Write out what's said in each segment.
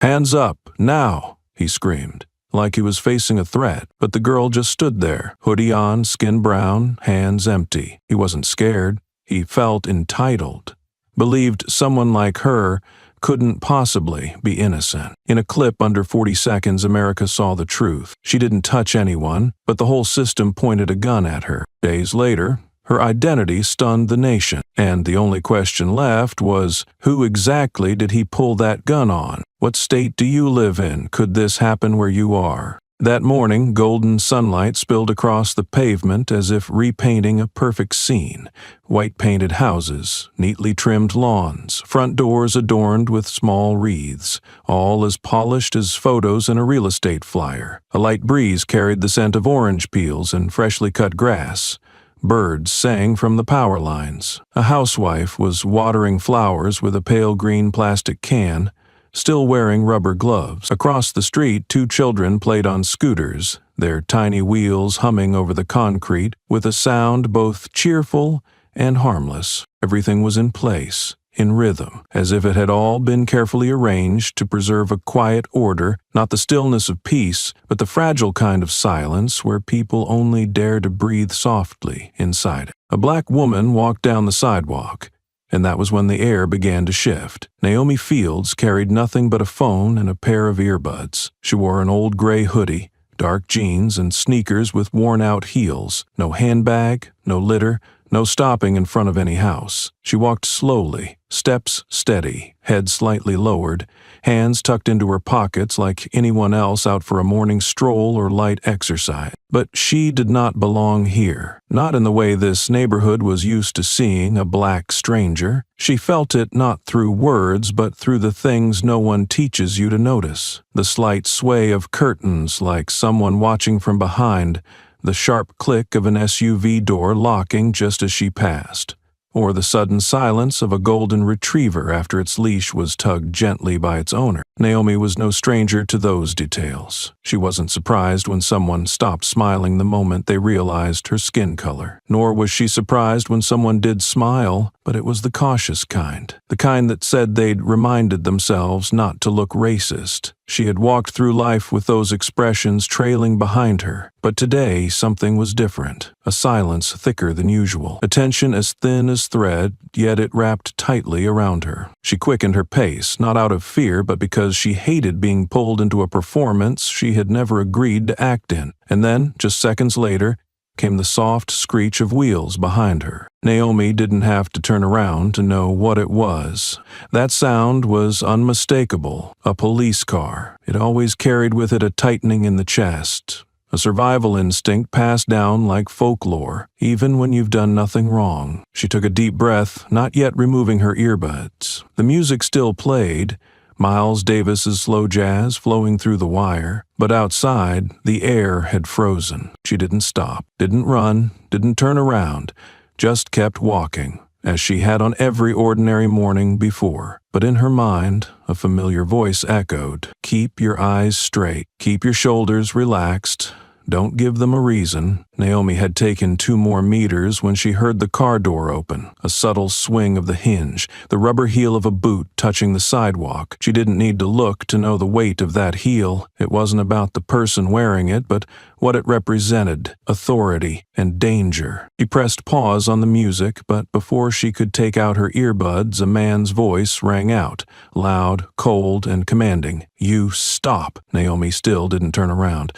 "Hands up, now!" he screamed, like he was facing a threat, but the girl just stood there, hoodie on, skin brown, hands empty. He wasn't scared. He felt entitled. Believed someone like her couldn't possibly be innocent. In a clip under 40 seconds, America saw the truth. She didn't touch anyone, but the whole system pointed a gun at her. Days later, her identity stunned the nation, and the only question left was, who exactly did he pull that gun on? What state do you live in? Could this happen where you are? That morning, golden sunlight spilled across the pavement as if repainting a perfect scene. White-painted houses, neatly trimmed lawns, front doors adorned with small wreaths, all as polished as photos in a real estate flyer. A light breeze carried the scent of orange peels and freshly cut grass. Birds sang from the power lines. A housewife was watering flowers with a pale green plastic can, still wearing rubber gloves. Across the street, 2 children played on scooters, their tiny wheels humming over the concrete with a sound both cheerful and harmless. Everything was in place, in rhythm, as if it had all been carefully arranged to preserve a quiet order, not the stillness of peace, but the fragile kind of silence where people only dare to breathe softly inside it. A black woman walked down the sidewalk, and that was when the air began to shift. Naomi Fields carried nothing but a phone and a pair of earbuds. She wore an old gray hoodie, dark jeans, and sneakers with worn-out heels. No handbag, no litter, no stopping in front of any house. She walked slowly, steps steady, head slightly lowered, hands tucked into her pockets like anyone else out for a morning stroll or light exercise. But she did not belong here, not in the way this neighborhood was used to seeing a black stranger. She felt it not through words, but through the things no one teaches you to notice. The slight sway of curtains like someone watching from behind, the sharp click of an SUV door locking just as she passed, or the sudden silence of a golden retriever after its leash was tugged gently by its owner. Naomi was no stranger to those details. She wasn't surprised when someone stopped smiling the moment they realized her skin color. Nor was she surprised when someone did smile, but it was the cautious kind, the kind that said they'd reminded themselves not to look racist. She had walked through life with those expressions trailing behind her, but today something was different, a silence thicker than usual, a tension as thin as thread, yet it wrapped tightly around her. She quickened her pace, not out of fear, but because she hated being pulled into a performance she had never agreed to act in. And then, just seconds later, came the soft screech of wheels behind her. Naomi didn't have to turn around to know what it was. That sound was unmistakable, a police car. It always carried with it a tightening in the chest, a survival instinct passed down like folklore, even when you've done nothing wrong. She took a deep breath, not yet removing her earbuds. The music still played, Miles Davis's slow jazz flowing through the wire, but outside, the air had frozen. She didn't stop, didn't run, didn't turn around, just kept walking, as she had on every ordinary morning before. But in her mind, a familiar voice echoed, "Keep your eyes straight, keep your shoulders relaxed, don't give them a reason." Naomi had taken 2 more meters when she heard the car door open, a subtle swing of the hinge, the rubber heel of a boot touching the sidewalk. She didn't need to look to know the weight of that heel. It wasn't about the person wearing it, but what it represented, authority and danger. She pressed pause on the music, but before she could take out her earbuds, a man's voice rang out, loud, cold, and commanding. "You stop!" Naomi still didn't turn around,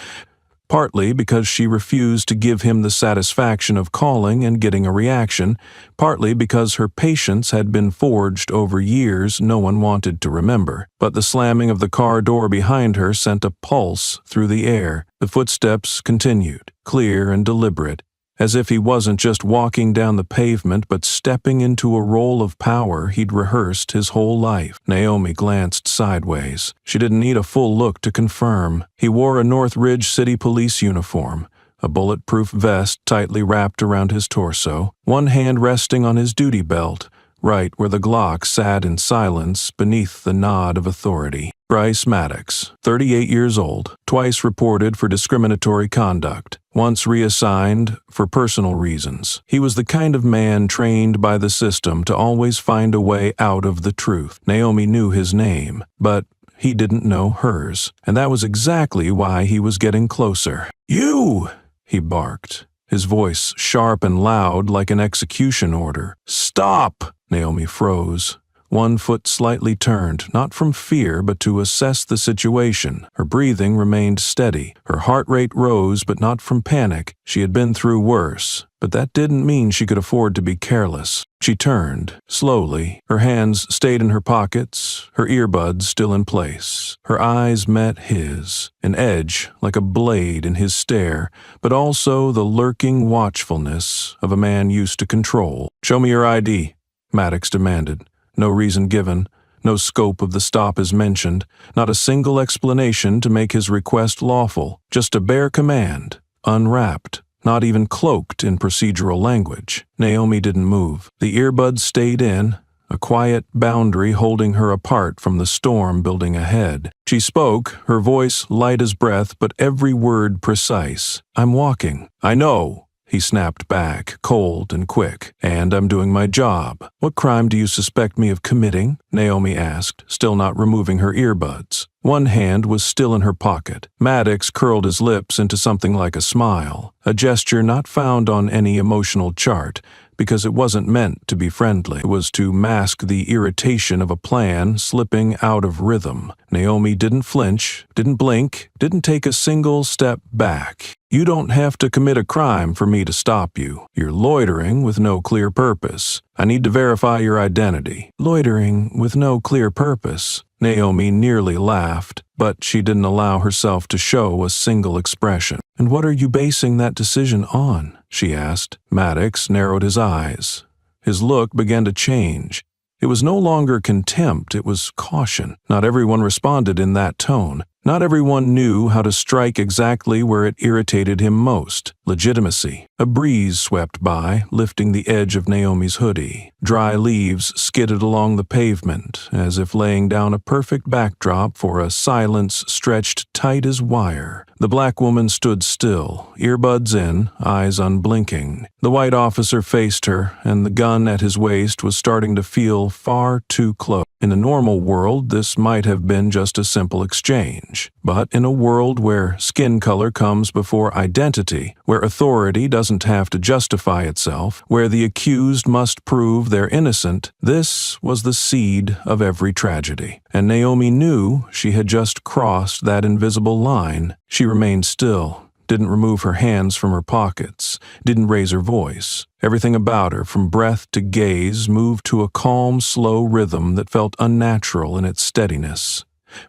partly because she refused to give him the satisfaction of calling and getting a reaction, partly because her patience had been forged over years no one wanted to remember. But the slamming of the car door behind her sent a pulse through the air. The footsteps continued, clear and deliberate, as if he wasn't just walking down the pavement but stepping into a role of power he'd rehearsed his whole life. Naomi glanced sideways. She didn't need a full look to confirm. He wore a Northridge City Police uniform, a bulletproof vest tightly wrapped around his torso, one hand resting on his duty belt, right where the Glock sat in silence beneath the nod of authority. Bryce Maddox, 38 years old, twice reported for discriminatory conduct, once reassigned for personal reasons. He was the kind of man trained by the system to always find a way out of the truth. Naomi knew his name, but he didn't know hers, and that was exactly why he was getting closer. "You!" he barked, his voice sharp and loud like an execution order. "Stop!" Naomi froze, one foot slightly turned, not from fear but to assess the situation. Her breathing remained steady. Her heart rate rose, but not from panic. She had been through worse, but that didn't mean she could afford to be careless. She turned, slowly. Her hands stayed in her pockets, her earbuds still in place. Her eyes met his, an edge like a blade in his stare, but also the lurking watchfulness of a man used to control. "Show me your ID," Maddox demanded. No reason given, no scope of the stop is mentioned, not a single explanation to make his request lawful, just a bare command, unwrapped, not even cloaked in procedural language. Naomi didn't move. The earbuds stayed in, a quiet boundary holding her apart from the storm building ahead. She spoke, her voice light as breath, but every word precise. "I'm walking." "I know," he snapped back, cold and quick. "And I'm doing my job." "What crime do you suspect me of committing?" Naomi asked, still not removing her earbuds. One hand was still in her pocket. Maddox curled his lips into something like a smile, a gesture not found on any emotional chart, because it wasn't meant to be friendly. It was to mask the irritation of a plan slipping out of rhythm. Naomi didn't flinch, didn't blink, didn't take a single step back. "You don't have to commit a crime for me to stop you. You're loitering with no clear purpose. I need to verify your identity." "Loitering with no clear purpose?" Naomi nearly laughed, but she didn't allow herself to show a single expression. "And what are you basing that decision on?" she asked. Maddox narrowed his eyes. His look began to change. It was no longer contempt, it was caution. Not everyone responded in that tone. Not everyone knew how to strike exactly where it irritated him most. Legitimacy. A breeze swept by, lifting the edge of Naomi's hoodie. Dry leaves skidded along the pavement, as if laying down a perfect backdrop for a silence stretched tight as wire. The black woman stood still, earbuds in, eyes unblinking. The white officer faced her, and the gun at his waist was starting to feel far too close. In a normal world, this might have been just a simple exchange. But in a world where skin color comes before identity, where authority doesn't have to justify itself, where the accused must prove they're innocent, this was the seed of every tragedy. And Naomi knew she had just crossed that invisible line. She remained still, didn't remove her hands from her pockets, didn't raise her voice. Everything about her, from breath to gaze, moved to a calm, slow rhythm that felt unnatural in its steadiness.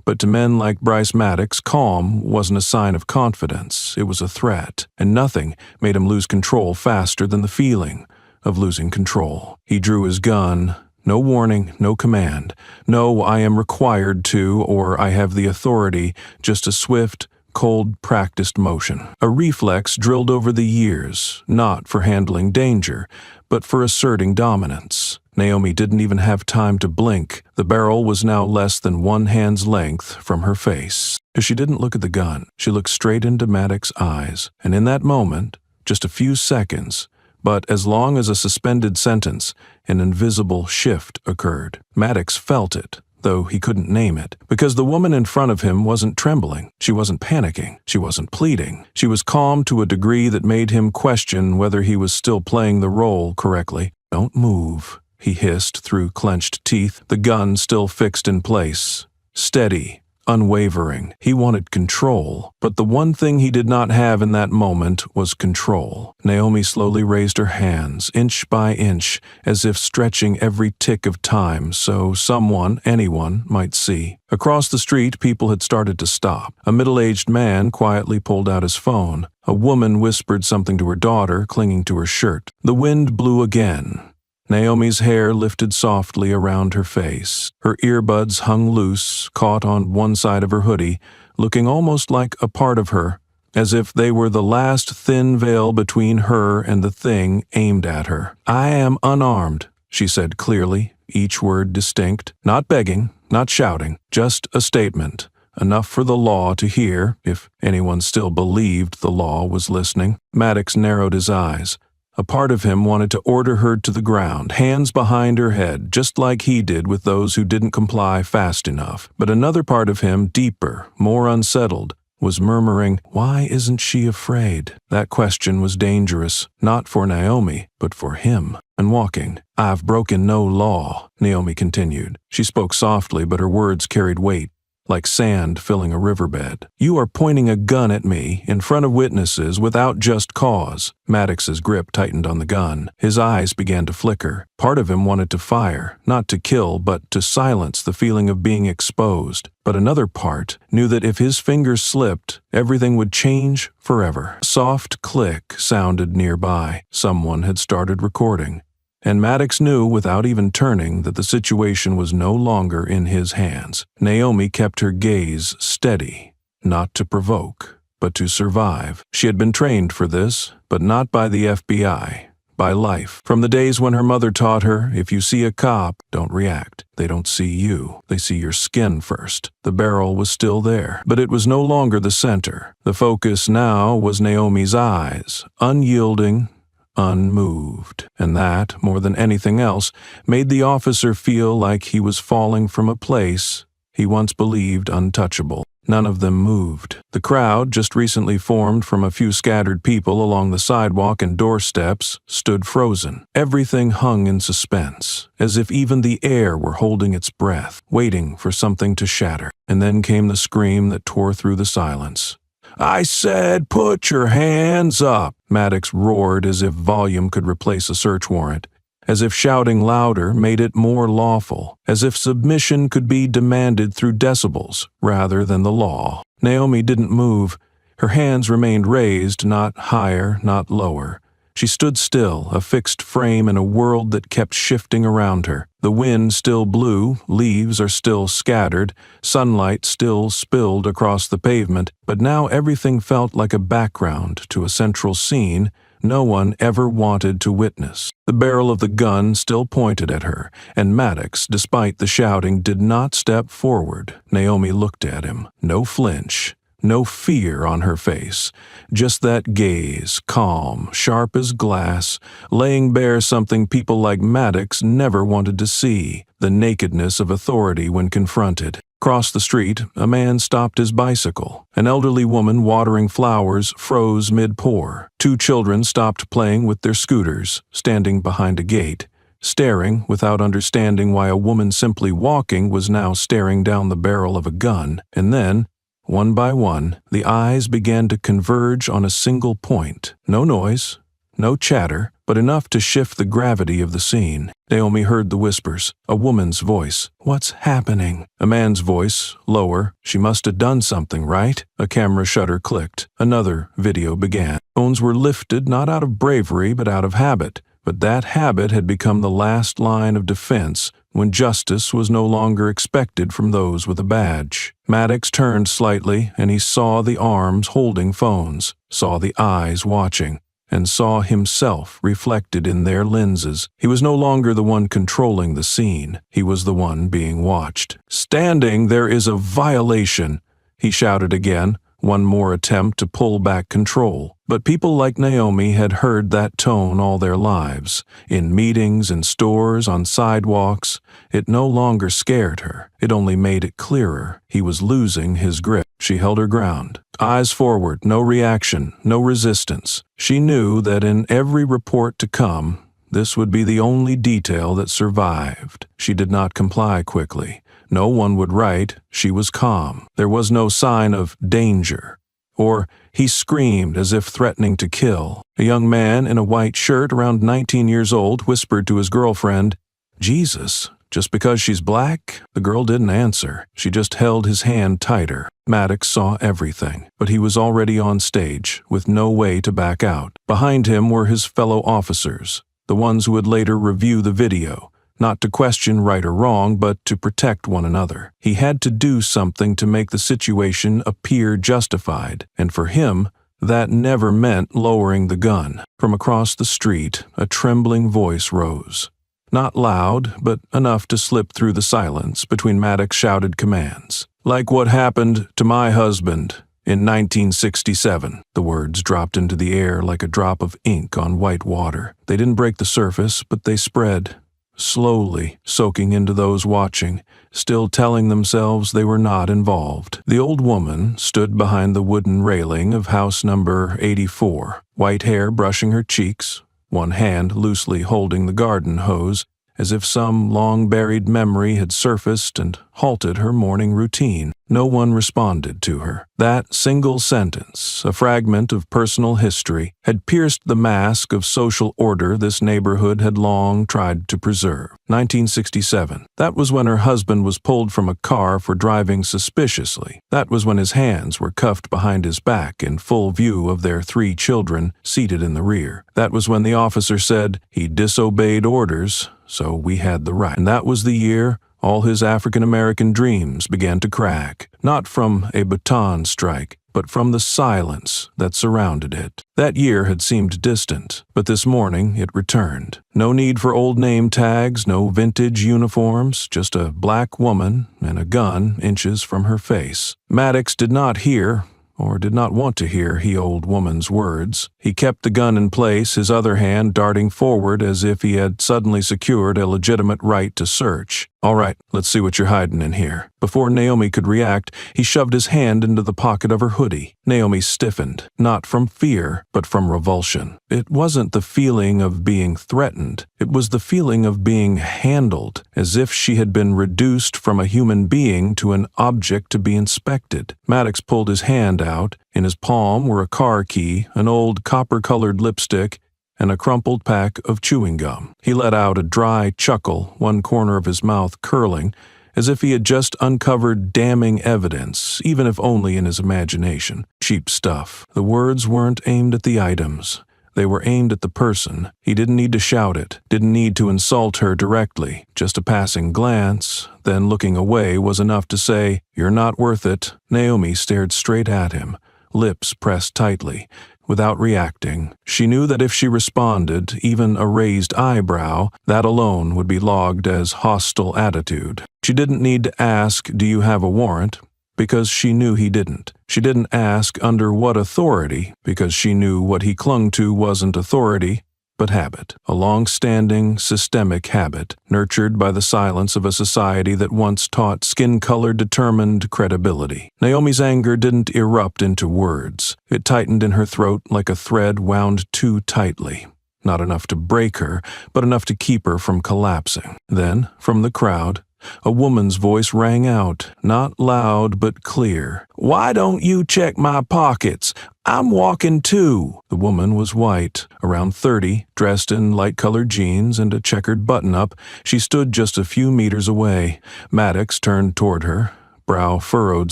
But to men like Bryce Maddox, calm wasn't a sign of confidence, it was a threat, and nothing made him lose control faster than the feeling of losing control. He drew his gun. No warning, no command. No, "I am required to," or "I have the authority," just a swift, cold, practiced motion. A reflex drilled over the years, not for handling danger, but for asserting dominance. Naomi didn't even have time to blink. The barrel was now less than one hand's length from her face. She didn't look at the gun. She looked straight into Maddox's eyes, and in that moment, just a few seconds, but as long as a suspended sentence, an invisible shift occurred. Maddox felt it, though he couldn't name it, because the woman in front of him wasn't trembling. She wasn't panicking. She wasn't pleading. She was calm to a degree that made him question whether he was still playing the role correctly. "Don't move," he hissed through clenched teeth, the gun still fixed in place. Steady, unwavering. He wanted control, but the one thing he did not have in that moment was control. Naomi slowly raised her hands, inch by inch, as if stretching every tick of time so someone, anyone, might see. Across the street, people had started to stop. A middle-aged man quietly pulled out his phone. A woman whispered something to her daughter, clinging to her shirt. The wind blew again. Naomi's hair lifted softly around her face. Her earbuds hung loose, caught on one side of her hoodie, looking almost like a part of her, as if they were the last thin veil between her and the thing aimed at her. "I am unarmed," she said clearly, each word distinct. Not begging, not shouting, just a statement. Enough for the law to hear, if anyone still believed the law was listening. Maddox narrowed his eyes. A part of him wanted to order her to the ground, hands behind her head, just like he did with those who didn't comply fast enough. But another part of him, deeper, more unsettled, was murmuring, "Why isn't she afraid?" That question was dangerous, not for Naomi, but for him. And walking, "I've broken no law," Naomi continued. She spoke softly, but her words carried weight, like sand filling a riverbed. "You are pointing a gun at me in front of witnesses without just cause." Maddox's grip tightened on the gun. His eyes began to flicker. Part of him wanted to fire, not to kill, but to silence the feeling of being exposed. But another part knew that if his fingers slipped, everything would change forever. A soft click sounded nearby. Someone had started recording. And Maddox knew without even turning that the situation was no longer in his hands. Naomi kept her gaze steady, not to provoke, but to survive. She had been trained for this, but not by the FBI, by life. From the days when her mother taught her, if you see a cop, don't react. They don't see you. They see your skin first. The barrel was still there, but it was no longer the center. The focus now was Naomi's eyes, unyielding, unmoved, and that, more than anything else, made the officer feel like he was falling from a place he once believed untouchable. None of them moved. The crowd, just recently formed from a few scattered people along the sidewalk and doorsteps, stood frozen. Everything hung in suspense, as if even the air were holding its breath, waiting for something to shatter. And then came the scream that tore through the silence. "I said, put your hands up!" Maddox roared as if volume could replace a search warrant, as if shouting louder made it more lawful, as if submission could be demanded through decibels rather than the law. Naomi didn't move. Her hands remained raised, not higher, not lower. She stood still, a fixed frame in a world that kept shifting around her. The wind still blew, leaves are still scattered, sunlight still spilled across the pavement, but now everything felt like a background to a central scene no one ever wanted to witness. The barrel of the gun still pointed at her, and Maddox, despite the shouting, did not step forward. Naomi looked at him. No flinch. No fear on her face, just that gaze, calm, sharp as glass, laying bare something people like Maddox never wanted to see, the nakedness of authority when confronted. Across the street, a man stopped his bicycle. An elderly woman watering flowers froze mid-pour. Two children stopped playing with their scooters, standing behind a gate, staring without understanding why a woman simply walking was now staring down the barrel of a gun. And then, one by one, the eyes began to converge on a single point. No noise, no chatter, but enough to shift the gravity of the scene. Naomi heard the whispers. A woman's voice. "What's happening?" A man's voice, lower. "She must have done something, right?" A camera shutter clicked. Another video began. Phones were lifted not out of bravery but out of habit. But that habit had become the last line of defense when justice was no longer expected from those with a badge. Maddox turned slightly, and he saw the arms holding phones, saw the eyes watching, and saw himself reflected in their lenses. He was no longer the one controlling the scene. He was the one being watched. "Standing, there is a violation," he shouted again, one more attempt to pull back control. But people like Naomi had heard that tone all their lives. In meetings, in stores, on sidewalks. It no longer scared her. It only made it clearer. He was losing his grip. She held her ground. Eyes forward, no reaction, no resistance. She knew that in every report to come, this would be the only detail that survived. She did not comply quickly. No one would write. She was calm. There was no sign of danger. Or he screamed as if threatening to kill. A young man in a white shirt around 19 years old whispered to his girlfriend, "Jesus, just because she's black?" The girl didn't answer. She just held his hand tighter. Maddox saw everything, but he was already on stage, with no way to back out. Behind him were his fellow officers, the ones who would later review the video. Not to question right or wrong, but to protect one another. He had to do something to make the situation appear justified, and for him, that never meant lowering the gun. From across the street, a trembling voice rose. Not loud, but enough to slip through the silence between Maddox's shouted commands. "Like what happened to my husband. In 1967, the words dropped into the air like a drop of ink on white water. They didn't break the surface, but they spread, slowly soaking into those watching, still telling themselves they were not involved. The old woman stood behind the wooden railing of house number 84, white hair brushing her cheeks, one hand loosely holding the garden hose, as if some long-buried memory had surfaced and halted her morning routine. No one responded to her. That single sentence, a fragment of personal history, had pierced the mask of social order this neighborhood had long tried to preserve. 1967. That was when her husband was pulled from a car for driving suspiciously. That was when his hands were cuffed behind his back in full view of their 3 children seated in the rear. That was when the officer said he disobeyed orders, so we had the right. And that was the year all his African-American dreams began to crack, not from a baton strike, but from the silence that surrounded it. That year had seemed distant, but this morning it returned. No need for old name tags, no vintage uniforms, just a black woman and a gun inches from her face. Maddox did not hear, or did not want to hear the old woman's words. He kept the gun in place, his other hand darting forward as if he had suddenly secured a legitimate right to search. "All right, let's see what you're hiding in here." Before Naomi could react, he shoved his hand into the pocket of her hoodie. Naomi stiffened, not from fear, but from revulsion. It wasn't the feeling of being threatened. It was the feeling of being handled, as if she had been reduced from a human being to an object to be inspected. Maddox pulled his hand out. In his palm were a car key, an old copper-colored lipstick, and a crumpled pack of chewing gum. He let out a dry chuckle, one corner of his mouth curling, as if he had just uncovered damning evidence, even if only in his imagination. Cheap stuff. The words weren't aimed at the items. They were aimed at the person. He didn't need to shout it, didn't need to insult her directly. Just a passing glance, then looking away was enough to say, "You're not worth it." Naomi stared straight at him, lips pressed tightly. Without reacting, she knew that if she responded, even a raised eyebrow, that alone would be logged as hostile attitude. She didn't need to ask, "Do you have a warrant?" because she knew he didn't. She didn't ask, "Under what authority?" because she knew what he clung to wasn't authority, but habit. A long-standing, systemic habit, nurtured by the silence of a society that once taught skin-color determined credibility. Naomi's anger didn't erupt into words. It tightened in her throat like a thread wound too tightly. Not enough to break her, but enough to keep her from collapsing. Then, from the crowd, a woman's voice rang out, not loud but clear. "Why don't you check my pockets? I'm walking too." The woman was white, around 30, dressed in light-colored jeans and a checkered button-up. She stood just a few meters away. Maddox turned toward her, brow furrowed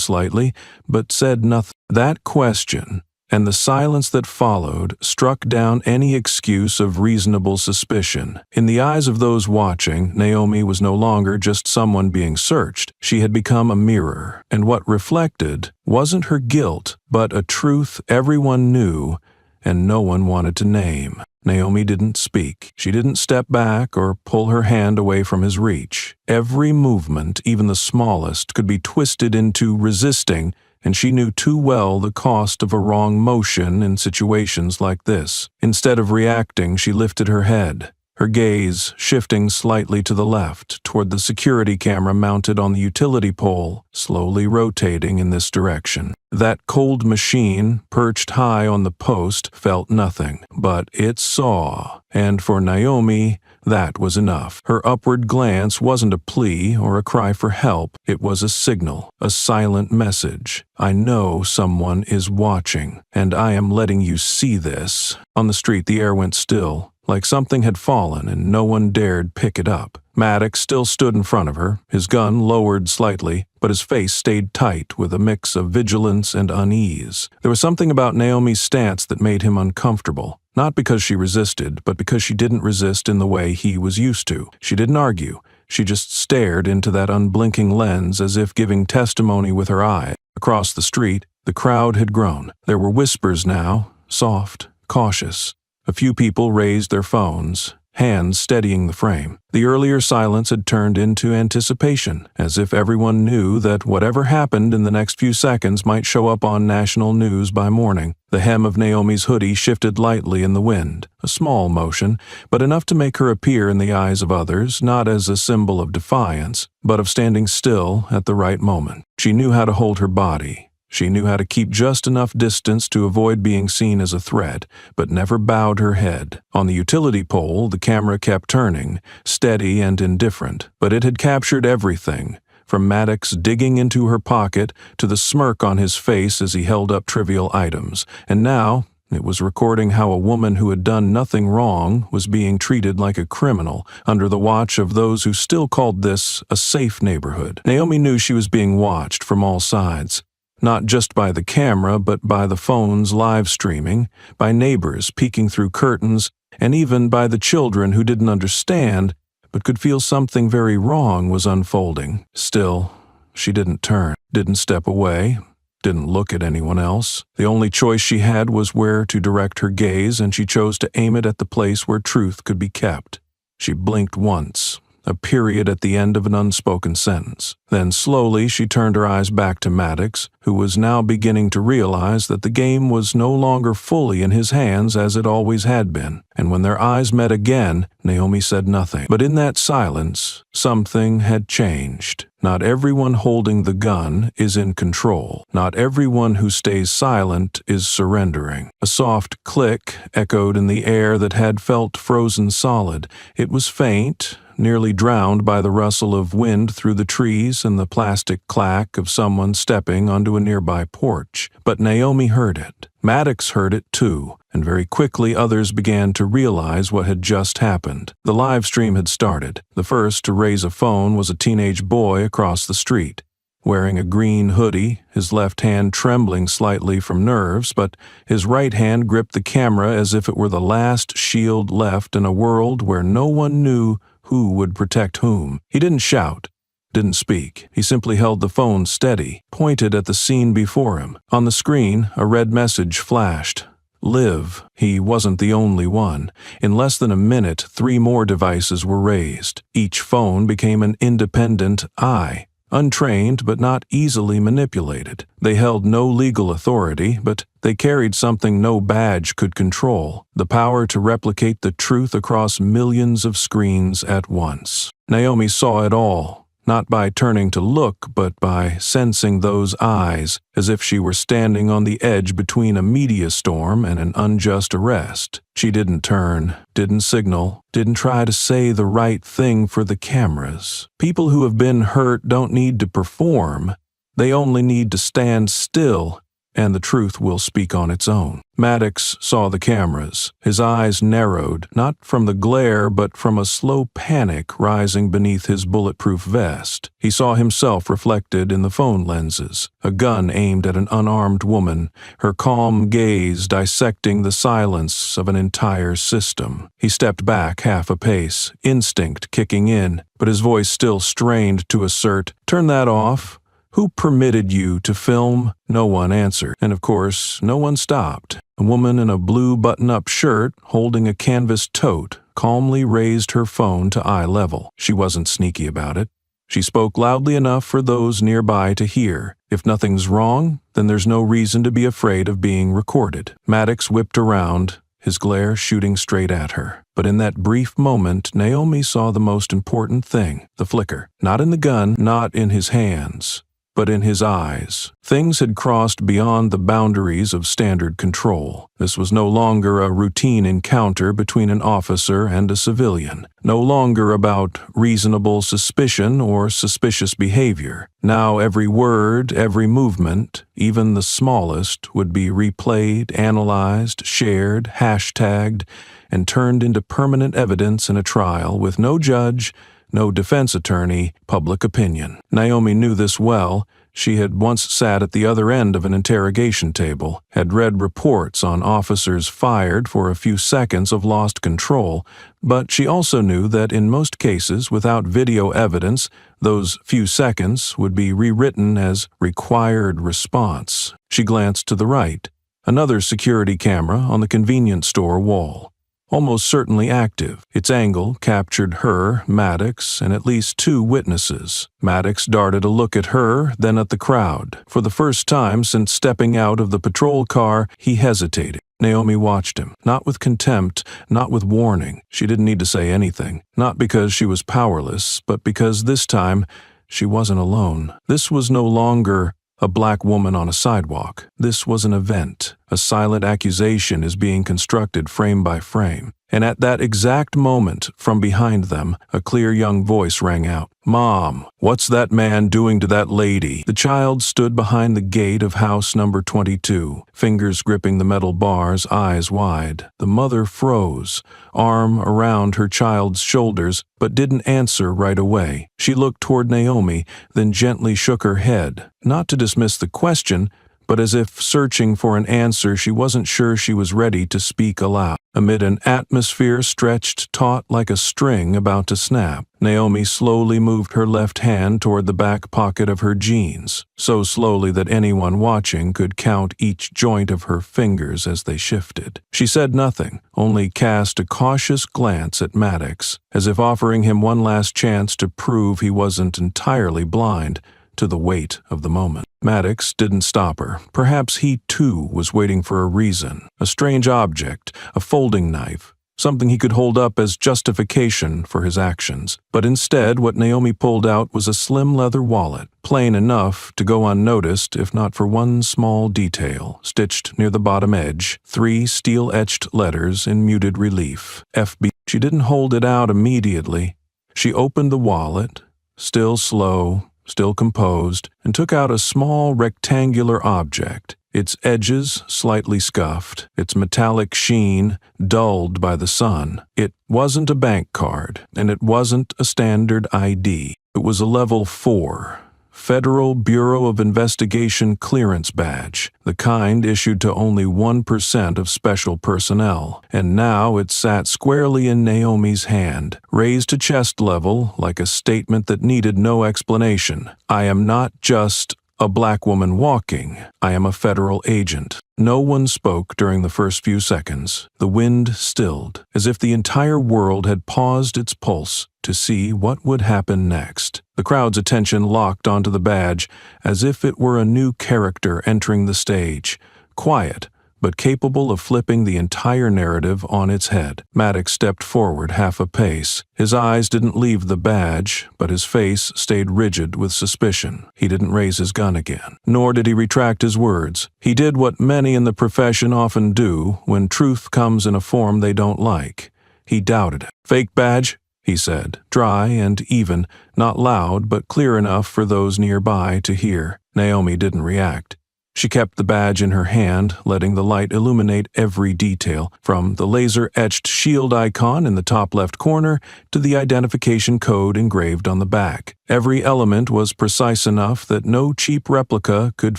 slightly, but said nothing. That question, and the silence that followed, struck down any excuse of reasonable suspicion. In the eyes of those watching, Naomi was no longer just someone being searched. She had become a mirror, and what reflected wasn't her guilt, but a truth everyone knew and no one wanted to name. Naomi didn't speak. She didn't step back or pull her hand away from his reach. Every movement, even the smallest, could be twisted into resisting, and she knew too well the cost of a wrong motion in situations like this. Instead of reacting, she lifted her head, her gaze shifting slightly to the left, toward the security camera mounted on the utility pole, slowly rotating in this direction. That cold machine, perched high on the post, felt nothing, but it saw, and for Naomi, that was enough. Her upward glance wasn't a plea or a cry for help. It was a signal, a silent message. "I know someone is watching, and I am letting you see this." On the street, the air went still, like something had fallen and no one dared pick it up. Maddox still stood in front of her, his gun lowered slightly, but his face stayed tight with a mix of vigilance and unease. There was something about Naomi's stance that made him uncomfortable. Not because she resisted, but because she didn't resist in the way he was used to. She didn't argue. She just stared into that unblinking lens as if giving testimony with her eye. Across the street, the crowd had grown. There were whispers now, soft, cautious. A few people raised their phones. hands steadying the frame. The earlier silence had turned into anticipation, as if everyone knew that whatever happened in the next few seconds might show up on national news by morning. The hem of Naomi's hoodie shifted lightly in the wind, a small motion, but enough to make her appear in the eyes of others, not as a symbol of defiance, but of standing still at the right moment. She knew how to hold her body. She knew how to keep just enough distance to avoid being seen as a threat, but never bowed her head. On the utility pole, the camera kept turning, steady and indifferent, but it had captured everything, from Maddox digging into her pocket to the smirk on his face as he held up trivial items. And now, it was recording how a woman who had done nothing wrong was being treated like a criminal under the watch of those who still called this a safe neighborhood. Naomi knew she was being watched from all sides. Not just by the camera, but by the phones live streaming, by neighbors peeking through curtains, and even by the children who didn't understand, but could feel something very wrong was unfolding. Still, she didn't turn, didn't step away, didn't look at anyone else. The only choice she had was where to direct her gaze, and she chose to aim it at the place where truth could be kept. She blinked once, a period at the end of an unspoken sentence. Then slowly she turned her eyes back to Maddox, who was now beginning to realize that the game was no longer fully in his hands as it always had been. And when their eyes met again, Naomi said nothing. But in that silence, something had changed. Not everyone holding the gun is in control. Not everyone who stays silent is surrendering. A soft click echoed in the air that had felt frozen solid. It was faint, nearly drowned by the rustle of wind through the trees and the plastic clack of someone stepping onto a nearby porch. But Naomi heard it. Maddox heard it too, and very quickly others began to realize what had just happened. The live stream had started. The first to raise a phone was a teenage boy across the street. Wearing a green hoodie, his left hand trembling slightly from nerves, but his right hand gripped the camera as if it were the last shield left in a world where no one knew who would protect whom. He didn't shout, didn't speak. He simply held the phone steady, pointed at the scene before him. On the screen, a red message flashed. Live. He wasn't the only one. In less than a minute, 3 more devices were raised. Each phone became an independent eye. Untrained but not easily manipulated. They held no legal authority, but they carried something no badge could control, the power to replicate the truth across millions of screens at once. Naomi saw it all, not by turning to look, but by sensing those eyes, as if she were standing on the edge between a media storm and an unjust arrest. She didn't turn, didn't signal, didn't try to say the right thing for the cameras. People who have been hurt don't need to perform. They only need to stand still, and the truth will speak on its own. Maddox saw the cameras. His eyes narrowed, not from the glare, but from a slow panic rising beneath his bulletproof vest. He saw himself reflected in the phone lenses, a gun aimed at an unarmed woman, her calm gaze dissecting the silence of an entire system. He stepped back half a pace, instinct kicking in, but his voice still strained to assert, "Turn that off. Who permitted you to film?" No one answered, and of course, no one stopped. A woman in a blue button-up shirt, holding a canvas tote, calmly raised her phone to eye level. She wasn't sneaky about it. She spoke loudly enough for those nearby to hear. If nothing's wrong, then there's no reason to be afraid of being recorded. Maddox whipped around, his glare shooting straight at her. But in that brief moment, Naomi saw the most important thing, the flicker. Not in the gun, not in his hands, but in his eyes. Things had crossed beyond the boundaries of standard control. This was no longer a routine encounter between an officer and a civilian, no longer about reasonable suspicion or suspicious behavior. Now every word, every movement, even the smallest, would be replayed, analyzed, shared, hashtagged, and turned into permanent evidence in a trial with no judge, no defense attorney, public opinion. Naomi knew this well. She had once sat at the other end of an interrogation table, had read reports on officers fired for a few seconds of lost control, but she also knew that in most cases, without video evidence, those few seconds would be rewritten as required response. She glanced to the right, another security camera on the convenience store wall. almost certainly active. Its angle captured her, Maddox, and at least two witnesses. Maddox darted a look at her, then at the crowd. For the first time since stepping out of the patrol car, he hesitated. Naomi watched him, not with contempt, not with warning. She didn't need to say anything, not because she was powerless, but because this time she wasn't alone. This was no longer a black woman on a sidewalk. This was an event. A silent accusation is being constructed frame by frame. And at that exact moment, from behind them, a clear young voice rang out. "Mom, what's that man doing to that lady?" The child stood behind the gate of house number 22, fingers gripping the metal bars, eyes wide. The mother froze, arm around her child's shoulders, but didn't answer right away. She looked toward Naomi, then gently shook her head, not to dismiss the question, but as if searching for an answer she wasn't sure she was ready to speak aloud. Amid an atmosphere stretched taut like a string about to snap, Naomi slowly moved her left hand toward the back pocket of her jeans, so slowly that anyone watching could count each joint of her fingers as they shifted. She said nothing, only cast a cautious glance at Maddox, as if offering him one last chance to prove he wasn't entirely blind to the weight of the moment. Maddox didn't stop her. Perhaps he, too, was waiting for a reason. A strange object, a folding knife, something he could hold up as justification for his actions. But instead, what Naomi pulled out was a slim leather wallet, plain enough to go unnoticed if not for one small detail, stitched near the bottom edge, 3 steel-etched letters in muted relief. FB. She didn't hold it out immediately. She opened the wallet, still slow, still composed, and took out a small rectangular object, its edges slightly scuffed, its metallic sheen dulled by the sun. It wasn't a bank card, and it wasn't a standard ID. It was a level 4. Federal Bureau of Investigation clearance badge, the kind issued to only 1% of special personnel, and now it sat squarely in Naomi's hand, raised to chest level like a statement that needed no explanation. I am not just a black woman walking. I am a federal agent. No one spoke during the first few seconds. The wind stilled, as if the entire world had paused its pulse to see what would happen next. The crowd's attention locked onto the badge as if it were a new character entering the stage, quiet, but capable of flipping the entire narrative on its head. Maddox stepped forward half a pace. His eyes didn't leave the badge, but his face stayed rigid with suspicion. He didn't raise his gun again, nor did he retract his words. He did what many in the profession often do when truth comes in a form they don't like. He doubted it. "Fake badge?" he said, dry and even, not loud but clear enough for those nearby to hear. Naomi didn't react. She kept the badge in her hand, letting the light illuminate every detail, from the laser-etched shield icon in the top left corner to the identification code engraved on the back. Every element was precise enough that no cheap replica could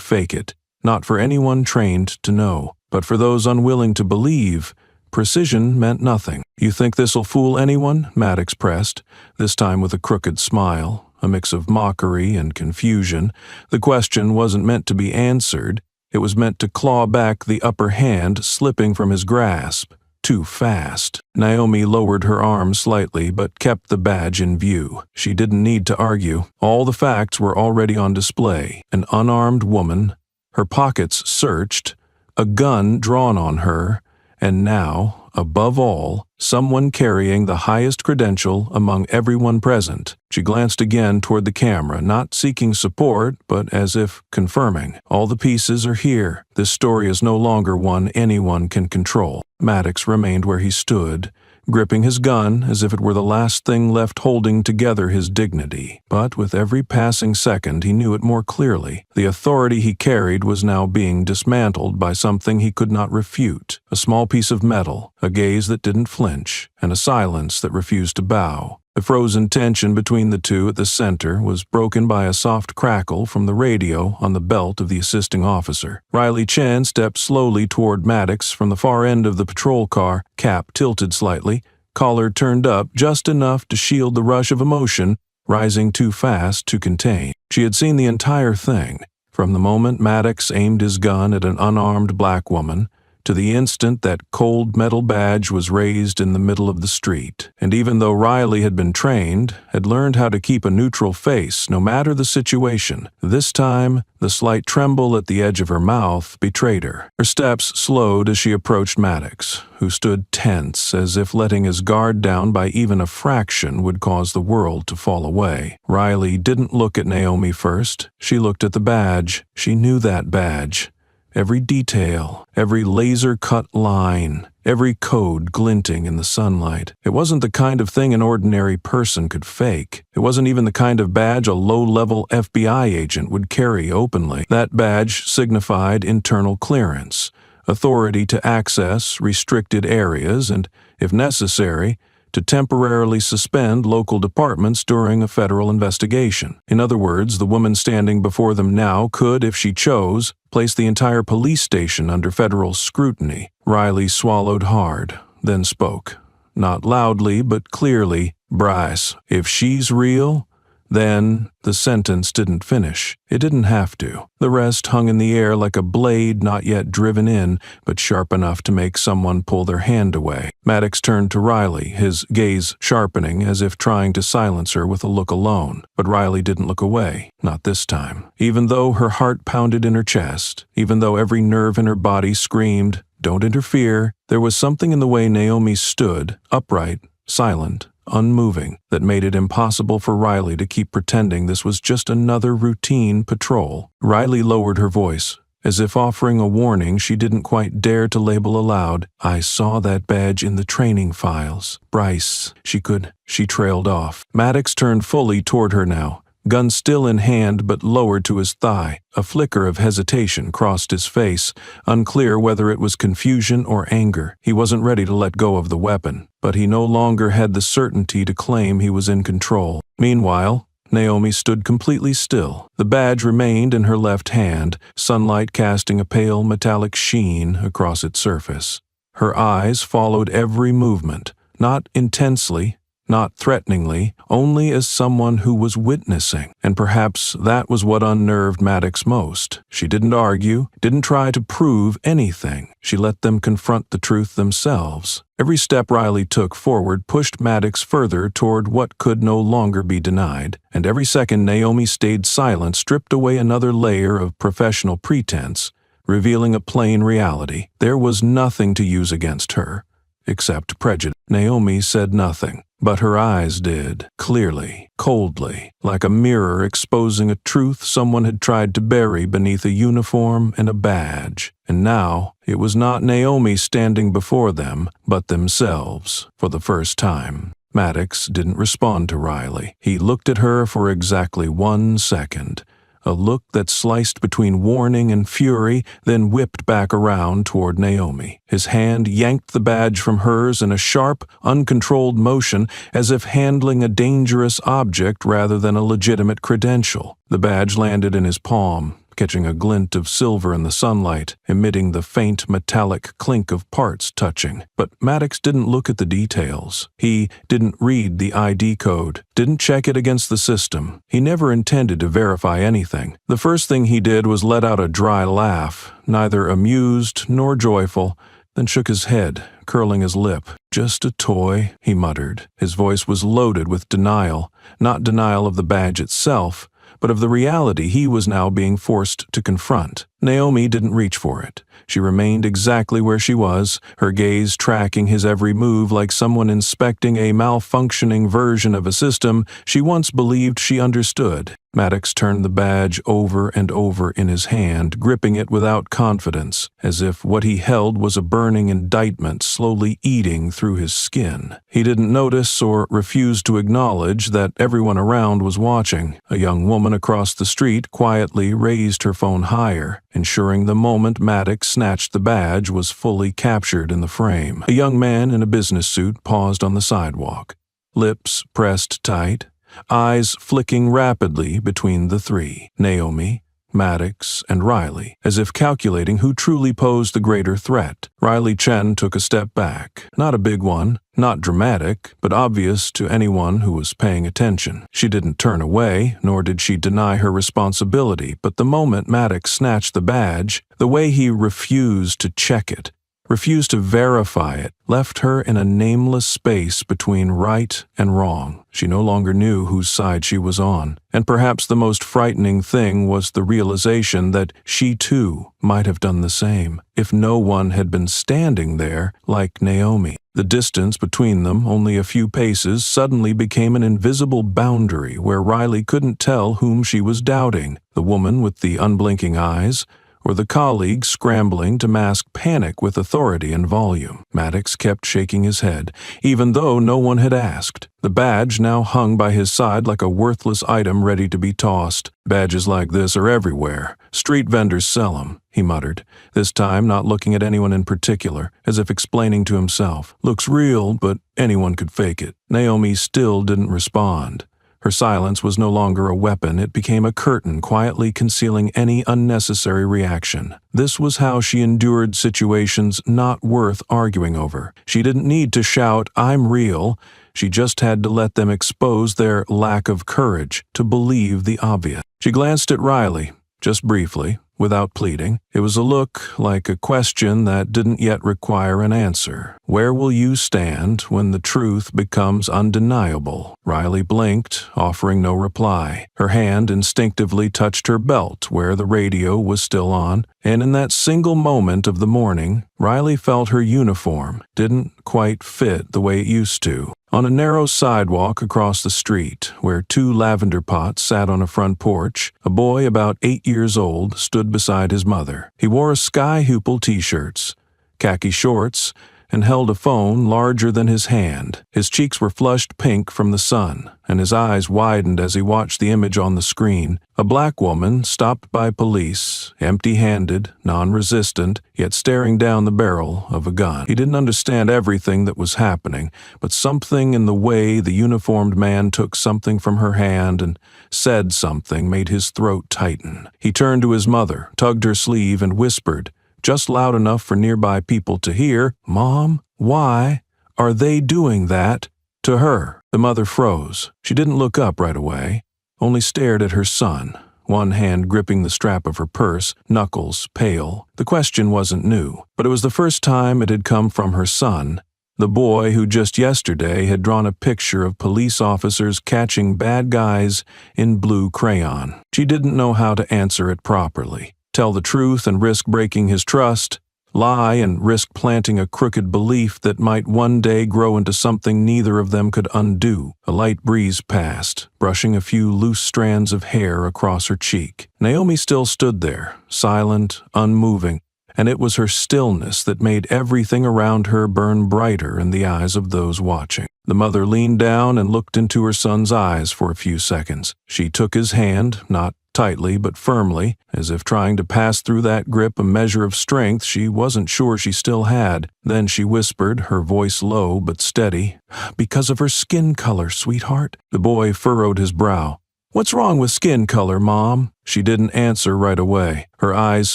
fake it, not for anyone trained to know. But for those unwilling to believe, precision meant nothing. "You think this'll fool anyone?" Maddox pressed, this time with a crooked smile, a mix of mockery and confusion. The question wasn't meant to be answered. It was meant to claw back the upper hand slipping from his grasp. Too fast. Naomi lowered her arm slightly but kept the badge in view. She didn't need to argue. All the facts were already on display. An unarmed woman, her pockets searched, a gun drawn on her, and now, above all, someone carrying the highest credential among everyone present. She glanced again toward the camera, not seeking support, but as if confirming. All the pieces are here. This story is no longer one anyone can control. Maddox remained where he stood, gripping his gun as if it were the last thing left holding together his dignity. But with every passing second he knew it more clearly. The authority he carried was now being dismantled by something he could not refute. A small piece of metal, a gaze that didn't flinch, and a silence that refused to bow. The frozen tension between the two at the center was broken by a soft crackle from the radio on the belt of the assisting officer. Riley Chen stepped slowly toward Maddox from the far end of the patrol car, cap tilted slightly, collar turned up just enough to shield the rush of emotion rising too fast to contain. She had seen the entire thing, from the moment Maddox aimed his gun at an unarmed black woman, to the instant that cold metal badge was raised in the middle of the street. And even though Riley had been trained, had learned how to keep a neutral face no matter the situation, this time the slight tremble at the edge of her mouth betrayed her. Her steps slowed as she approached Maddox, who stood tense as if letting his guard down by even a fraction would cause the world to fall away. Riley didn't look at Naomi first. She looked at the badge. She knew that badge. Every detail, every laser-cut line, every code glinting in the sunlight. It wasn't the kind of thing an ordinary person could fake. It wasn't even the kind of badge a low-level FBI agent would carry openly. That badge signified internal clearance, authority to access restricted areas, and, if necessary, to temporarily suspend local departments during a federal investigation. In other words, the woman standing before them now could, if she chose, place the entire police station under federal scrutiny. Riley swallowed hard, then spoke. Not loudly, but clearly. "Bryce, if she's real..." Then the sentence didn't finish. It didn't have to. The rest hung in the air like a blade not yet driven in, but sharp enough to make someone pull their hand away. Maddox turned to Riley, his gaze sharpening as if trying to silence her with a look alone. But Riley didn't look away, not this time. Even though her heart pounded in her chest, even though every nerve in her body screamed, "Don't interfere," there was something in the way Naomi stood, upright, silent, unmoving, that made it impossible for Riley to keep pretending this was just another routine patrol. Riley lowered her voice, as if offering a warning she didn't quite dare to label aloud. "I saw that badge in the training files. Bryce." She trailed off. Maddox turned fully toward her now, gun still in hand but lowered to his thigh. A flicker of hesitation crossed his face, unclear whether it was confusion or anger. He wasn't ready to let go of the weapon, but he no longer had the certainty to claim he was in control. Meanwhile, Naomi stood completely still. The badge remained in her left hand, sunlight casting a pale metallic sheen across its surface. Her eyes followed every movement, not intensely, not threateningly, only as someone who was witnessing. And perhaps that was what unnerved Maddox most. She didn't argue, didn't try to prove anything. She let them confront the truth themselves. Every step Riley took forward pushed Maddox further toward what could no longer be denied, and every second Naomi stayed silent stripped away another layer of professional pretense, revealing a plain reality. There was nothing to use against her, except prejudice. Naomi said nothing, but her eyes did, clearly, coldly, like a mirror exposing a truth someone had tried to bury beneath a uniform and a badge. And now, it was not Naomi standing before them, but themselves, for the first time. Maddox didn't respond to Riley. He looked at her for exactly 1 second. A look that sliced between warning and fury, then whipped back around toward Naomi. His hand yanked the badge from hers in a sharp, uncontrolled motion, as if handling a dangerous object rather than a legitimate credential. The badge landed in his palm, catching a glint of silver in the sunlight, emitting the faint metallic clink of parts touching. But Maddox didn't look at the details. He didn't read the ID code, didn't check it against the system. He never intended to verify anything. The first thing he did was let out a dry laugh, neither amused nor joyful, then shook his head, curling his lip. "Just a toy," he muttered. His voice was loaded with denial, not denial of the badge itself, but of the reality he was now being forced to confront. Naomi didn't reach for it. She remained exactly where she was, her gaze tracking his every move like someone inspecting a malfunctioning version of a system she once believed she understood. Maddox turned the badge over and over in his hand, gripping it without confidence, as if what he held was a burning indictment slowly eating through his skin. He didn't notice or refuse to acknowledge that everyone around was watching. A young woman across the street quietly raised her phone higher, ensuring the moment Maddox snatched the badge was fully captured in the frame. A young man in a business suit paused on the sidewalk, lips pressed tight, eyes flicking rapidly between the three, Naomi, Maddox, and Riley, as if calculating who truly posed the greater threat. Riley Chen took a step back. Not a big one, not dramatic, but obvious to anyone who was paying attention. She didn't turn away, nor did she deny her responsibility, but the moment Maddox snatched the badge, the way he refused to check it, refused to verify it, left her in a nameless space between right and wrong. She no longer knew whose side she was on, and perhaps the most frightening thing was the realization that she too might have done the same, if no one had been standing there like Naomi. The distance between them, only a few paces, suddenly became an invisible boundary where Riley couldn't tell whom she was doubting, the woman with the unblinking eyes, or the colleague scrambling to mask panic with authority and volume. Maddox kept shaking his head, even though no one had asked. The badge now hung by his side like a worthless item ready to be tossed. "Badges like this are everywhere. Street vendors sell them," he muttered, this time not looking at anyone in particular, as if explaining to himself. "Looks real, but anyone could fake it." Naomi still didn't respond. Her silence was no longer a weapon, it became a curtain quietly concealing any unnecessary reaction. This was how she endured situations not worth arguing over. She didn't need to shout, "I'm real." She just had to let them expose their lack of courage to believe the obvious. She glanced at Riley, just briefly, without pleading. It was a look like a question that didn't yet require an answer. "Where will you stand when the truth becomes undeniable?" Riley blinked, offering no reply. Her hand instinctively touched her belt where the radio was still on, and in that single moment of the morning, Riley felt her uniform didn't quite fit the way it used to. On a narrow sidewalk across the street, where two lavender pots sat on a front porch, a boy about 8 years old stood beside his mother. He wore a sky hoople t-shirts, khaki shorts, and held a phone larger than his hand. His cheeks were flushed pink from the sun, and his eyes widened as he watched the image on the screen. A black woman stopped by police, empty-handed, non-resistant, yet staring down the barrel of a gun. He didn't understand everything that was happening, but something in the way the uniformed man took something from her hand and said something made his throat tighten. He turned to his mother, tugged her sleeve, and whispered, just loud enough for nearby people to hear, "Mom, why are they doing that to her?" The mother froze. She didn't look up right away, only stared at her son, one hand gripping the strap of her purse, knuckles pale. The question wasn't new, but it was the first time it had come from her son, the boy who just yesterday had drawn a picture of police officers catching bad guys in blue crayon. She didn't know how to answer it properly. Tell the truth and risk breaking his trust, lie and risk planting a crooked belief that might one day grow into something neither of them could undo. A light breeze passed, brushing a few loose strands of hair across her cheek. Naomi still stood there, silent, unmoving, and it was her stillness that made everything around her burn brighter in the eyes of those watching. The mother leaned down and looked into her son's eyes for a few seconds. She took his hand, not tightly but firmly, as if trying to pass through that grip a measure of strength she wasn't sure she still had. Then she whispered, her voice low but steady, "Because of her skin color, sweetheart." The boy furrowed his brow. "What's wrong with skin color, Mom?" She didn't answer right away. Her eyes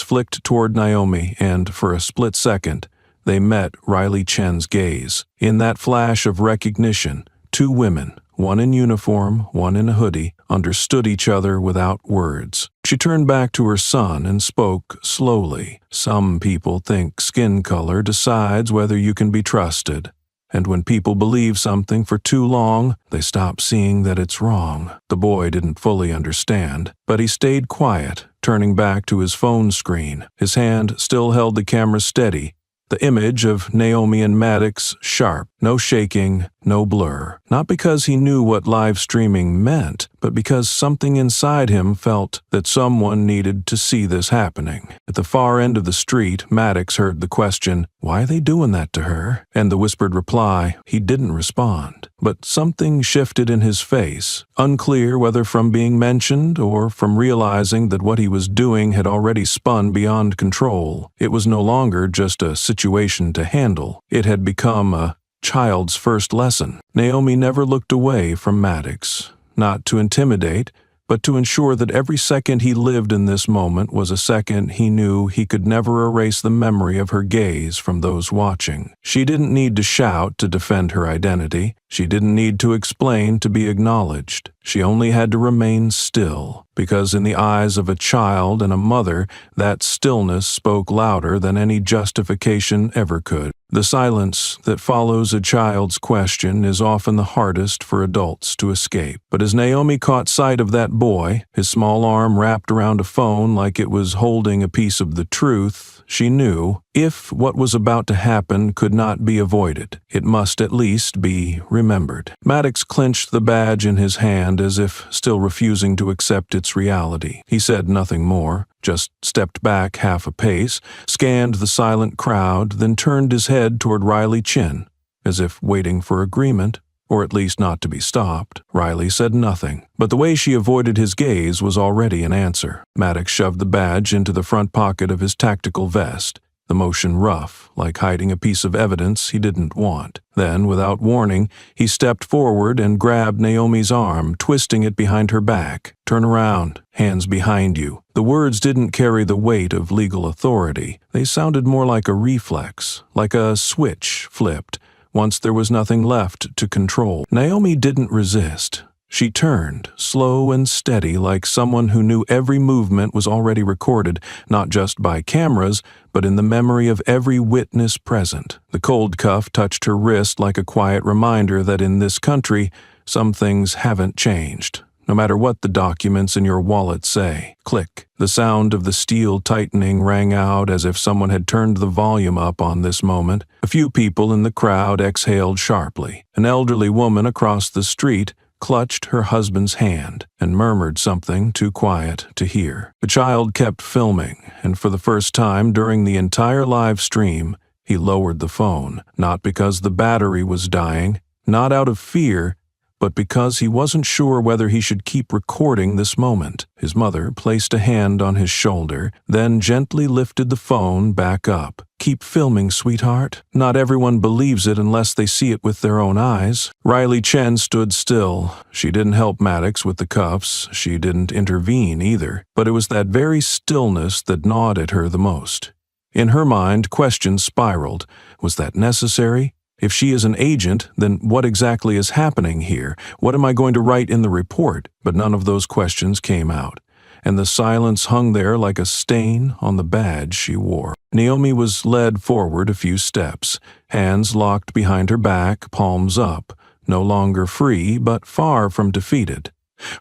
flicked toward Naomi, and for a split second, they met Riley Chen's gaze. In that flash of recognition, two women, one in uniform, one in a hoodie, understood each other without words. She turned back to her son and spoke slowly. "Some people think skin color decides whether you can be trusted. And when people believe something for too long, they stop seeing that it's wrong." The boy didn't fully understand, but he stayed quiet, turning back to his phone screen. His hand still held the camera steady, the image of Naomi and Maddox sharp, no shaking, no blur. Not because he knew what live streaming meant, but because something inside him felt that someone needed to see this happening. At the far end of the street, Maddox heard the question, "Why are they doing that to her?" And the whispered reply. He didn't respond, but something shifted in his face, unclear whether from being mentioned or from realizing that what he was doing had already spun beyond control. It was no longer just a situation to handle. It had become a child's first lesson. Naomi never looked away from Maddox, not to intimidate, but to ensure that every second he lived in this moment was a second he knew he could never erase the memory of her gaze from those watching. She didn't need to shout to defend her identity. She didn't need to explain to be acknowledged. She only had to remain still, because in the eyes of a child and a mother, that stillness spoke louder than any justification ever could. The silence that follows a child's question is often the hardest for adults to escape. But as Naomi caught sight of that boy, his small arm wrapped around a phone like it was holding a piece of the truth, she knew, if what was about to happen could not be avoided, it must at least be remembered. Maddox clenched the badge in his hand as if still refusing to accept its reality. He said nothing more, just stepped back half a pace, scanned the silent crowd, then turned his head toward Riley Chin, as if waiting for agreement, or at least not to be stopped. Riley said nothing, but the way she avoided his gaze was already an answer. Maddox shoved the badge into the front pocket of his tactical vest, the motion rough, like hiding a piece of evidence he didn't want. Then, without warning, he stepped forward and grabbed Naomi's arm, twisting it behind her back. "Turn around, hands behind you." The words didn't carry the weight of legal authority. They sounded more like a reflex, like a switch flipped, once there was nothing left to control. Naomi didn't resist. She turned, slow and steady, like someone who knew every movement was already recorded, not just by cameras, but in the memory of every witness present. The cold cuff touched her wrist like a quiet reminder that in this country, some things haven't changed, no matter what the documents in your wallet say. Click. The sound of the steel tightening rang out as if someone had turned the volume up on this moment. A few people in the crowd exhaled sharply. An elderly woman across the street clutched her husband's hand and murmured something too quiet to hear. The child kept filming, and for the first time during the entire live stream, he lowered the phone, not because the battery was dying, not out of fear, but because he wasn't sure whether he should keep recording this moment. His mother placed a hand on his shoulder, then gently lifted the phone back up. "Keep filming, sweetheart. Not everyone believes it unless they see it with their own eyes." Riley Chen stood still. She didn't help Maddox with the cuffs. She didn't intervene either. But it was that very stillness that gnawed at her the most. In her mind, questions spiraled. Was that necessary? If she is an agent, then what exactly is happening here? What am I going to write in the report? But none of those questions came out, and the silence hung there like a stain on the badge she wore. Naomi was led forward a few steps, hands locked behind her back, palms up, no longer free, but far from defeated.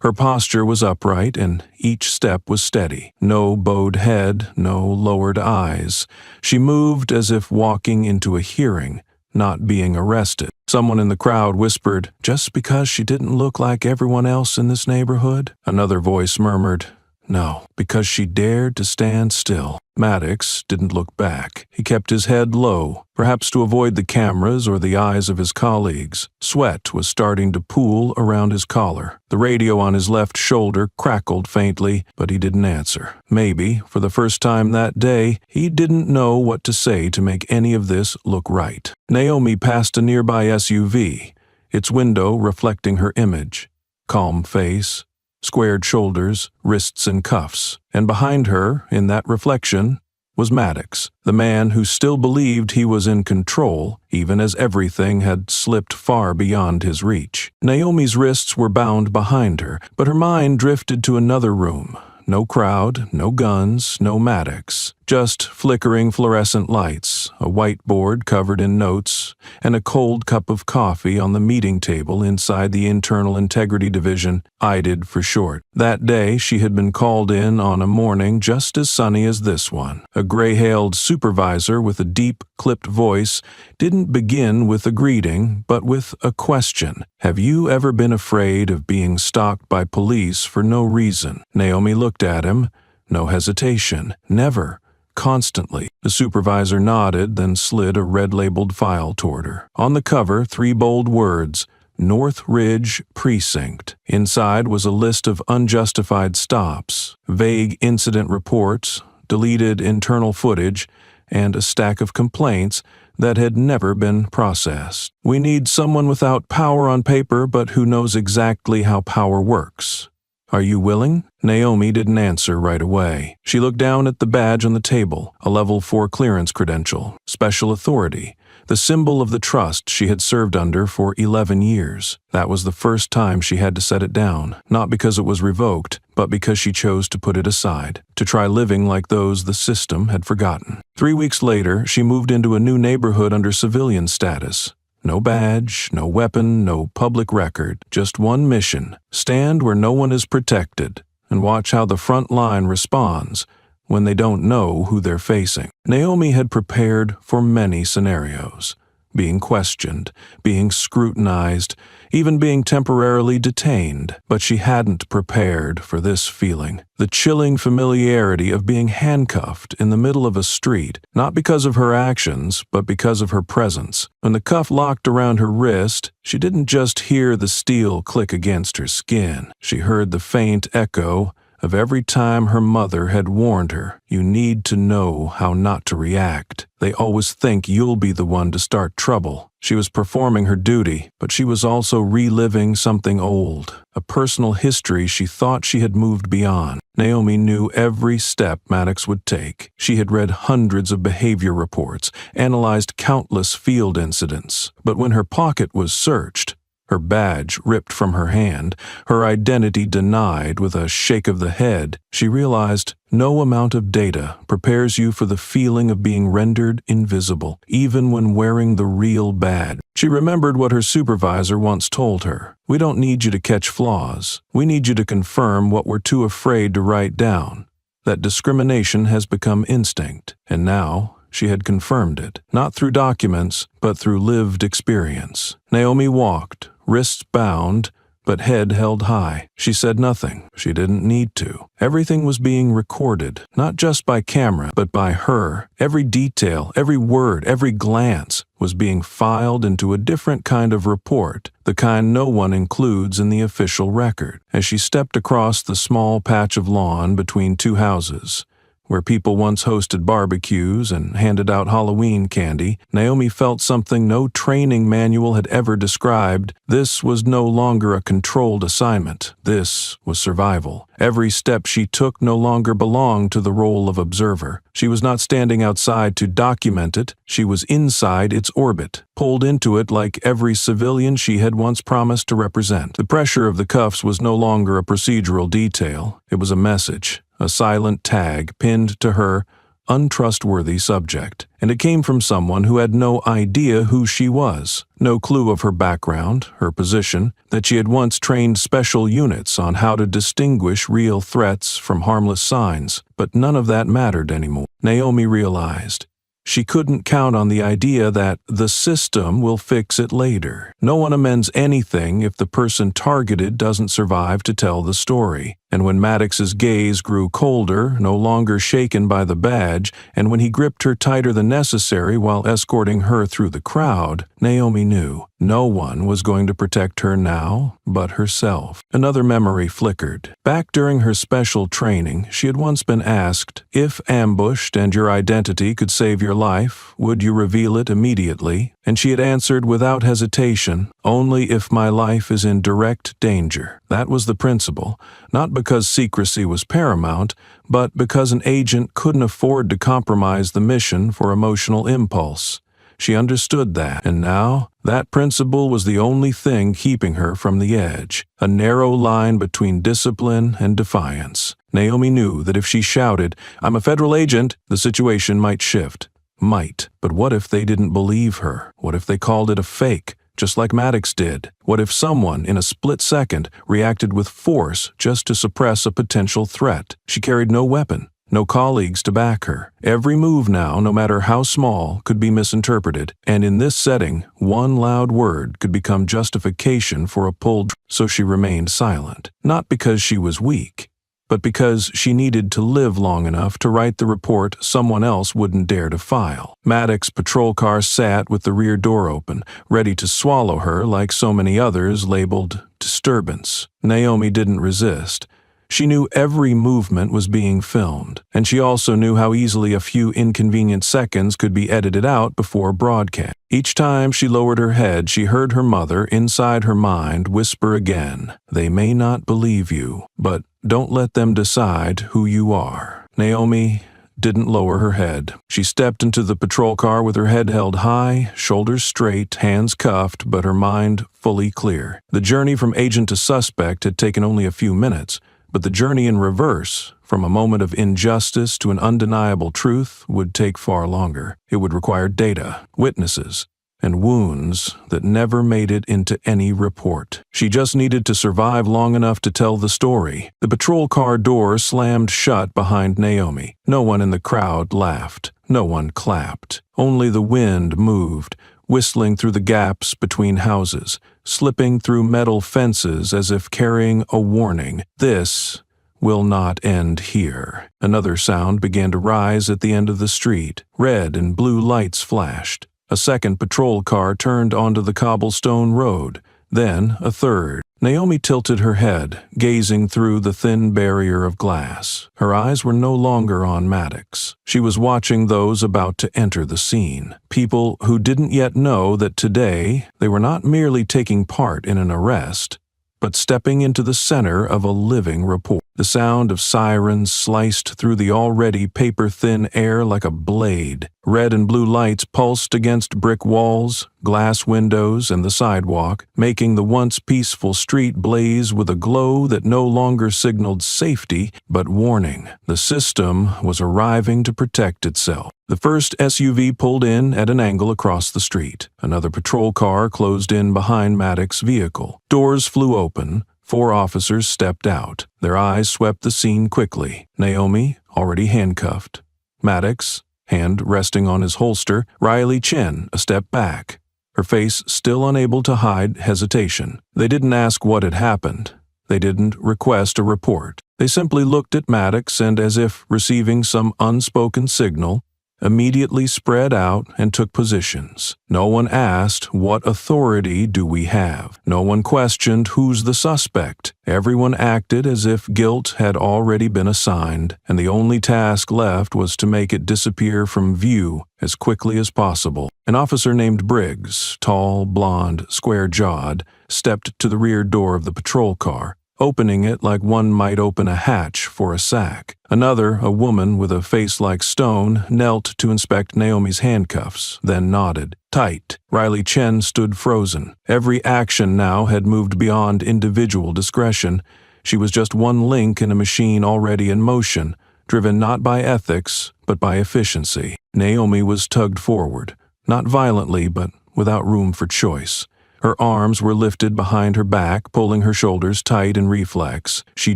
Her posture was upright, and each step was steady. No bowed head, no lowered eyes. She moved as if walking into a hearing, not being arrested. Someone in the crowd whispered, "Just because she didn't look like everyone else in this neighborhood?" Another voice murmured, "No, because she dared to stand still." Maddox didn't look back. He kept his head low, perhaps to avoid the cameras or the eyes of his colleagues. Sweat was starting to pool around his collar. The radio on his left shoulder crackled faintly, but he didn't answer. Maybe, for the first time that day, he didn't know what to say to make any of this look right. Naomi passed a nearby SUV, its window reflecting her image. Calm face, squared shoulders, wrists in cuffs, and behind her, in that reflection, was Maddox, the man who still believed he was in control, even as everything had slipped far beyond his reach. Naomi's wrists were bound behind her, but her mind drifted to another room. No crowd, no guns, no Maddox. Just flickering fluorescent lights, a whiteboard covered in notes, and a cold cup of coffee on the meeting table inside the Internal Integrity Division, IDID for short. That day, she had been called in on a morning just as sunny as this one. A gray-hailed supervisor with a deep, clipped voice didn't begin with a greeting, but with a question. "Have you ever been afraid of being stalked by police for no reason?" Naomi looked at him. No hesitation. "Never. Constantly." The supervisor nodded, then slid a red-labeled file toward her. On the cover, 3 bold words, "North Ridge Precinct." Inside was a list of unjustified stops, vague incident reports, deleted internal footage, and a stack of complaints that had never been processed. "We need someone without power on paper but who knows exactly how power works." "Are you willing?" Naomi didn't answer right away. She looked down at the badge on the table, a level 4 clearance credential, special authority, the symbol of the trust she had served under for 11 years. That was the first time she had to set it down, not because it was revoked, but because she chose to put it aside, to try living like those the system had forgotten. 3 weeks later, she moved into a new neighborhood under civilian status. No badge, no weapon, no public record, just one mission: stand where no one is protected and watch how the front line responds when they don't know who they're facing. Naomi had prepared for many scenarios: being questioned, being scrutinized, even being temporarily detained, but she hadn't prepared for this feeling, the chilling familiarity of being handcuffed in the middle of a street, not because of her actions, but because of her presence. When the cuff locked around her wrist, she didn't just hear the steel click against her skin. She heard the faint echo of every time her mother had warned her, "You need to know how not to react. They always think you'll be the one to start trouble." She was performing her duty, but she was also reliving something old, a personal history she thought she had moved beyond. Naomi knew every step Maddox would take. She had read hundreds of behavior reports, analyzed countless field incidents, but when her pocket was searched, her badge ripped from her hand, her identity denied with a shake of the head, she realized no amount of data prepares you for the feeling of being rendered invisible, even when wearing the real badge. She remembered what her supervisor once told her: "We don't need you to catch flaws. We need you to confirm what we're too afraid to write down." That discrimination has become instinct, and now she had confirmed it, not through documents, but through lived experience. Naomi walked, wrists bound, but head held high. She said nothing. She didn't need to. Everything was being recorded, not just by camera, but by her. Every detail, every word, every glance was being filed into a different kind of report, the kind no one includes in the official record. As she stepped across the small patch of lawn between two houses, where people once hosted barbecues and handed out Halloween candy, Naomi felt something no training manual had ever described. This was no longer a controlled assignment. This was survival. Every step she took no longer belonged to the role of observer. She was not standing outside to document it. She was inside its orbit, pulled into it like every civilian she had once promised to represent. The pressure of the cuffs was no longer a procedural detail. It was a message. A silent tag pinned to her untrustworthy subject, and it came from someone who had no idea who she was, no clue of her background, her position, that she had once trained special units on how to distinguish real threats from harmless signs, but none of that mattered anymore. Naomi realized she couldn't count on the idea that the system will fix it later. No one amends anything if the person targeted doesn't survive to tell the story. And when Maddox's gaze grew colder, no longer shaken by the badge, and when he gripped her tighter than necessary while escorting her through the crowd, Naomi knew no one was going to protect her now but herself. Another memory flickered. Back during her special training, she had once been asked, if ambushed and your identity could save your life, would you reveal it immediately? And she had answered without hesitation, only if my life is in direct danger. That was the principle, not because secrecy was paramount, but because an agent couldn't afford to compromise the mission for emotional impulse. She understood that, and now that principle was the only thing keeping her from the edge, a narrow line between discipline and defiance. Naomi knew that if she shouted, "I'm a federal agent," the situation might shift. Might. But what if they didn't believe her? What if they called it a fake, just like Maddox did? What if someone, in a split second, reacted with force just to suppress a potential threat? She carried no weapon, no colleagues to back her. Every move now, no matter how small, could be misinterpreted, and in this setting, one loud word could become justification for a pulled. So she remained silent, not because she was weak, but because she needed to live long enough to write the report someone else wouldn't dare to file. Maddox's patrol car sat with the rear door open, ready to swallow her like so many others labeled disturbance. Naomi didn't resist. She knew every movement was being filmed, and she also knew how easily a few inconvenient seconds could be edited out before broadcast. Each time she lowered her head, she heard her mother, inside her mind, whisper again, "They may not believe you, but don't let them decide who you are." Naomi didn't lower her head. She stepped into the patrol car with her head held high, shoulders straight, hands cuffed, but her mind fully clear. The journey from agent to suspect had taken only a few minutes, but the journey in reverse, from a moment of injustice to an undeniable truth, would take far longer. It would require data, witnesses, and wounds that never made it into any report. She just needed to survive long enough to tell the story. The patrol car door slammed shut behind Naomi. No one in the crowd laughed. No one clapped. Only the wind moved, whistling through the gaps between houses, slipping through metal fences as if carrying a warning. This will not end here. Another sound began to rise at the end of the street. Red and blue lights flashed. A second patrol car turned onto the cobblestone road, then a third. Naomi tilted her head, gazing through the thin barrier of glass. Her eyes were no longer on Maddox. She was watching those about to enter the scene. People who didn't yet know that today they were not merely taking part in an arrest, but stepping into the center of a living report. The sound of sirens sliced through the already paper-thin air like a blade. Red and blue lights pulsed against brick walls, glass windows, and the sidewalk, making the once peaceful street blaze with a glow that no longer signaled safety, but warning. The system was arriving to protect itself. The first SUV pulled in at an angle across the street. Another patrol car closed in behind Maddox's vehicle. Doors flew open. 4 officers stepped out. Their eyes swept the scene quickly. Naomi, already handcuffed. Maddox, hand resting on his holster. Riley Chen, a step back, her face still unable to hide hesitation. They didn't ask what had happened. They didn't request a report. They simply looked at Maddox and, as if receiving some unspoken signal, immediately spread out and took positions. No one asked, "What authority do we have?" No one questioned, "Who's the suspect?" Everyone acted as if guilt had already been assigned, and the only task left was to make it disappear from view as quickly as possible. An officer named Briggs, tall, blond, square-jawed, stepped to the rear door of the patrol car, opening it like one might open a hatch for a sack. Another, a woman with a face like stone, knelt to inspect Naomi's handcuffs, then nodded. Tight. Riley Chen stood frozen. Every action now had moved beyond individual discretion. She was just one link in a machine already in motion, driven not by ethics, but by efficiency. Naomi was tugged forward, not violently, but without room for choice. Her arms were lifted behind her back, pulling her shoulders tight in reflex. She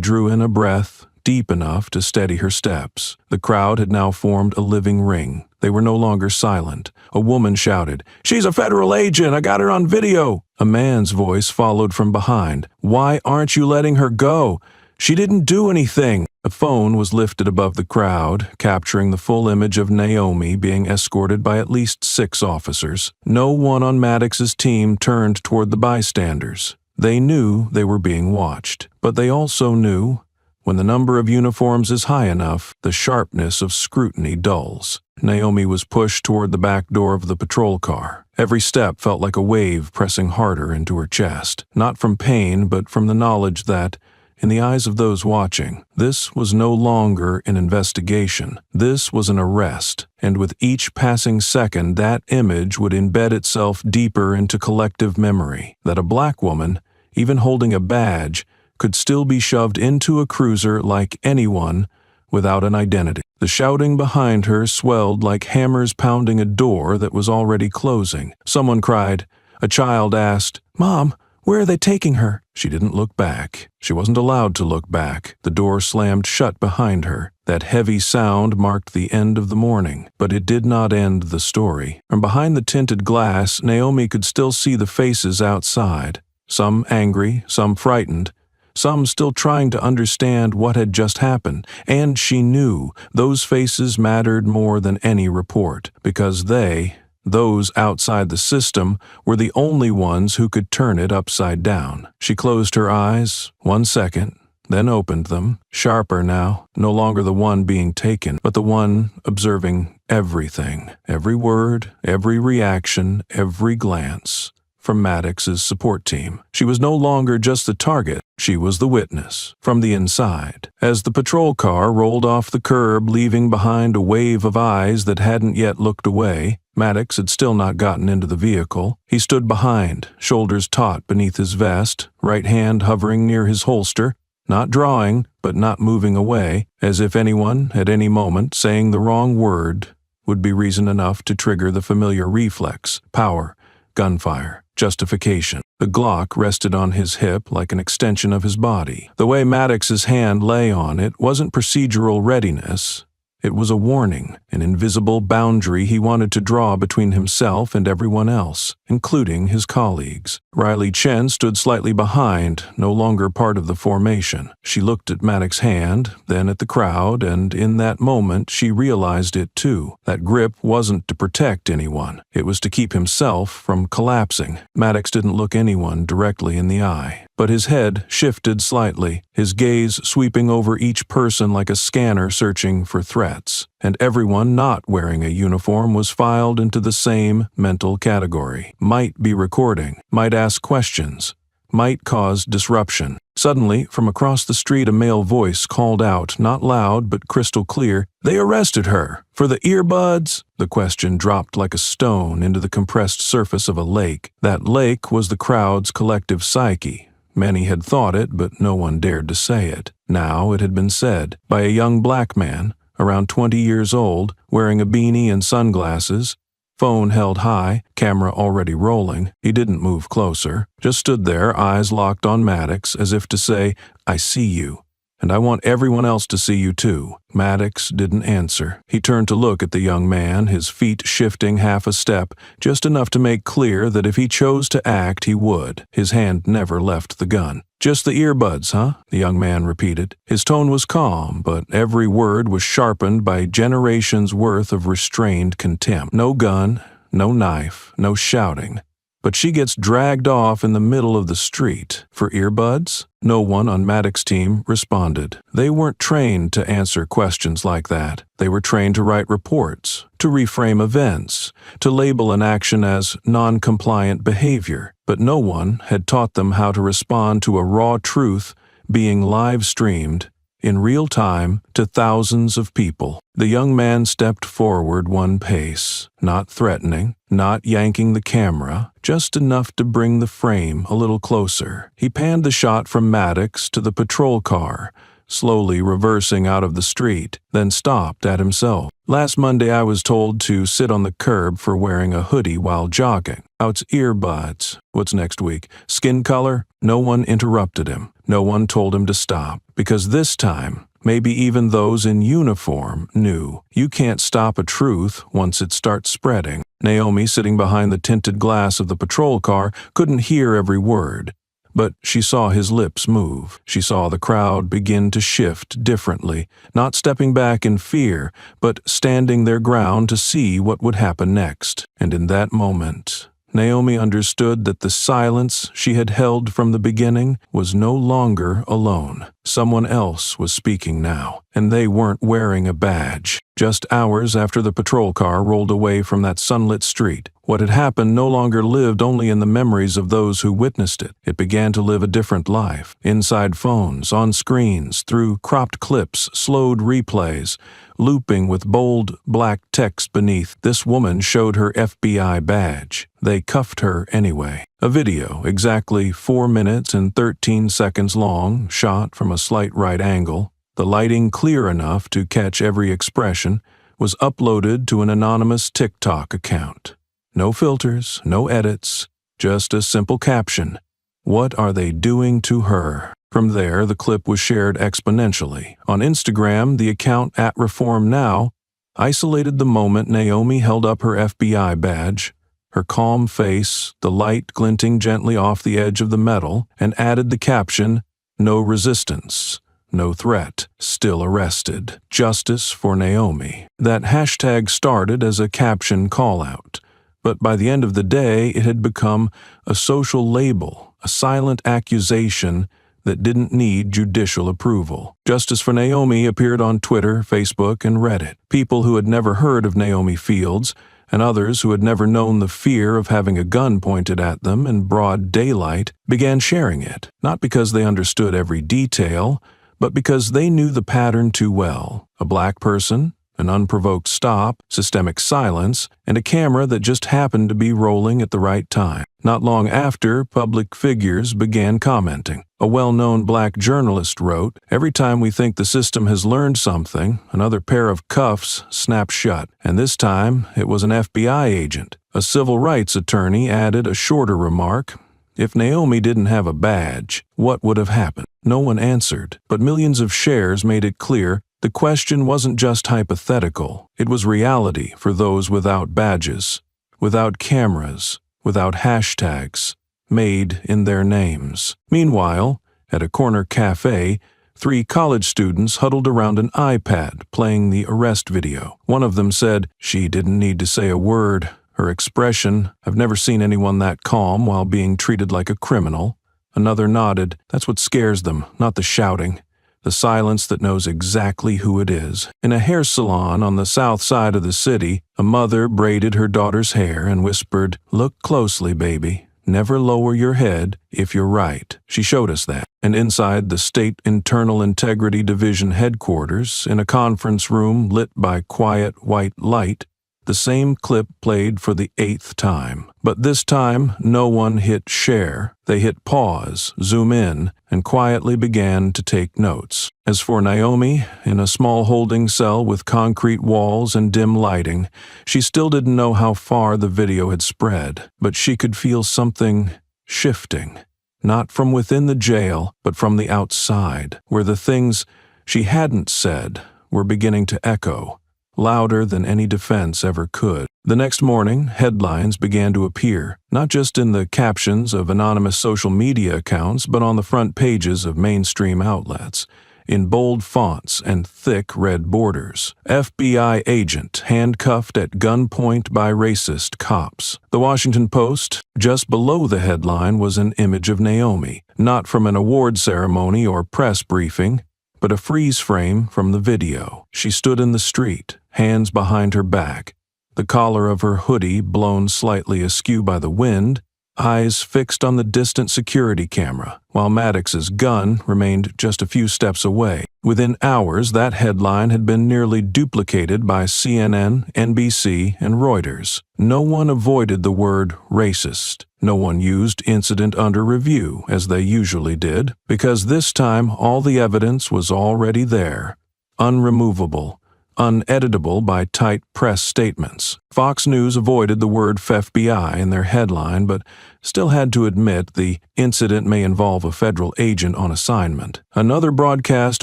drew in a breath, deep enough to steady her steps. The crowd had now formed a living ring. They were no longer silent. A woman shouted, "She's a federal agent! I got her on video!" A man's voice followed from behind. "Why aren't you letting her go? She didn't do anything!" A phone was lifted above the crowd, capturing the full image of Naomi being escorted by at least 6 officers. No one on Maddox's team turned toward the bystanders. They knew they were being watched, but they also knew, when the number of uniforms is high enough, the sharpness of scrutiny dulls. Naomi was pushed toward the back door of the patrol car. Every step felt like a wave pressing harder into her chest, not from pain, but from the knowledge that, in the eyes of those watching, this was no longer an investigation. This was an arrest, and with each passing second, that image would embed itself deeper into collective memory, that a black woman, even holding a badge, could still be shoved into a cruiser like anyone without an identity. The shouting behind her swelled like hammers pounding a door that was already closing. Someone cried. A child asked, "Mom, where are they taking her?" She didn't look back. She wasn't allowed to look back. The door slammed shut behind her. That heavy sound marked the end of the morning, but it did not end the story. From behind the tinted glass, Naomi could still see the faces outside, some angry, some frightened, some still trying to understand what had just happened, and she knew those faces mattered more than any report, because those outside the system, were the only ones who could turn it upside down. She closed her eyes. 1 second, then opened them, sharper now, no longer the one being taken, but the one observing everything, every word, every reaction, every glance. From Maddox's support team. She was no longer just the target, she was the witness, from the inside. As the patrol car rolled off the curb, leaving behind a wave of eyes that hadn't yet looked away, Maddox had still not gotten into the vehicle. He stood behind, shoulders taut beneath his vest, right hand hovering near his holster, not drawing, but not moving away, as if anyone, at any moment, saying the wrong word would be reason enough to trigger the familiar reflex, power, gunfire. Justification. The Glock rested on his hip like an extension of his body. The way Maddox's hand lay on it wasn't procedural readiness. It was a warning, an invisible boundary he wanted to draw between himself and everyone else, including his colleagues. Riley Chen stood slightly behind, no longer part of the formation. She looked at Maddox's hand, then at the crowd, and in that moment she realized it too. That grip wasn't to protect anyone. It was to keep himself from collapsing. Maddox didn't look anyone directly in the eye, but his head shifted slightly, his gaze sweeping over each person like a scanner searching for threats. And everyone not wearing a uniform was filed into the same mental category. Might be recording, might ask questions, might cause disruption. Suddenly, from across the street, a male voice called out, not loud but crystal clear, "They arrested her! For the earbuds?" The question dropped like a stone into the compressed surface of a lake. That lake was the crowd's collective psyche. Many had thought it, but no one dared to say it. Now it had been said, by a young black man, around 20 years old, wearing a beanie and sunglasses, phone held high, camera already rolling. He didn't move closer, just stood there, eyes locked on Maddox, as if to say, "I see you, and I want everyone else to see you too." Maddox didn't answer. He turned to look at the young man, his feet shifting half a step, just enough to make clear that if he chose to act, he would. His hand never left the gun. "Just the earbuds, huh?" the young man repeated. His tone was calm, but every word was sharpened by generations' worth of restrained contempt. No gun, no knife, no shouting. But she gets dragged off in the middle of the street. For earbuds? No one on Maddox's team responded. They weren't trained to answer questions like that. They were trained to write reports, to reframe events, to label an action as non-compliant behavior. But no one had taught them how to respond to a raw truth being live-streamed in real time to thousands of people. The young man stepped forward one pace, not threatening, not yanking the camera, just enough to bring the frame a little closer. He panned the shot from Maddox to the patrol car, slowly reversing out of the street, then stopped at himself. "Last Monday I was told to sit on the curb for wearing a hoodie while jogging. Now it's earbuds. What's next week? Skin color?" No one interrupted him. No one told him to stop. Because this time, maybe even those in uniform knew, you can't stop a truth once it starts spreading. Naomi, sitting behind the tinted glass of the patrol car, couldn't hear every word. But she saw his lips move. She saw the crowd begin to shift differently, not stepping back in fear, but standing their ground to see what would happen next. And in that moment, Naomi understood that the silence she had held from the beginning was no longer alone. Someone else was speaking now, and they weren't wearing a badge. Just hours after the patrol car rolled away from that sunlit street, what had happened no longer lived only in the memories of those who witnessed it. It began to live a different life, inside phones, on screens, through cropped clips, slowed replays, looping with bold black text beneath. This woman showed her FBI badge. They cuffed her anyway. A video, exactly 4 minutes and 13 seconds long, shot from a slight right angle, the lighting clear enough to catch every expression, was uploaded to an anonymous TikTok account. No filters, no edits, just a simple caption. "What are they doing to her?" From there, the clip was shared exponentially. On Instagram, the account @ReformNow isolated the moment Naomi held up her FBI badge, her calm face, the light glinting gently off the edge of the metal, and added the caption, "No resistance, no threat, still arrested. Justice for Naomi." That hashtag started as a caption call-out, but by the end of the day, it had become a social label, a silent accusation that didn't need judicial approval. Justice for Naomi appeared on Twitter, Facebook, and Reddit. People who had never heard of Naomi Fields and others who had never known the fear of having a gun pointed at them in broad daylight began sharing it, not because they understood every detail, but because they knew the pattern too well. A black person, an unprovoked stop, systemic silence, and a camera that just happened to be rolling at the right time. Not long after, public figures began commenting. A well-known black journalist wrote, "Every time we think the system has learned something, another pair of cuffs snap shut, and this time it was an FBI agent." A civil rights attorney added a shorter remark, "If Naomi didn't have a badge, what would have happened?" No one answered, but millions of shares made it clear the question wasn't just hypothetical. It was reality for those without badges, without cameras, without hashtags, made in their names. Meanwhile, at a corner cafe, 3 college students huddled around an iPad playing the arrest video. One of them said, "She didn't need to say a word. Her expression, I've never seen anyone that calm while being treated like a criminal." Another nodded, "That's what scares them, not the shouting. The silence that knows exactly who it is." In a hair salon on the south side of the city, a mother braided her daughter's hair and whispered, "Look closely, baby. Never lower your head if you're right." She showed us that. And inside the State Internal Integrity Division headquarters, in a conference room lit by quiet white light, the same clip played for the 8th time. But this time, no one hit share. They hit pause, zoom in, and quietly began to take notes. As for Naomi, in a small holding cell with concrete walls and dim lighting, she still didn't know how far the video had spread, but she could feel something shifting. Not from within the jail, but from the outside, where the things she hadn't said were beginning to echo, louder than any defense ever could. The next morning, headlines began to appear, not just in the captions of anonymous social media accounts, but on the front pages of mainstream outlets, in bold fonts and thick red borders. FBI agent handcuffed at gunpoint by racist cops. The Washington Post, just below the headline, was an image of Naomi, not from an award ceremony or press briefing, but a freeze frame from the video. She stood in the street, hands behind her back, the collar of her hoodie blown slightly askew by the wind, eyes fixed on the distant security camera, while Maddox's gun remained just a few steps away. Within hours, that headline had been nearly duplicated by CNN, NBC, and Reuters. No one avoided the word racist. No one used incident under review, as they usually did, because this time all the evidence was already there, unremovable, uneditable by tight press statements. Fox News avoided the word FBI in their headline, but still had to admit the incident may involve a federal agent on assignment. Another broadcast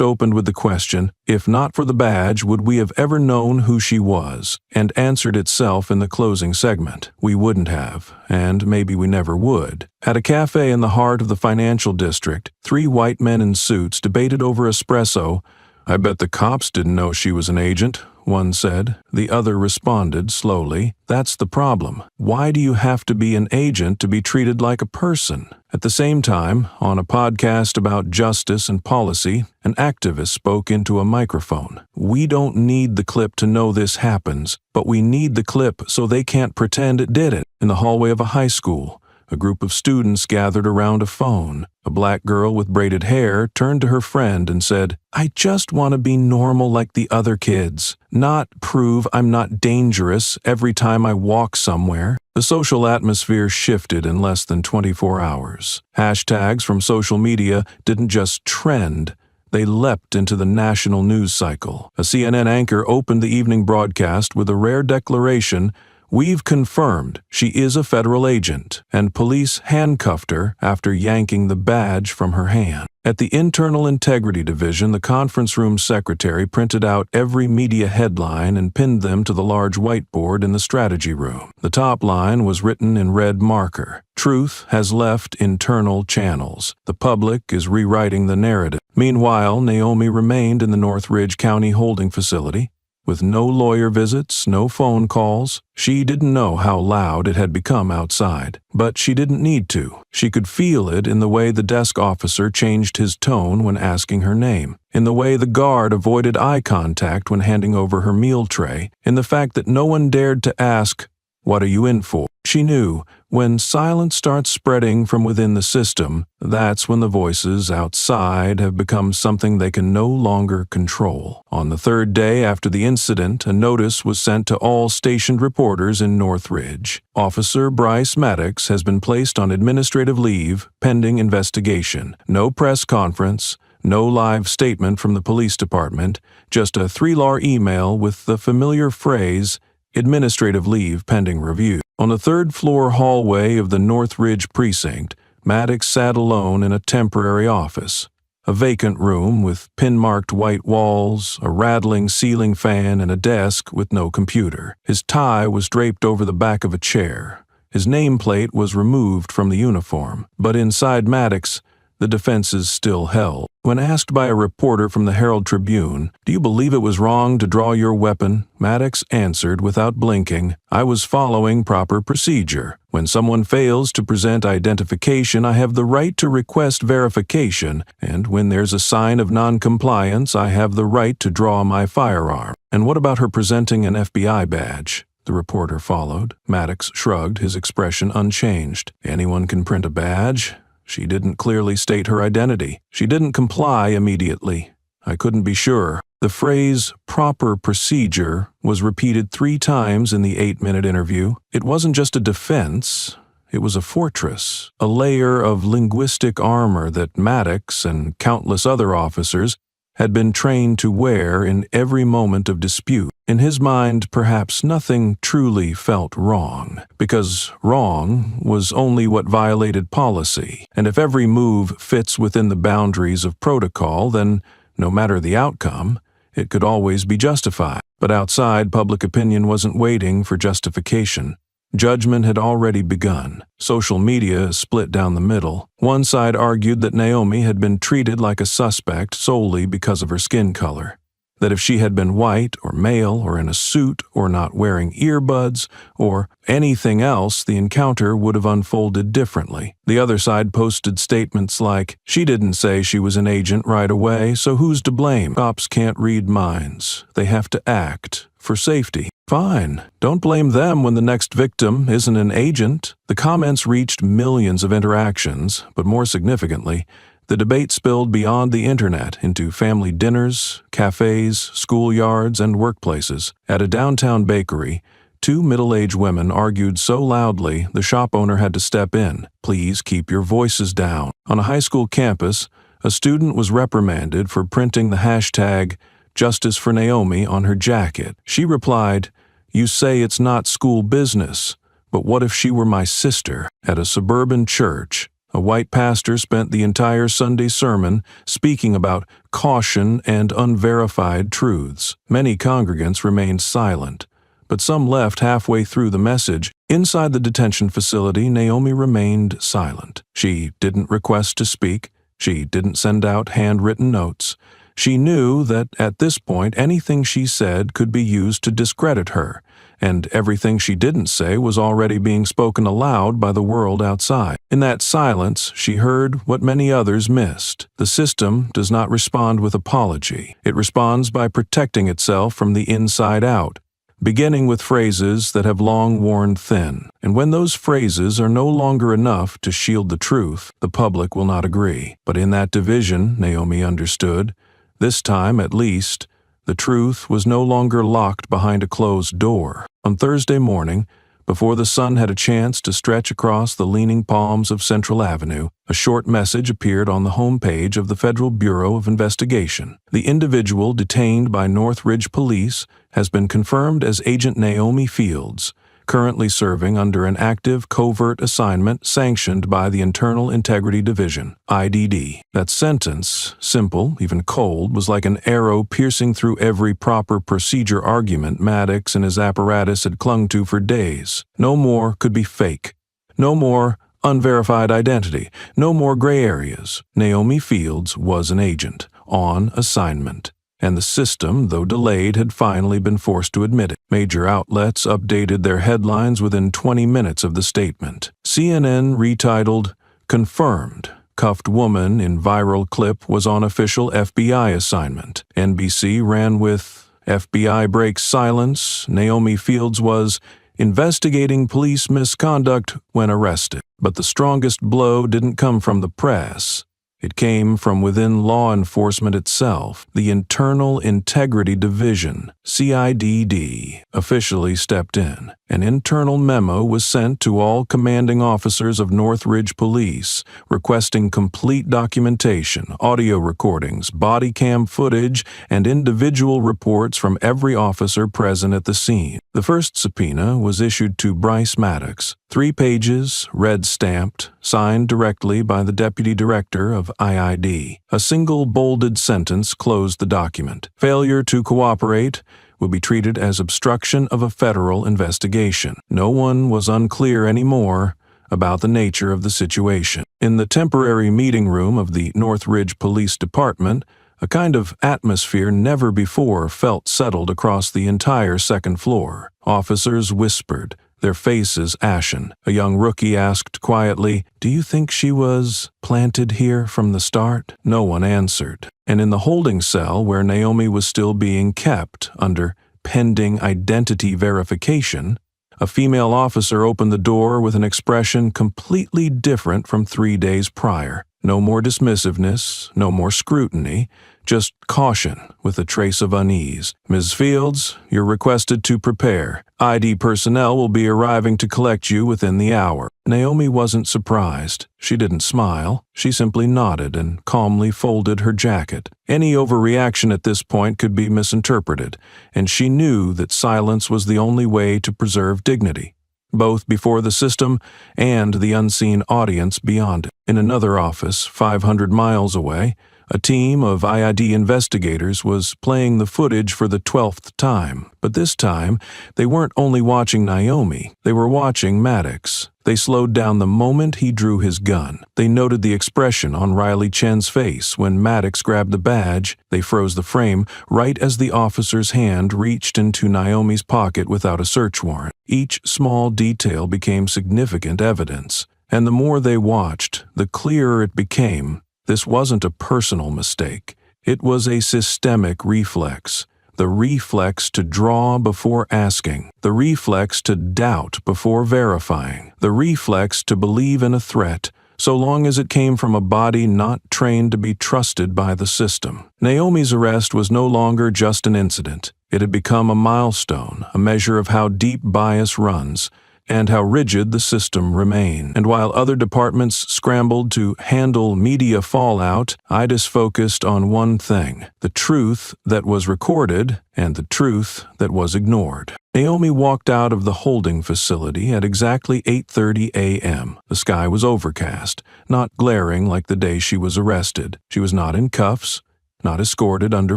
opened with the question, "If not for the badge, would we have ever known who she was?" and answered itself in the closing segment. We wouldn't have, and maybe we never would. At a cafe in the heart of the financial district, 3 white men in suits debated over espresso. "I bet the cops didn't know she was an agent," one said. The other responded slowly, "That's the problem. Why do you have to be an agent to be treated like a person?" At the same time, on a podcast about justice and policy, an activist spoke into a microphone. "We don't need the clip to know this happens, but we need the clip so they can't pretend it didn't." In the hallway of a high school, a group of students gathered around a phone. A black girl with braided hair turned to her friend and said, "I just want to be normal like the other kids, not prove I'm not dangerous every time I walk somewhere." The social atmosphere shifted in less than 24 hours. Hashtags from social media didn't just trend, they leapt into the national news cycle. A CNN anchor opened the evening broadcast with a rare declaration, "We've confirmed she is a federal agent," and police handcuffed her after yanking the badge from her hand. At the Internal Integrity Division, the conference room secretary printed out every media headline and pinned them to the large whiteboard in the strategy room. The top line was written in red marker, "Truth has left internal channels. The public is rewriting the narrative." Meanwhile, Naomi remained in the Northridge County holding facility. with no lawyer visits, no phone calls. She didn't know how loud it had become outside, but she didn't need to. She could feel it in the way the desk officer changed his tone when asking her name, in the way the guard avoided eye contact when handing over her meal tray, in the fact that no one dared to ask, "What are you in for?" She knew, when silence starts spreading from within the system, that's when the voices outside have become something they can no longer control. On the third day after the incident, a notice was sent to all stationed reporters in Northridge. Officer Bryce Maddox has been placed on administrative leave pending investigation. No press conference, no live statement from the police department, just a three-lar email with the familiar phrase, "Administrative leave pending review." On the third-floor hallway of the Northridge precinct, Maddox sat alone in a temporary office. A vacant room with pin-marked white walls, a rattling ceiling fan, and a desk with no computer. His tie was draped over the back of a chair. His nameplate was removed from the uniform, but inside Maddox, the defenses still held. When asked by a reporter from the Herald Tribune, "Do you believe it was wrong to draw your weapon?" Maddox answered without blinking, "I was following proper procedure. When someone fails to present identification, I have the right to request verification, and when there's a sign of non-compliance, I have the right to draw my firearm." "And what about her presenting an FBI badge?" The reporter followed. Maddox shrugged, his expression unchanged. "Anyone can print a badge. She didn't clearly state her identity. She didn't comply immediately. I couldn't be sure." The phrase "proper procedure" was repeated 3 times in the 8-minute interview. It wasn't just a defense. It was a fortress, a layer of linguistic armor that Maddox and countless other officers had been trained to wear in every moment of dispute. In his mind, perhaps nothing truly felt wrong, because wrong was only what violated policy, and if every move fits within the boundaries of protocol, then, no matter the outcome, it could always be justified. But outside, public opinion wasn't waiting for justification. Judgment had already begun. Social media split down the middle. One side argued that Naomi had been treated like a suspect solely because of her skin color, that if she had been white or male or in a suit or not wearing earbuds or anything else, the encounter would have unfolded differently. The other side posted statements like, "She didn't say she was an agent right away, so who's to blame? Cops can't read minds. They have to act for safety." Fine, don't blame them when the next victim isn't an agent. The comments reached millions of interactions, but more significantly, the debate spilled beyond the internet into family dinners, cafes, schoolyards, and workplaces. At a downtown bakery, 2 middle-aged women argued so loudly the shop owner had to step in. "Please keep your voices down." On a high school campus, a student was reprimanded for printing the hashtag "Justice for Naomi" on her jacket. She replied, "You say it's not school business, but what if she were my sister?" At a suburban church, a white pastor spent the entire Sunday sermon speaking about caution and unverified truths. Many congregants remained silent, but some left halfway through the message. Inside the detention facility, Naomi remained silent. She didn't request to speak. She didn't send out handwritten notes. She knew that at this point anything she said could be used to discredit her, and everything she didn't say was already being spoken aloud by the world outside. In that silence, she heard what many others missed. The system does not respond with apology. It responds by protecting itself from the inside out, beginning with phrases that have long worn thin. And when those phrases are no longer enough to shield the truth, the public will not agree. But in that division, Naomi understood, this time at least, the truth was no longer locked behind a closed door. On Thursday morning, before the sun had a chance to stretch across the leaning palms of Central Avenue, a short message appeared on the homepage of the Federal Bureau of Investigation. The individual detained by Northridge Police has been confirmed as Agent Naomi Fields, currently serving under an active covert assignment sanctioned by the Internal Integrity Division, IDD. That sentence, simple, even cold, was like an arrow piercing through every proper procedure argument Maddox and his apparatus had clung to for days. No more could be fake. No more unverified identity. No more gray areas. Naomi Fields was an agent, on assignment. and the system, though delayed, had finally been forced to admit it. Major outlets updated their headlines within 20 minutes of the statement. CNN retitled, "Confirmed. Cuffed woman in viral clip was on official FBI assignment." NBC ran with, "FBI breaks silence. Naomi Fields was investigating police misconduct when arrested." But the strongest blow didn't come from the press. It came from within law enforcement itself. The Internal Integrity Division, CIDD, officially stepped in. An internal memo was sent to all commanding officers of Northridge Police, requesting complete documentation, audio recordings, body cam footage, and individual reports from every officer present at the scene. The first subpoena was issued to Bryce Maddox, 3 pages, red-stamped, signed directly by the Deputy Director of IID. A single bolded sentence closed the document. Failure to cooperate would be treated as obstruction of a federal investigation. No one was unclear anymore about the nature of the situation. In the temporary meeting room of the Northridge Police Department, a kind of atmosphere never before felt settled across the entire second floor. Officers whispered, their faces ashen. A young rookie asked quietly, "Do you think she was planted here from the start?" No one answered. And in the holding cell where Naomi was still being kept under pending identity verification, a female officer opened the door with an expression completely different from 3 days prior. No more dismissiveness, no more scrutiny, just caution with a trace of unease. "Ms. Fields, you're requested to prepare. ID personnel will be arriving to collect you within the hour." Naomi wasn't surprised. She didn't smile. She simply nodded and calmly folded her jacket. Any overreaction at this point could be misinterpreted, and she knew that silence was the only way to preserve dignity, both before the system and the unseen audience beyond it. In another office, 500 miles away, a team of IID investigators was playing the footage for the 12th time. But this time, they weren't only watching Naomi, they were watching Maddox. They slowed down the moment he drew his gun. They noted the expression on Riley Chen's face when Maddox grabbed the badge. They froze the frame right as the officer's hand reached into Naomi's pocket without a search warrant. Each small detail became significant evidence, and the more they watched, the clearer it became. This wasn't a personal mistake. It was a systemic reflex. The reflex to draw before asking. The reflex to doubt before verifying. The reflex to believe in a threat, so long as it came from a body not trained to be trusted by the system. Naomi's arrest was no longer just an incident. It had become a milestone, a measure of how deep bias runs, and how rigid the system remained. And while other departments scrambled to handle media fallout, IDIS focused on one thing: the truth that was recorded and the truth that was ignored. Naomi walked out of the holding facility at exactly 8:30 a.m. The sky was overcast, not glaring like the day she was arrested. She was not in cuffs, not escorted under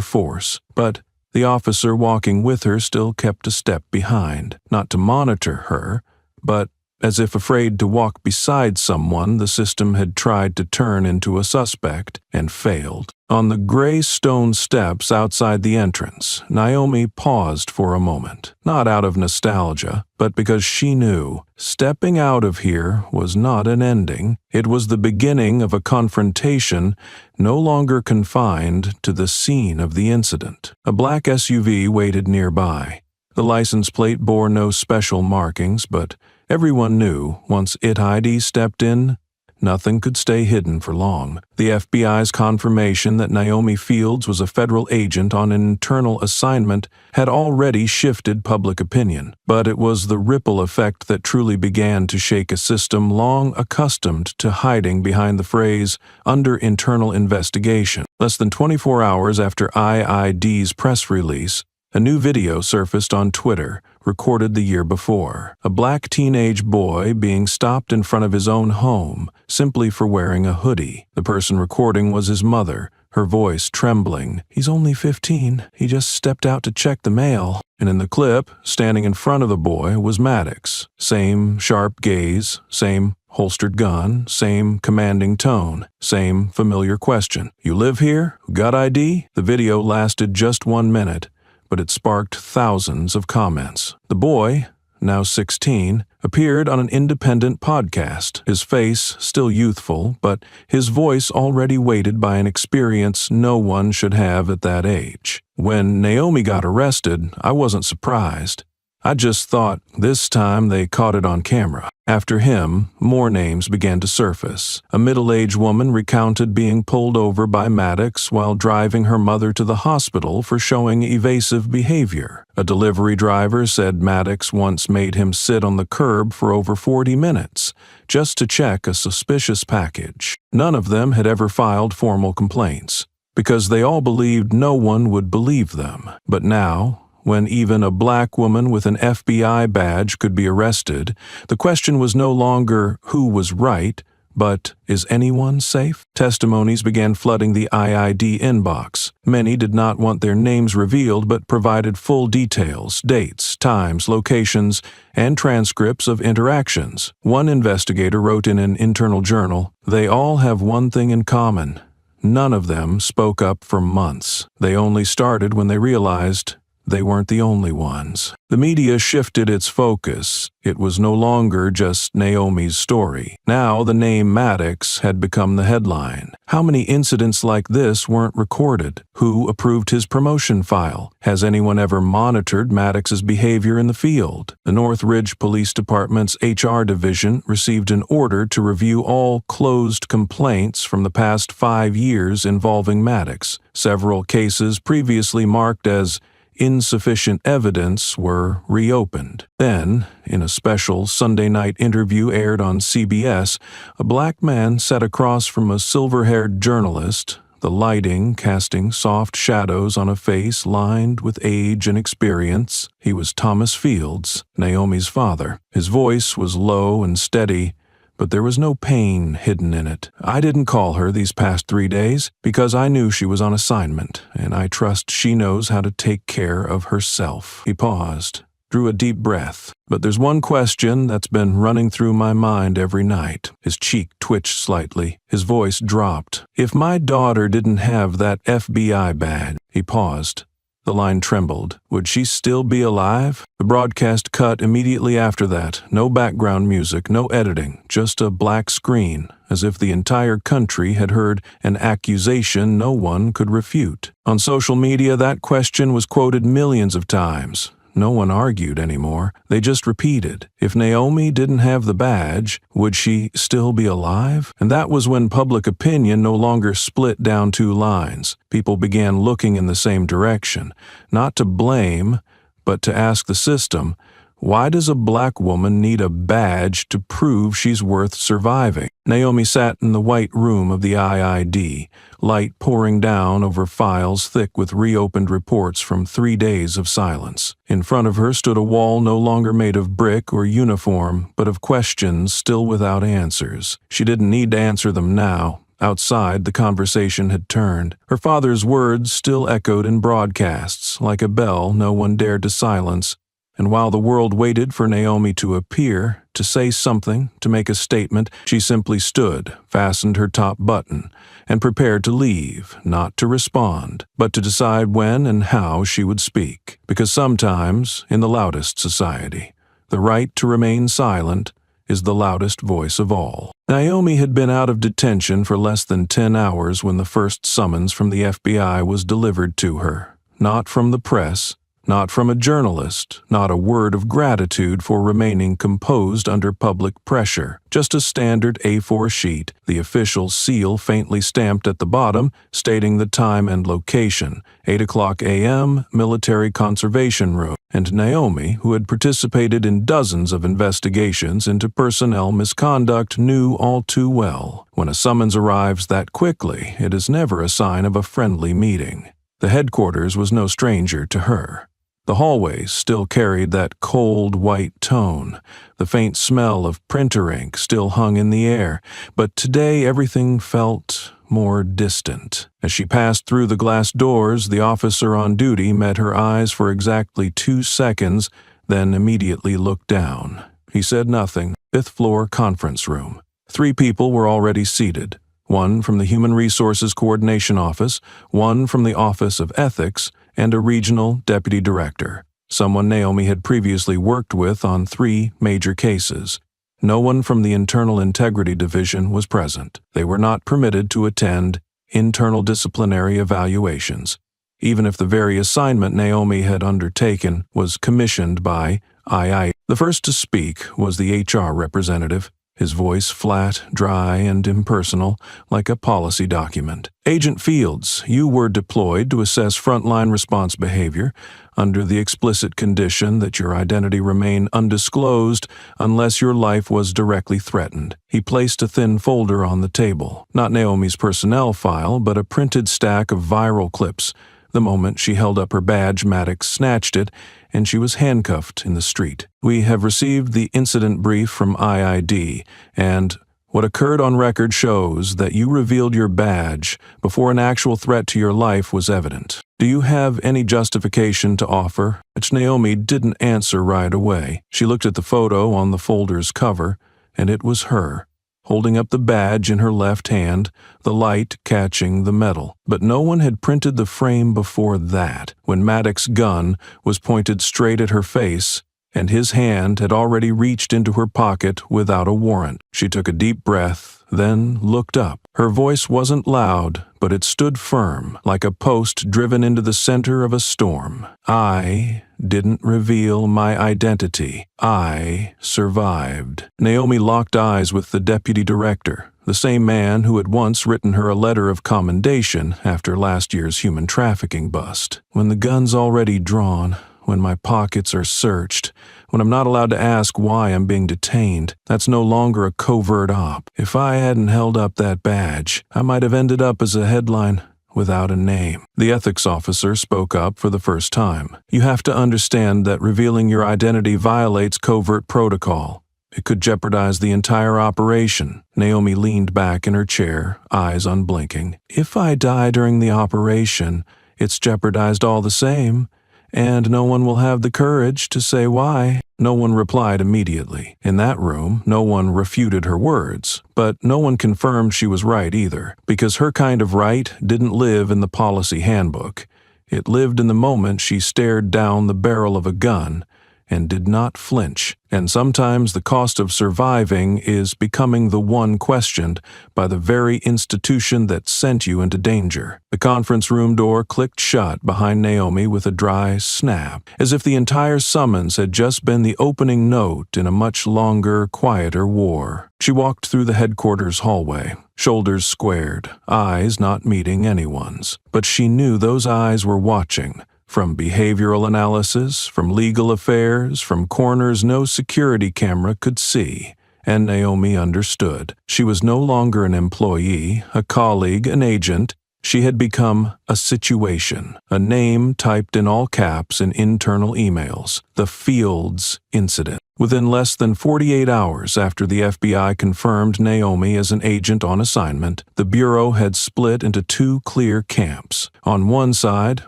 force, but the officer walking with her still kept a step behind, not to monitor her, but as if afraid to walk beside someone the system had tried to turn into a suspect and failed. On the gray stone steps outside the entrance, Naomi paused for a moment, not out of nostalgia, but because she knew stepping out of here was not an ending. It was the beginning of a confrontation no longer confined to the scene of the incident. A black SUV waited nearby. The license plate bore no special markings, but everyone knew once IID stepped in, nothing could stay hidden for long. The FBI's confirmation that Naomi Fields was a federal agent on an internal assignment had already shifted public opinion, but it was the ripple effect that truly began to shake a system long accustomed to hiding behind the phrase, "under internal investigation." Less than 24 hours after IID's press release, a new video surfaced on Twitter, recorded the year before. A black teenage boy being stopped in front of his own home simply for wearing a hoodie. The person recording was his mother, her voice trembling. "He's only 15. He just stepped out to check the mail." And in the clip, standing in front of the boy, was Maddox. Same sharp gaze, same holstered gun, same commanding tone, same familiar question. You live here? Got ID? The video lasted just 1 minute, but it sparked thousands of comments. The boy, now 16, appeared on an independent podcast, his face still youthful, but his voice already weighted by an experience no one should have at that age. When Naomi got arrested, I wasn't surprised. I just thought this time they caught it on camera. After him, more names began to surface. A middle-aged woman recounted being pulled over by Maddox while driving her mother to the hospital for showing evasive behavior. A delivery driver said Maddox once made him sit on the curb for over 40 minutes just to check a suspicious package. None of them had ever filed formal complaints because they all believed no one would believe them. But now, when even a black woman with an FBI badge could be arrested, the question was no longer who was right, but is anyone safe? Testimonies began flooding the IID inbox. Many did not want their names revealed but provided full details, dates, times, locations, and transcripts of interactions. One investigator wrote in an internal journal, "They all have one thing in common. None of them spoke up for months. They only started when they realized they weren't the only ones." The media shifted its focus. It was no longer just Naomi's story. Now the name Maddox had become the headline. How many incidents like this weren't recorded? Who approved his promotion file? Has anyone ever monitored Maddox's behavior in the field? The Northridge Police Department's HR division received an order to review all closed complaints from the past 5 years involving Maddox. Several cases previously marked as insufficient evidence were reopened. Then, in a special Sunday night interview aired on CBS, a black man sat across from a silver-haired journalist, the lighting casting soft shadows on a face lined with age and experience. He was Thomas Fields, Naomi's father. His voice was low and steady, but there was no pain hidden in it. "I didn't call her these past 3 days because I knew she was on assignment, and I trust she knows how to take care of herself." He paused, drew a deep breath. "But there's one question that's been running through my mind every night." His cheek twitched slightly. His voice dropped. "If my daughter didn't have that FBI badge," he paused. The line trembled. "Would she still be alive?" The broadcast cut immediately after that. No background music, no editing, just a black screen, as if the entire country had heard an accusation no one could refute. On social media, that question was quoted millions of times. No one argued anymore. They just repeated, if Naomi didn't have the badge, would she still be alive? And that was when public opinion no longer split down two lines. People began looking in the same direction, not to blame, but to ask the system, why does a black woman need a badge to prove she's worth surviving? Naomi sat in the white room of the IID, light pouring down over files thick with reopened reports from 3 days of silence. In front of her stood a wall no longer made of brick or uniform, but of questions still without answers. She didn't need to answer them now. Outside, the conversation had turned. Her father's words still echoed in broadcasts, like a bell no one dared to silence. And while the world waited for Naomi to appear, to say something, to make a statement, she simply stood, fastened her top button, and prepared to leave, not to respond, but to decide when and how she would speak. Because sometimes, in the loudest society, the right to remain silent is the loudest voice of all. Naomi had been out of detention for less than 10 hours when the first summons from the FBI was delivered to her. Not from the press, not from a journalist, not a word of gratitude for remaining composed under public pressure. Just a standard A4 sheet, the official seal faintly stamped at the bottom, stating the time and location, 8:00 a.m., Military Conservation Room. And Naomi, who had participated in dozens of investigations into personnel misconduct, knew all too well. When a summons arrives that quickly, it is never a sign of a friendly meeting. The headquarters was no stranger to her. The hallways still carried that cold white tone. The faint smell of printer ink still hung in the air, but today everything felt more distant. As she passed through the glass doors, the officer on duty met her eyes for exactly 2 seconds, then immediately looked down. He said nothing. 5th floor conference room. 3 people were already seated, one from the Human Resources Coordination Office, one from the Office of Ethics, and a regional deputy director, someone Naomi had previously worked with on 3 major cases. No one from the Internal Integrity Division was present. They were not permitted to attend internal disciplinary evaluations, even if the very assignment Naomi had undertaken was commissioned by II. The first to speak was the HR representative, his voice flat, dry, and impersonal, like a policy document. Agent Fields, you were deployed to assess frontline response behavior under the explicit condition that your identity remain undisclosed unless your life was directly threatened. He placed a thin folder on the table, not Naomi's personnel file, but a printed stack of viral clips. The moment she held up her badge, Maddox snatched it, and she was handcuffed in the street. We have received the incident brief from IID, and what occurred on record shows that you revealed your badge before an actual threat to your life was evident. Do you have any justification to offer? Which Naomi didn't answer right away. She looked at the photo on the folder's cover, and it was her, holding up the badge in her left hand, the light catching the metal. But no one had printed the frame before that, when Maddox's gun was pointed straight at her face, and his hand had already reached into her pocket without a warrant. She took a deep breath, then looked up. Her voice wasn't loud, but it stood firm, like a post driven into the center of a storm. I didn't reveal my identity. I survived. Naomi locked eyes with the deputy director, the same man who had once written her a letter of commendation after last year's human trafficking bust. When the gun's already drawn, when my pockets are searched, when I'm not allowed to ask why I'm being detained, that's no longer a covert op. If I hadn't held up that badge, I might have ended up as a headline without a name. The ethics officer spoke up for the first time. You have to understand that revealing your identity violates covert protocol. It could jeopardize the entire operation. Naomi leaned back in her chair, eyes unblinking. If I die during the operation, it's jeopardized all the same, and no one will have the courage to say why. No one replied immediately. In that room, no one refuted her words, but no one confirmed she was right either, because her kind of right didn't live in the policy handbook. It lived in the moment she stared down the barrel of a gun and did not flinch. And sometimes the cost of surviving is becoming the one questioned by the very institution that sent you into danger. The conference room door clicked shut behind Naomi with a dry snap, as if the entire summons had just been the opening note in a much longer, quieter war. She walked through the headquarters hallway, shoulders squared, eyes not meeting anyone's. But she knew those eyes were watching. From behavioral analysis, from legal affairs, from corners no security camera could see. And Naomi understood. She was no longer an employee, a colleague, an agent. She had become a situation, a name typed in all caps in internal emails, the Fields incident. Within less than 48 hours after the FBI confirmed Naomi as an agent on assignment, the Bureau had split into 2 clear camps. On one side,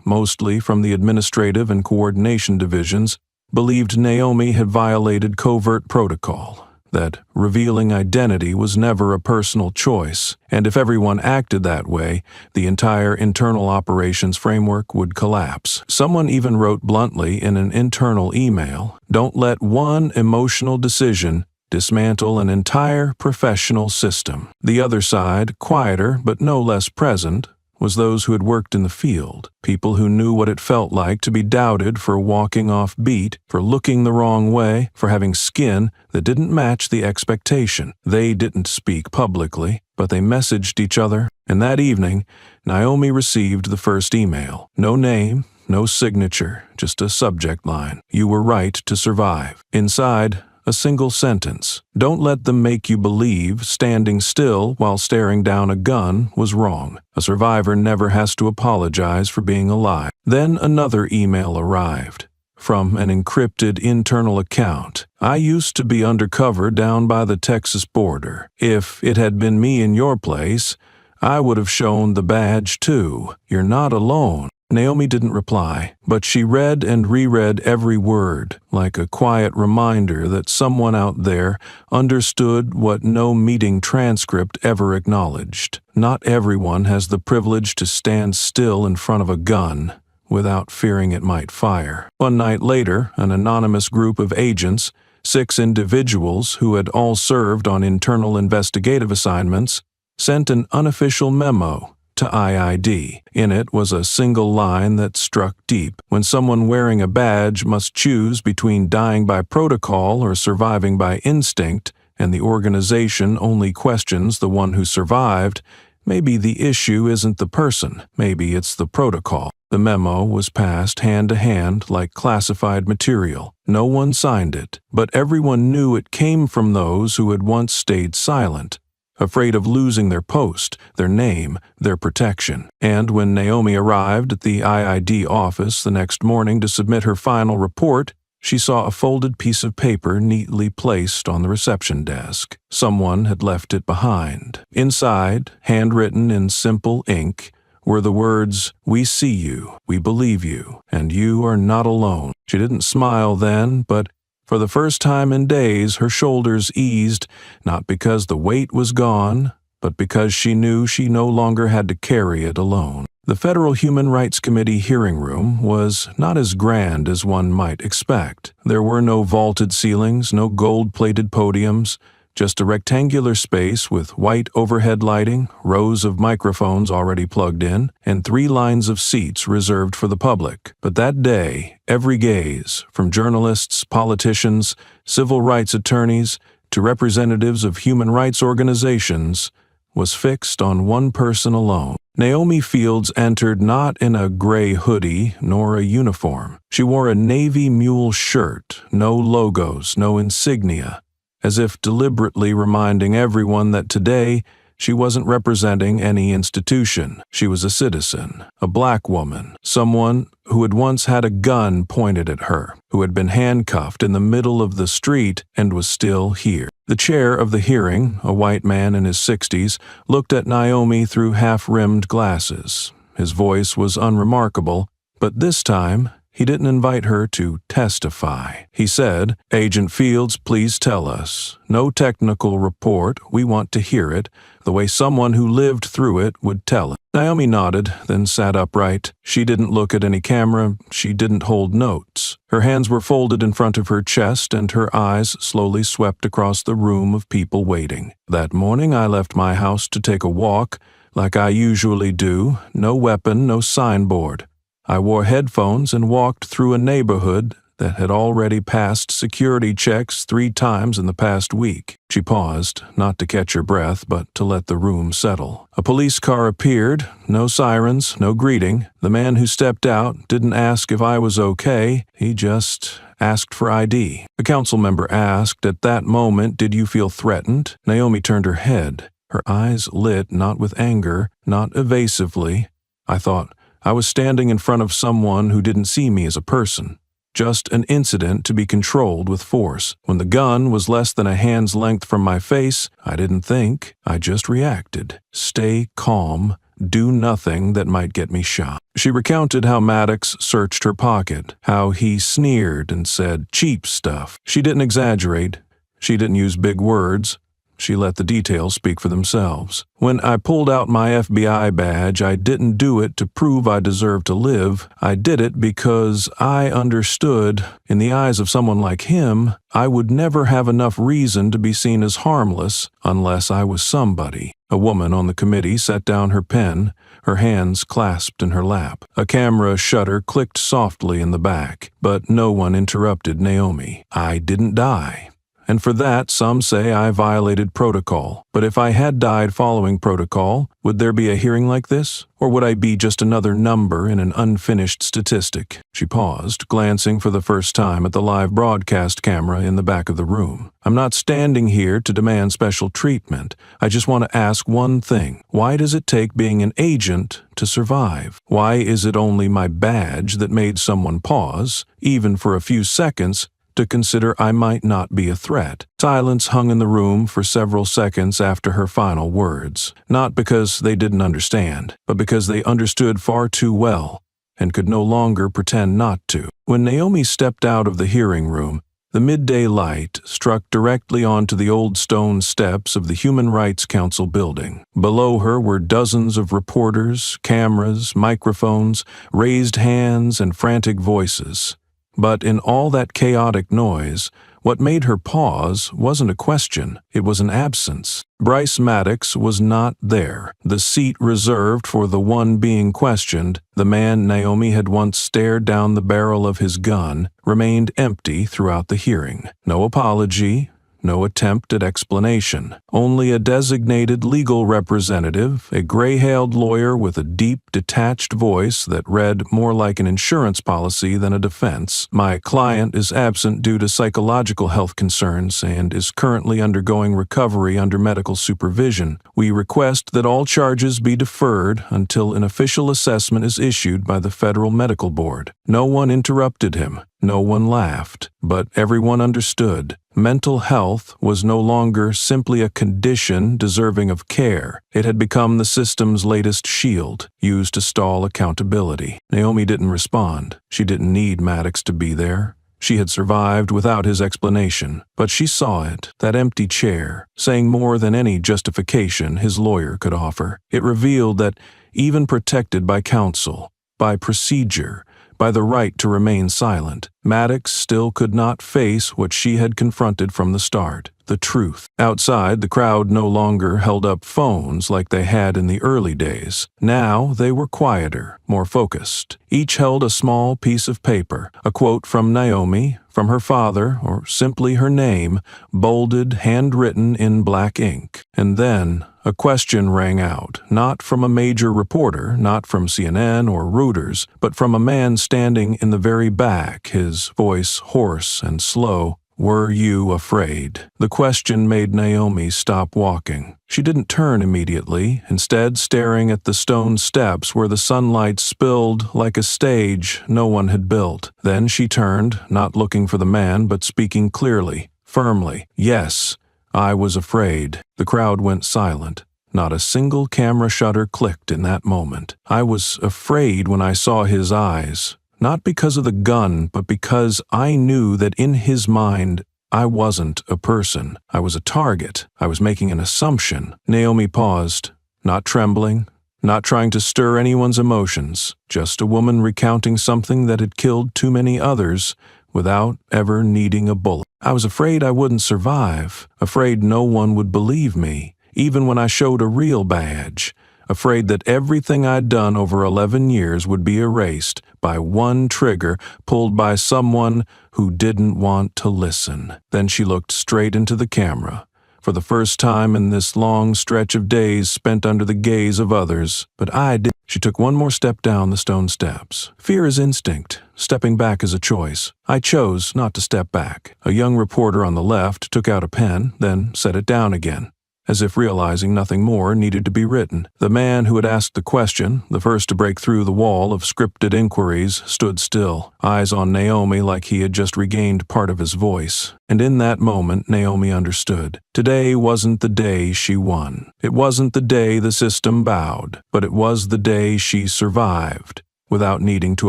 mostly from the administrative and coordination divisions, believed Naomi had violated covert protocol, that revealing identity was never a personal choice, and if everyone acted that way, the entire internal operations framework would collapse. Someone even wrote bluntly in an internal email, "Don't let one emotional decision dismantle an entire professional system." The other side, quieter but no less present, was those who had worked in the field, people who knew what it felt like to be doubted for walking off beat, for looking the wrong way, for having skin that didn't match the expectation. They didn't speak publicly, but they messaged each other, and that evening, Naomi received the first email. No name, no signature, just a subject line. You were right to survive. Inside, a single sentence. Don't let them make you believe standing still while staring down a gun was wrong. A survivor never has to apologize for being alive. Then another email arrived. From an encrypted internal account. I used to be undercover down by the Texas border. If it had been me in your place, I would have shown the badge too. You're not alone. Naomi didn't reply, but she read and reread every word, like a quiet reminder that someone out there understood what no meeting transcript ever acknowledged. Not everyone has the privilege to stand still in front of a gun without fearing it might fire. One night later, an anonymous group of agents, 6 individuals who had all served on internal investigative assignments, sent an unofficial memo to IID. In it was a single line that struck deep. When someone wearing a badge must choose between dying by protocol or surviving by instinct, and the organization only questions the one who survived, maybe the issue isn't the person, maybe it's the protocol. The memo was passed hand to hand like classified material. No one signed it, but everyone knew it came from those who had once stayed silent, afraid of losing their post, their name, their protection. And when Naomi arrived at the IID office the next morning to submit her final report, she saw a folded piece of paper neatly placed on the reception desk. Someone had left it behind. Inside, handwritten in simple ink, were the words, "We see you, we believe you, and you are not alone." She didn't smile then, but for the first time in days, her shoulders eased, not because the weight was gone, but because she knew she no longer had to carry it alone. The Federal Human Rights Committee hearing room was not as grand as one might expect. There were no vaulted ceilings, no gold-plated podiums, just a rectangular space with white overhead lighting, rows of microphones already plugged in, and 3 lines of seats reserved for the public. But that day, every gaze, from journalists, politicians, civil rights attorneys, to representatives of human rights organizations, was fixed on one person alone. Naomi Fields entered not in a gray hoodie nor a uniform. She wore a navy mule shirt, no logos, no insignia, as if deliberately reminding everyone that today she wasn't representing any institution. She was a citizen, a black woman, someone who had once had a gun pointed at her, who had been handcuffed in the middle of the street and was still here. The chair of the hearing, a white man in his 60s, looked at Naomi through half-rimmed glasses. His voice was unremarkable, but this time he didn't invite her to testify. He said, "Agent Fields, please tell us. No technical report, we want to hear it, the way someone who lived through it would tell it." Naomi nodded, then sat upright. She didn't look at any camera, she didn't hold notes. Her hands were folded in front of her chest, and her eyes slowly swept across the room of people waiting. "That morning I left my house to take a walk, like I usually do, no weapon, no signboard. I wore headphones and walked through a neighborhood that had already passed security checks 3 times in the past week." She paused, not to catch her breath, but to let the room settle. A police car appeared, no sirens, no greeting. The man who stepped out didn't ask if I was okay, he just asked for ID. The council member asked, at that moment, "Did you feel threatened?" Naomi turned her head, her eyes lit not with anger, not evasively. I thought, I was standing in front of someone who didn't see me as a person, just an incident to be controlled with force. When the gun was less than a hand's length from my face, I didn't think, I just reacted. Stay calm, do nothing that might get me shot. She recounted how Maddox searched her pocket, how he sneered and said cheap stuff. She didn't exaggerate, she didn't use big words. She let the details speak for themselves. When I pulled out my FBI badge, I didn't do it to prove I deserved to live. I did it because I understood, in the eyes of someone like him, I would never have enough reason to be seen as harmless unless I was somebody. A woman on the committee set down her pen, her hands clasped in her lap. A camera shutter clicked softly in the back, but no one interrupted Naomi. I didn't die. And for that, some say I violated protocol. But if I had died following protocol, would there be a hearing like this? Or would I be just another number in an unfinished statistic? She paused, glancing for the first time at the live broadcast camera in the back of the room. I'm not standing here to demand special treatment. I just want to ask one thing. Why does it take being an agent to survive? Why is it only my badge that made someone pause, even for a few seconds, to consider I might not be a threat? Silence hung in the room for several seconds after her final words, not because they didn't understand, but because they understood far too well. and could no longer pretend not to. When Naomi stepped out of the hearing room, the midday light struck directly onto the old stone steps of the Human Rights Council building. Below her were dozens of reporters, cameras, microphones, raised hands, and frantic voices. But in all that chaotic noise, what made her pause wasn't a question, it was an absence. Bryce Maddox was not there. The seat reserved for the one being questioned, the man Naomi had once stared down the barrel of his gun, remained empty throughout the hearing. No apology, no attempt at explanation. Only a designated legal representative, a gray-hailed lawyer with a deep, detached voice that read more like an insurance policy than a defense. My client is absent due to psychological health concerns and is currently undergoing recovery under medical supervision. We request that all charges be deferred until an official assessment is issued by the Federal Medical Board. No one interrupted him. No one laughed, but everyone understood. Mental health was no longer simply a condition deserving of care. It had become the system's latest shield, used to stall accountability. Naomi didn't respond. She didn't need Maddox to be there. She had survived without his explanation, but she saw it, that empty chair, saying more than any justification his lawyer could offer. It revealed that, even protected by counsel, by procedure, by the right to remain silent, Maddox still could not face what she had confronted from the start, the truth. Outside, the crowd no longer held up phones like they had in the early days. Now they were quieter, more focused. Each held a small piece of paper, a quote from Naomi, from her father, or simply her name, bolded, handwritten in black ink. And then a question rang out, not from a major reporter, not from CNN or Reuters, but from a man standing in the very back, his voice hoarse and slow. Were you afraid? The question made Naomi stop walking. She didn't turn immediately, instead staring at the stone steps where the sunlight spilled like a stage no one had built. Then she turned, not looking for the man, but speaking clearly, firmly. Yes, I was afraid. The crowd went silent. Not a single camera shutter clicked in that moment. I was afraid when I saw his eyes. Not because of the gun, but because I knew that in his mind, I wasn't a person. I was a target. I was making an assumption. Naomi paused, not trembling, not trying to stir anyone's emotions, just a woman recounting something that had killed too many others without ever needing a bullet. I was afraid I wouldn't survive, afraid no one would believe me, even when I showed a real badge. Afraid that everything I'd done over 11 years would be erased by one trigger pulled by someone who didn't want to listen. Then she looked straight into the camera, for the first time in this long stretch of days spent under the gaze of others. But I did. She took one more step down the stone steps. Fear is instinct. Stepping back is a choice. I chose not to step back. A young reporter on the left took out a pen, then set it down again, as if realizing nothing more needed to be written. The man who had asked the question, the first to break through the wall of scripted inquiries, stood still, eyes on Naomi like he had just regained part of his voice. And in that moment, Naomi understood. Today wasn't the day she won. It wasn't the day the system bowed, but it was the day she survived, without needing to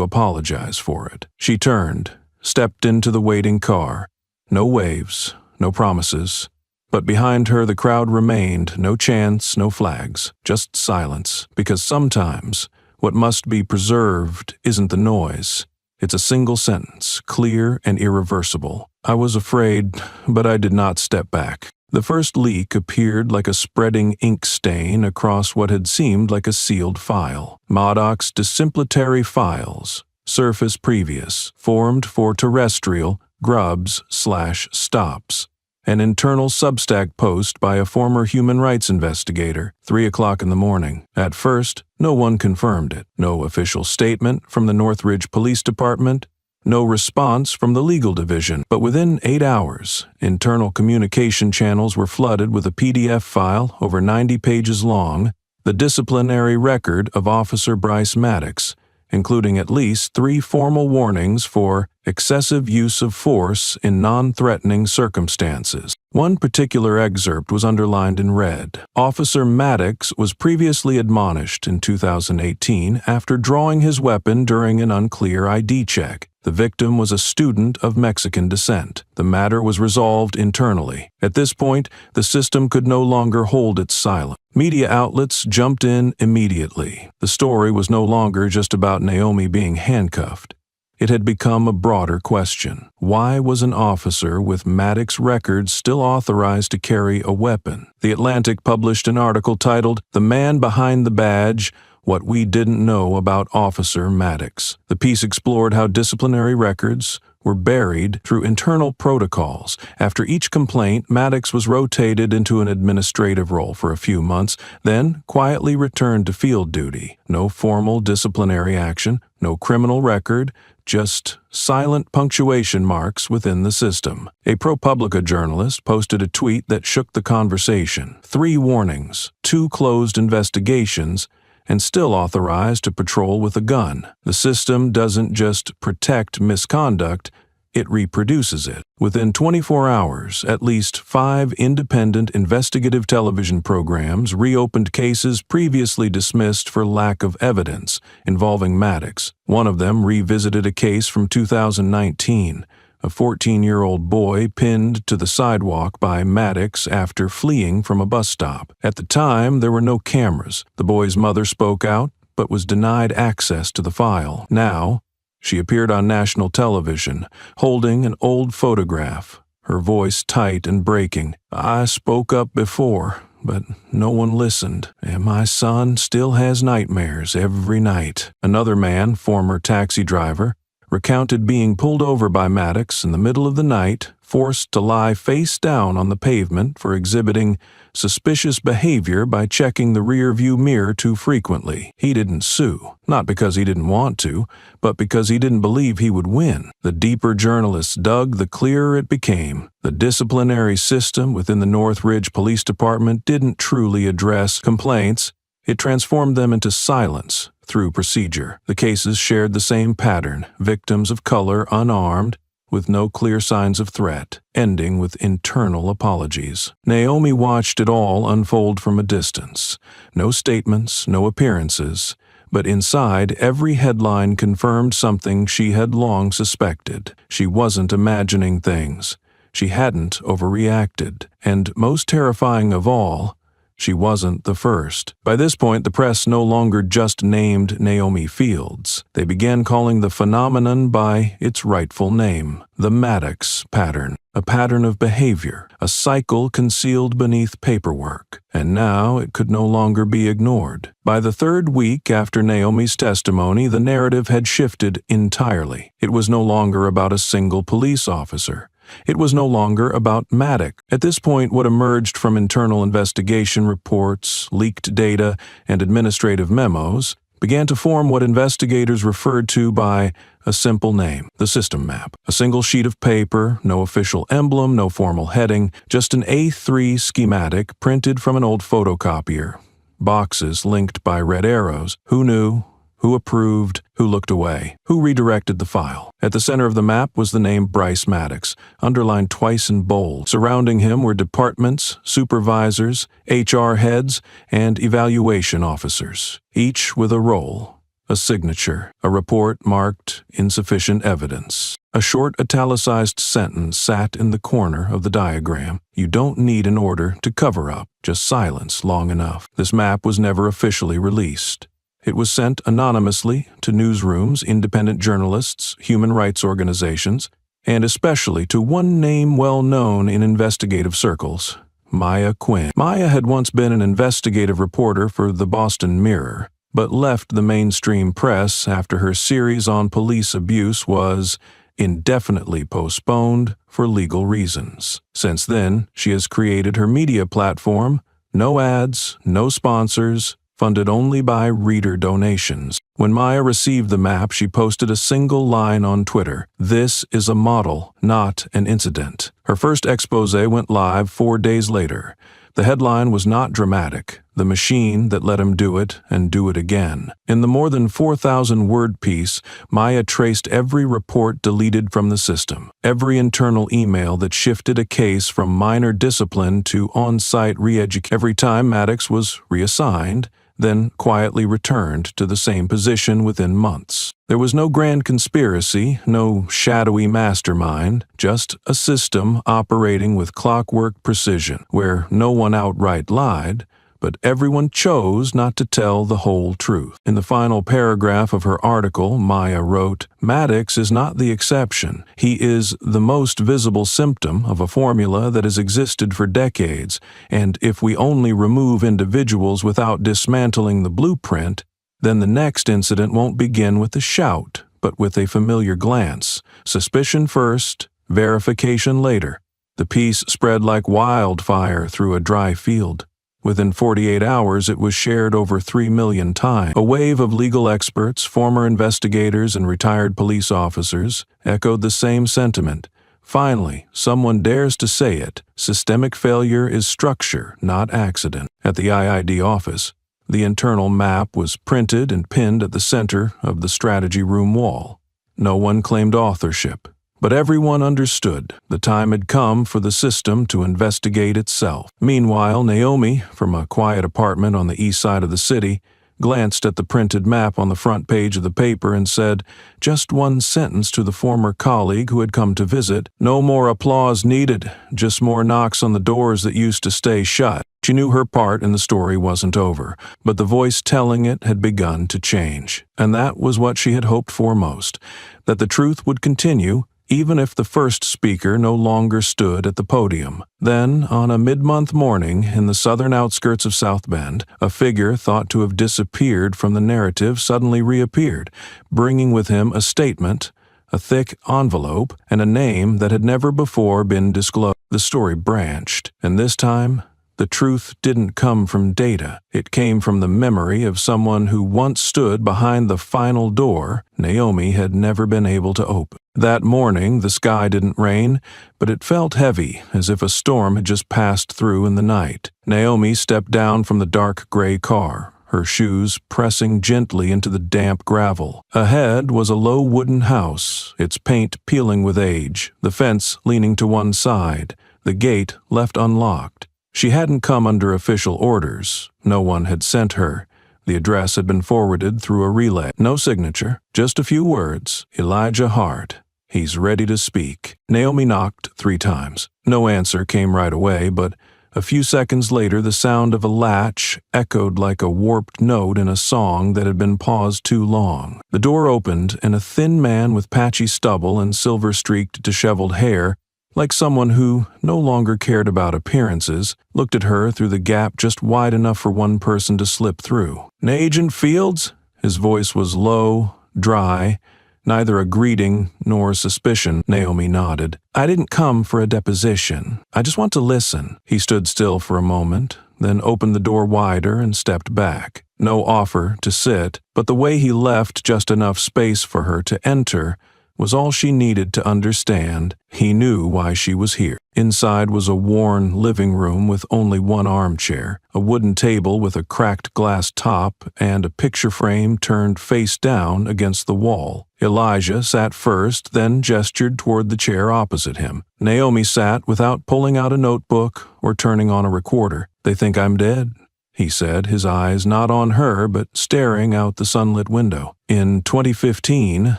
apologize for it. She turned, stepped into the waiting car. No waves, no promises. But behind her the crowd remained, no chants, no flags, just silence, because sometimes what must be preserved isn't the noise. It's a single sentence, clear and irreversible. I was afraid, but I did not step back. The first leak appeared like a spreading ink stain across what had seemed like a sealed file. Maddox's disciplinary files, surface previous, formed for terrestrial, grubs/stops. An internal Substack post by a former human rights investigator, 3 o'clock in the morning. At first, no one confirmed it. No official statement from the Northridge Police Department, no response from the legal division. But within 8 hours, internal communication channels were flooded with a PDF file over 90 pages long, the disciplinary record of Officer Bryce Maddox, including at least 3 formal warnings for excessive use of force in non-threatening circumstances. One particular excerpt was underlined in red. Officer Maddox was previously admonished in 2018 after drawing his weapon during an unclear ID check. The victim was a student of Mexican descent. The matter was resolved internally. At this point, the system could no longer hold its silence. Media outlets jumped in immediately. The story was no longer just about Naomi being handcuffed. It had become a broader question. Why was an officer with Maddox records still authorized to carry a weapon? The Atlantic published an article titled, "The Man Behind the Badge: What We Didn't Know About Officer Maddox." The piece explored how disciplinary records were buried through internal protocols. After each complaint, Maddox was rotated into an administrative role for a few months, then quietly returned to field duty. No formal disciplinary action, no criminal record, just silent punctuation marks within the system. A ProPublica journalist posted a tweet that shook the conversation. 3 warnings, 2 closed investigations, and still authorized to patrol with a gun. The system doesn't just protect misconduct, it reproduces it. Within 24 hours, at least 5 independent investigative television programs reopened cases previously dismissed for lack of evidence involving Maddox. One of them revisited a case from 2019. A 14-year-old boy pinned to the sidewalk by Maddox after fleeing from a bus stop. At the time, there were no cameras. The boy's mother spoke out, but was denied access to the file. Now, she appeared on national television, holding an old photograph, her voice tight and breaking. "I spoke up before, but no one listened, and my son still has nightmares every night." Another man, former taxi driver, recounted being pulled over by Maddox in the middle of the night, forced to lie face down on the pavement for exhibiting suspicious behavior by checking the rear-view mirror too frequently. He didn't sue, not because he didn't want to, but because he didn't believe he would win. The deeper journalists dug, the clearer it became. The disciplinary system within the Northridge Police Department didn't truly address complaints. It transformed them into silence through procedure. The cases shared the same pattern: victims of color, unarmed, with no clear signs of threat, ending with internal apologies. Naomi watched it all unfold from a distance. No statements, no appearances, but inside, every headline confirmed something she had long suspected. She wasn't imagining things. She hadn't overreacted. And most terrifying of all, she wasn't the first. By this point, the press no longer just named Naomi Fields. They began calling the phenomenon by its rightful name, the Maddox pattern, a pattern of behavior, a cycle concealed beneath paperwork. And now it could no longer be ignored. By the 3rd week after Naomi's testimony, the narrative had shifted entirely. It was no longer about a single police officer. It was no longer about Maddox. At this point, what emerged from internal investigation reports, leaked data, and administrative memos began to form what investigators referred to by a simple name: the system map. A single sheet of paper, no official emblem, no formal heading, just an A3 schematic printed from an old photocopier. Boxes linked by red arrows. Who knew? Who approved? Who looked away? Who redirected the file? At the center of the map was the name Bryce Maddox, underlined twice in bold. Surrounding him were departments, supervisors, HR heads, and evaluation officers, each with a role, a signature, a report marked insufficient evidence. A short italicized sentence sat in the corner of the diagram. You don't need an order to cover up, just silence long enough. This map was never officially released. It was sent anonymously to newsrooms, independent journalists, human rights organizations, and especially to one name well known in investigative circles: Maya Quinn. Maya had once been an investigative reporter for the Boston Mirror, but left the mainstream press after her series on police abuse was indefinitely postponed for legal reasons. Since then, she has created her media platform, no ads, no sponsors, funded only by reader donations. When Maya received the map, she posted a single line on Twitter: "This is a model, not an incident." Her first expose went live 4 days later. The headline was not dramatic. the machine that let him do it and do it again. In the more than 4,000-word piece, Maya traced every report deleted from the system, every internal email that shifted a case from minor discipline to on-site re-education. Every time Maddox was reassigned, then quietly returned to the same position within months. There was no grand conspiracy, no shadowy mastermind, just a system operating with clockwork precision, where no one outright lied, but everyone chose not to tell the whole truth. In the final paragraph of her article, Maya wrote, "Maddox is not the exception. He is the most visible symptom of a formula that has existed for decades, and if we only remove individuals without dismantling the blueprint, then the next incident won't begin with a shout, but with a familiar glance. Suspicion first, verification later." The piece spread like wildfire through a dry field. Within 48 hours, it was shared over 3 million times. A wave of legal experts, former investigators, and retired police officers echoed the same sentiment. Finally, someone dares to say it. Systemic failure is structure, not accident. At the IID office, the internal map was printed and pinned at the center of the strategy room wall. No one claimed authorship, but everyone understood the time had come for the system to investigate itself. Meanwhile, Naomi, from a quiet apartment on the east side of the city, glanced at the printed map on the front page of the paper and said just one sentence to the former colleague who had come to visit, "No more applause needed, just more knocks on the doors that used to stay shut." She knew her part in the story wasn't over, but the voice telling it had begun to change. And that was what she had hoped for most, that the truth would continue, even if the first speaker no longer stood at the podium. Then, on a mid-month morning in the southern outskirts of South Bend, a figure thought to have disappeared from the narrative suddenly reappeared, bringing with him a statement, a thick envelope, and a name that had never before been disclosed. The story branched, and this time, the truth didn't come from data. It came from the memory of someone who once stood behind the final door Naomi had never been able to open. That morning, the sky didn't rain, but it felt heavy, as if a storm had just passed through in the night. Naomi stepped down from the dark gray car, her shoes pressing gently into the damp gravel. Ahead was a low wooden house, its paint peeling with age, the fence leaning to one side, the gate left unlocked. She hadn't come under official orders. No one had sent her. The address had been forwarded through a relay. No signature, just a few words. Elijah Hart. He's ready to speak. Naomi knocked 3 times. No answer came right away, but a few seconds later the sound of a latch echoed like a warped note in a song that had been paused too long. The door opened, and a thin man with patchy stubble and silver-streaked, disheveled hair, like someone who no longer cared about appearances, looked at her through the gap just wide enough for one person to slip through. "Agent Fields?" His voice was low, dry, neither a greeting nor suspicion. Naomi nodded. "I didn't come for a deposition. I just want to listen." He stood still for a moment, then opened the door wider and stepped back. No offer to sit, but the way he left just enough space for her to enter was all she needed to understand. He knew why she was here. Inside was a worn living room with only one armchair, a wooden table with a cracked glass top, and a picture frame turned face down against the wall. Elijah sat first, then gestured toward the chair opposite him. Naomi sat without pulling out a notebook or turning on a recorder. "They think I'm dead," he said, his eyes not on her but staring out the sunlit window. "In 2015,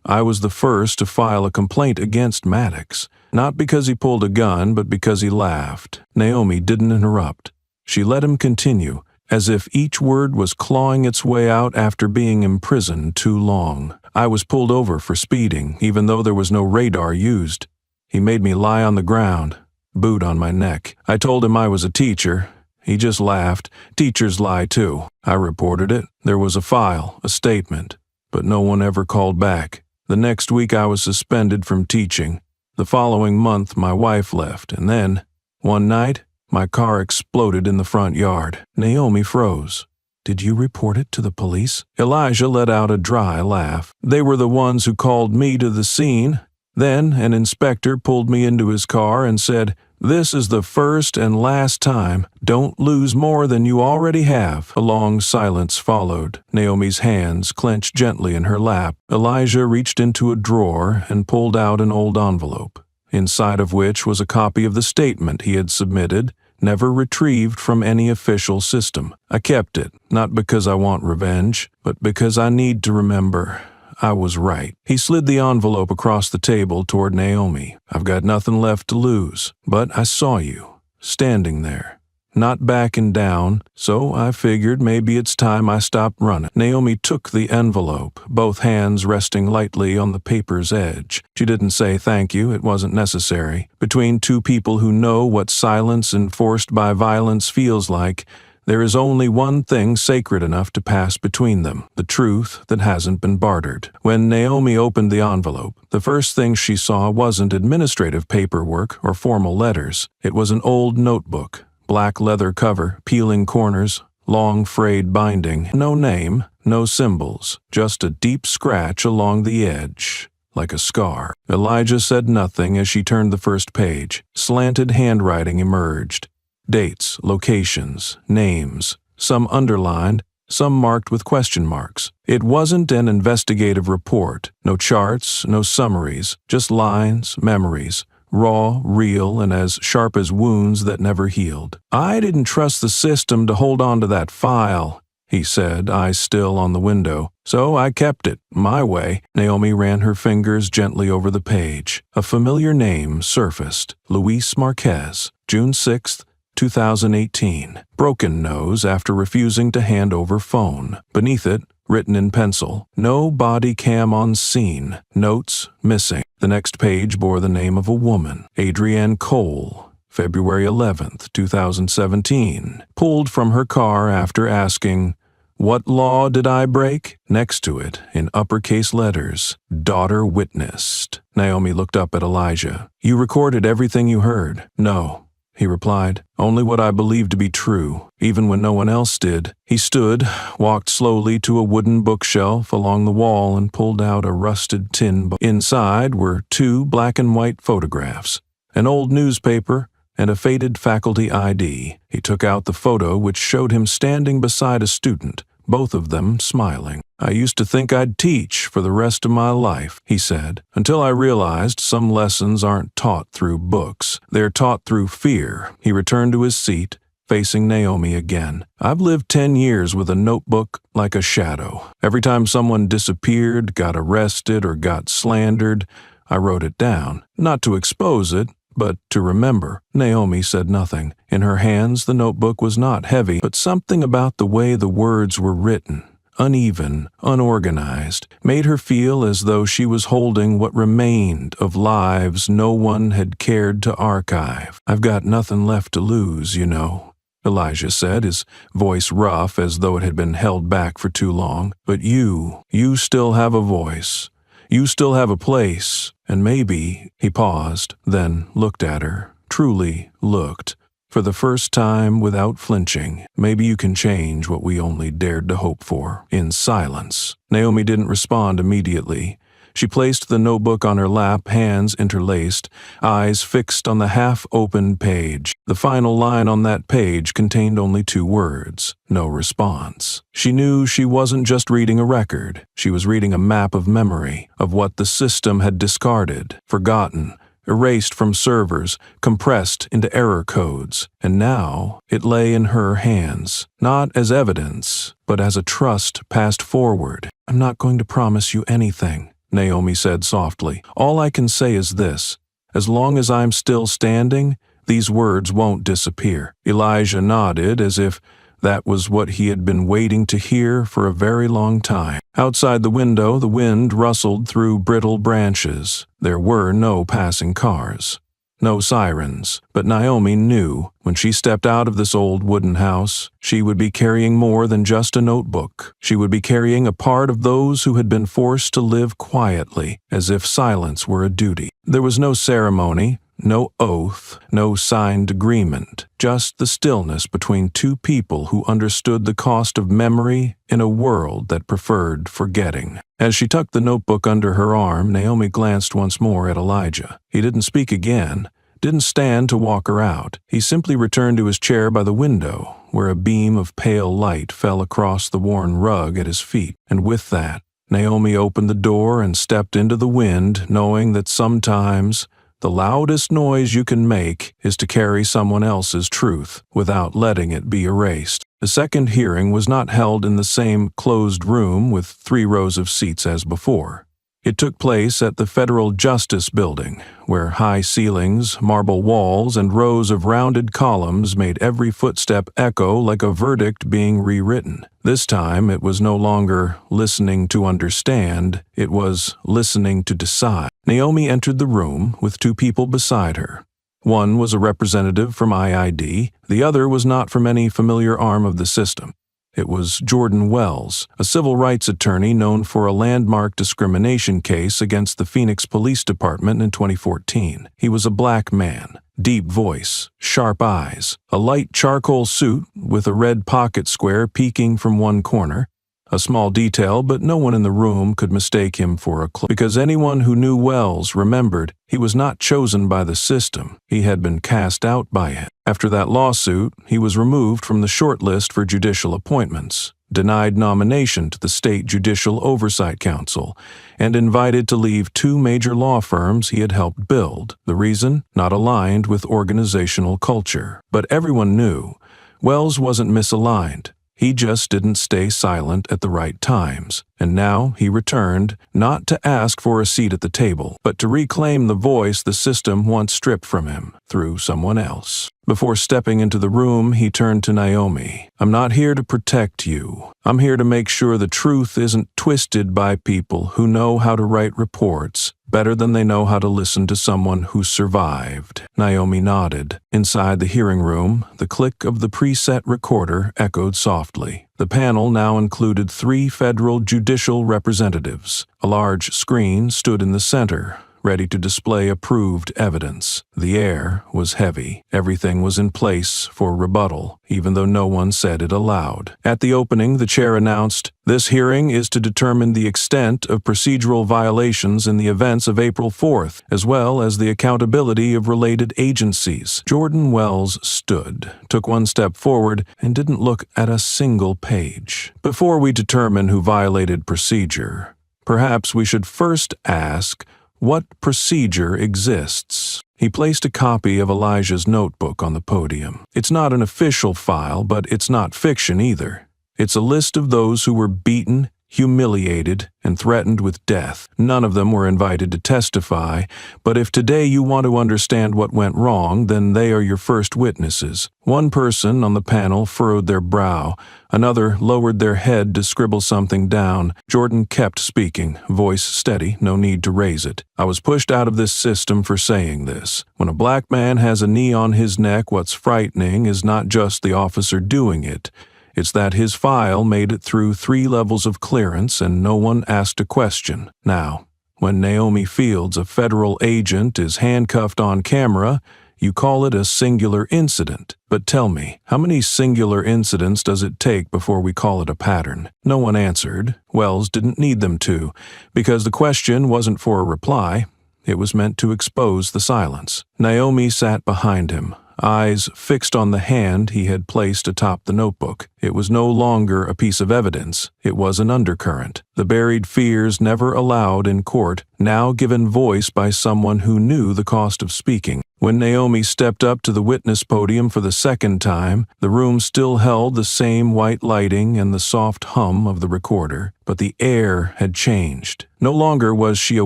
I was the first to file a complaint against Maddox, not because he pulled a gun, but because he laughed." Naomi didn't interrupt. She let him continue, as if each word was clawing its way out after being imprisoned too long. "I was pulled over for speeding, even though there was no radar used. He made me lie on the ground, boot on my neck. I told him I was a teacher. He just laughed. Teachers lie too. I reported it. There was a file, a statement, but no one ever called back. The next week I was suspended from teaching. The following month my wife left, and then, one night, my car exploded in the front yard." Naomi froze. "Did you report it to the police?" Elijah let out a dry laugh. "They were the ones who called me to the scene. Then an inspector pulled me into his car and said, This is the first and last time. Don't lose more than you already have." A long silence followed. Naomi's hands clenched gently in her lap. Elijah reached into a drawer and pulled out an old envelope, inside of which was a copy of the statement he had submitted, never retrieved from any official system. "I kept it, not because I want revenge, but because I need to remember I was right." He slid the envelope across the table toward Naomi. "I've got nothing left to lose, but I saw you, standing there, not backing down, so I figured maybe it's time I stopped running." Naomi took the envelope, both hands resting lightly on the paper's edge. She didn't say thank you, it wasn't necessary. Between two people who know what silence enforced by violence feels like, there is only one thing sacred enough to pass between them, the truth that hasn't been bartered. When Naomi opened the envelope, the first thing she saw wasn't administrative paperwork or formal letters. It was an old notebook, black leather cover, peeling corners, long frayed binding. No name, no symbols, just a deep scratch along the edge, like a scar. Elijah said nothing as she turned the first page. Slanted handwriting emerged. Dates, locations, names, some underlined, some marked with question marks. It wasn't an investigative report. No charts, no summaries, just lines, memories, raw, real, and as sharp as wounds that never healed. "I didn't trust the system to hold on to that file," he said, eyes still on the window. "So I kept it, my way." Naomi ran her fingers gently over the page. A familiar name surfaced. Luis Marquez, June 6th, 2018. Broken nose after refusing to hand over phone. Beneath it, written in pencil, "No body cam on scene. Notes missing." The next page bore the name of a woman, Adrienne Cole, February 11th, 2017. Pulled from her car after asking, "What law did I break?" Next to it, in uppercase letters, "Daughter witnessed." Naomi looked up at Elijah. "You recorded everything you heard?" "No," he replied. "Only what I believed to be true, even when no one else did." He stood, walked slowly to a wooden bookshelf along the wall and pulled out a rusted tin book. Inside were two black and white photographs, an old newspaper, and a faded faculty ID. He took out the photo which showed him standing beside a student, both of them smiling. "I used to think I'd teach for the rest of my life," he said, "until I realized some lessons aren't taught through books. They're taught through fear." He returned to his seat, facing Naomi again. "I've lived 10 years with a notebook like a shadow. Every time someone disappeared, got arrested, or got slandered, I wrote it down. Not to expose it, but to remember." Naomi said nothing. In her hands, the notebook was not heavy, but something about the way the words were written, uneven, unorganized, made her feel as though she was holding what remained of lives no one had cared to archive. "I've got nothing left to lose, you know," Elijah said, his voice rough as though it had been held back for too long. "But you still have a voice. You still have a place, and maybe," he paused, then looked at her, truly looked, for the first time without flinching, "maybe you can change what we only dared to hope for." In silence. Naomi didn't respond immediately. She placed the notebook on her lap, hands interlaced, eyes fixed on the half-opened page. The final line on that page contained only 2 words, no response. She knew she wasn't just reading a record. She was reading a map of memory, of what the system had discarded, forgotten, erased from servers, compressed into error codes. And now it lay in her hands, not as evidence, but as a trust passed forward. "I'm not going to promise you anything," Naomi said softly. "All I can say is this. As long as I'm still standing, these words won't disappear." Elijah nodded as if that was what he had been waiting to hear for a very long time. Outside the window, the wind rustled through brittle branches. There were no passing cars, no sirens, but Naomi knew when she stepped out of this old wooden house, she would be carrying more than just a notebook. She would be carrying a part of those who had been forced to live quietly, as if silence were a duty. There was no ceremony, no oath, no signed agreement, just the stillness between two people who understood the cost of memory in a world that preferred forgetting. As she tucked the notebook under her arm, Naomi glanced once more at Elijah. He didn't speak again, didn't stand to walk her out. He simply returned to his chair by the window, where a beam of pale light fell across the worn rug at his feet, and with that, Naomi opened the door and stepped into the wind, knowing that sometimes the loudest noise you can make is to carry someone else's truth without letting it be erased. The second hearing was not held in the same closed room with 3 rows of seats as before. It took place at the Federal Justice Building, where high ceilings, marble walls, and rows of rounded columns made every footstep echo like a verdict being rewritten. This time, it was no longer listening to understand, it was listening to decide. Naomi entered the room with 2 people beside her. One was a representative from IID, the other was not from any familiar arm of the system. It was Jordan Wells, a civil rights attorney known for a landmark discrimination case against the Phoenix Police Department in 2014. He was a black man, deep voice, sharp eyes, a light charcoal suit with a red pocket square peeking from one corner. A small detail, but no one in the room could mistake him for a clerk, because anyone who knew Wells remembered he was not chosen by the system, he had been cast out by it. After that lawsuit, he was removed from the short list for judicial appointments, denied nomination to the State Judicial Oversight Council, and invited to leave 2 major law firms he had helped build. The reason? Not aligned with organizational culture. But everyone knew Wells wasn't misaligned. He just didn't stay silent at the right times, and now he returned, not to ask for a seat at the table, but to reclaim the voice the system once stripped from him, through someone else. Before stepping into the room, he turned to Naomi. "I'm not here to protect you. I'm here to make sure the truth isn't twisted by people who know how to write reports better than they know how to listen to someone who survived." Naomi nodded. Inside the hearing room, the click of the preset recorder echoed softly. The panel now included 3 federal judicial representatives. A large screen stood in the center, ready to display approved evidence. The air was heavy. Everything was in place for rebuttal, even though no one said it aloud. At the opening, the chair announced, "This hearing is to determine the extent of procedural violations in the events of April 4th, as well as the accountability of related agencies." Jordan Wells stood, took 1 step forward, and didn't look at a single page. "Before we determine who violated procedure, perhaps we should first ask, what procedure exists?" He placed a copy of Elijah's notebook on the podium. "It's not an official file, but it's not fiction either. It's a list of those who were beaten, humiliated, and threatened with death. None of them were invited to testify, but if today you want to understand what went wrong, then they are your first witnesses." One person on the panel furrowed their brow, another lowered their head to scribble something down. Jordan kept speaking, voice steady, no need to raise it. "I was pushed out of this system for saying this. When a black man has a knee on his neck, what's frightening is not just the officer doing it. It's that his file made it through 3 levels of clearance and no one asked a question. Now, when Naomi Fields, a federal agent, is handcuffed on camera, you call it a singular incident. But tell me, how many singular incidents does it take before we call it a pattern?" No one answered. Wells didn't need them to, because the question wasn't for a reply. It was meant to expose the silence. Naomi sat behind him, eyes fixed on the hand he had placed atop the notebook. It was no longer a piece of evidence. It was an undercurrent. The buried fears never allowed in court, now given voice by someone who knew the cost of speaking. When Naomi stepped up to the witness podium for the second time, the room still held the same white lighting and the soft hum of the recorder, but the air had changed. No longer was she a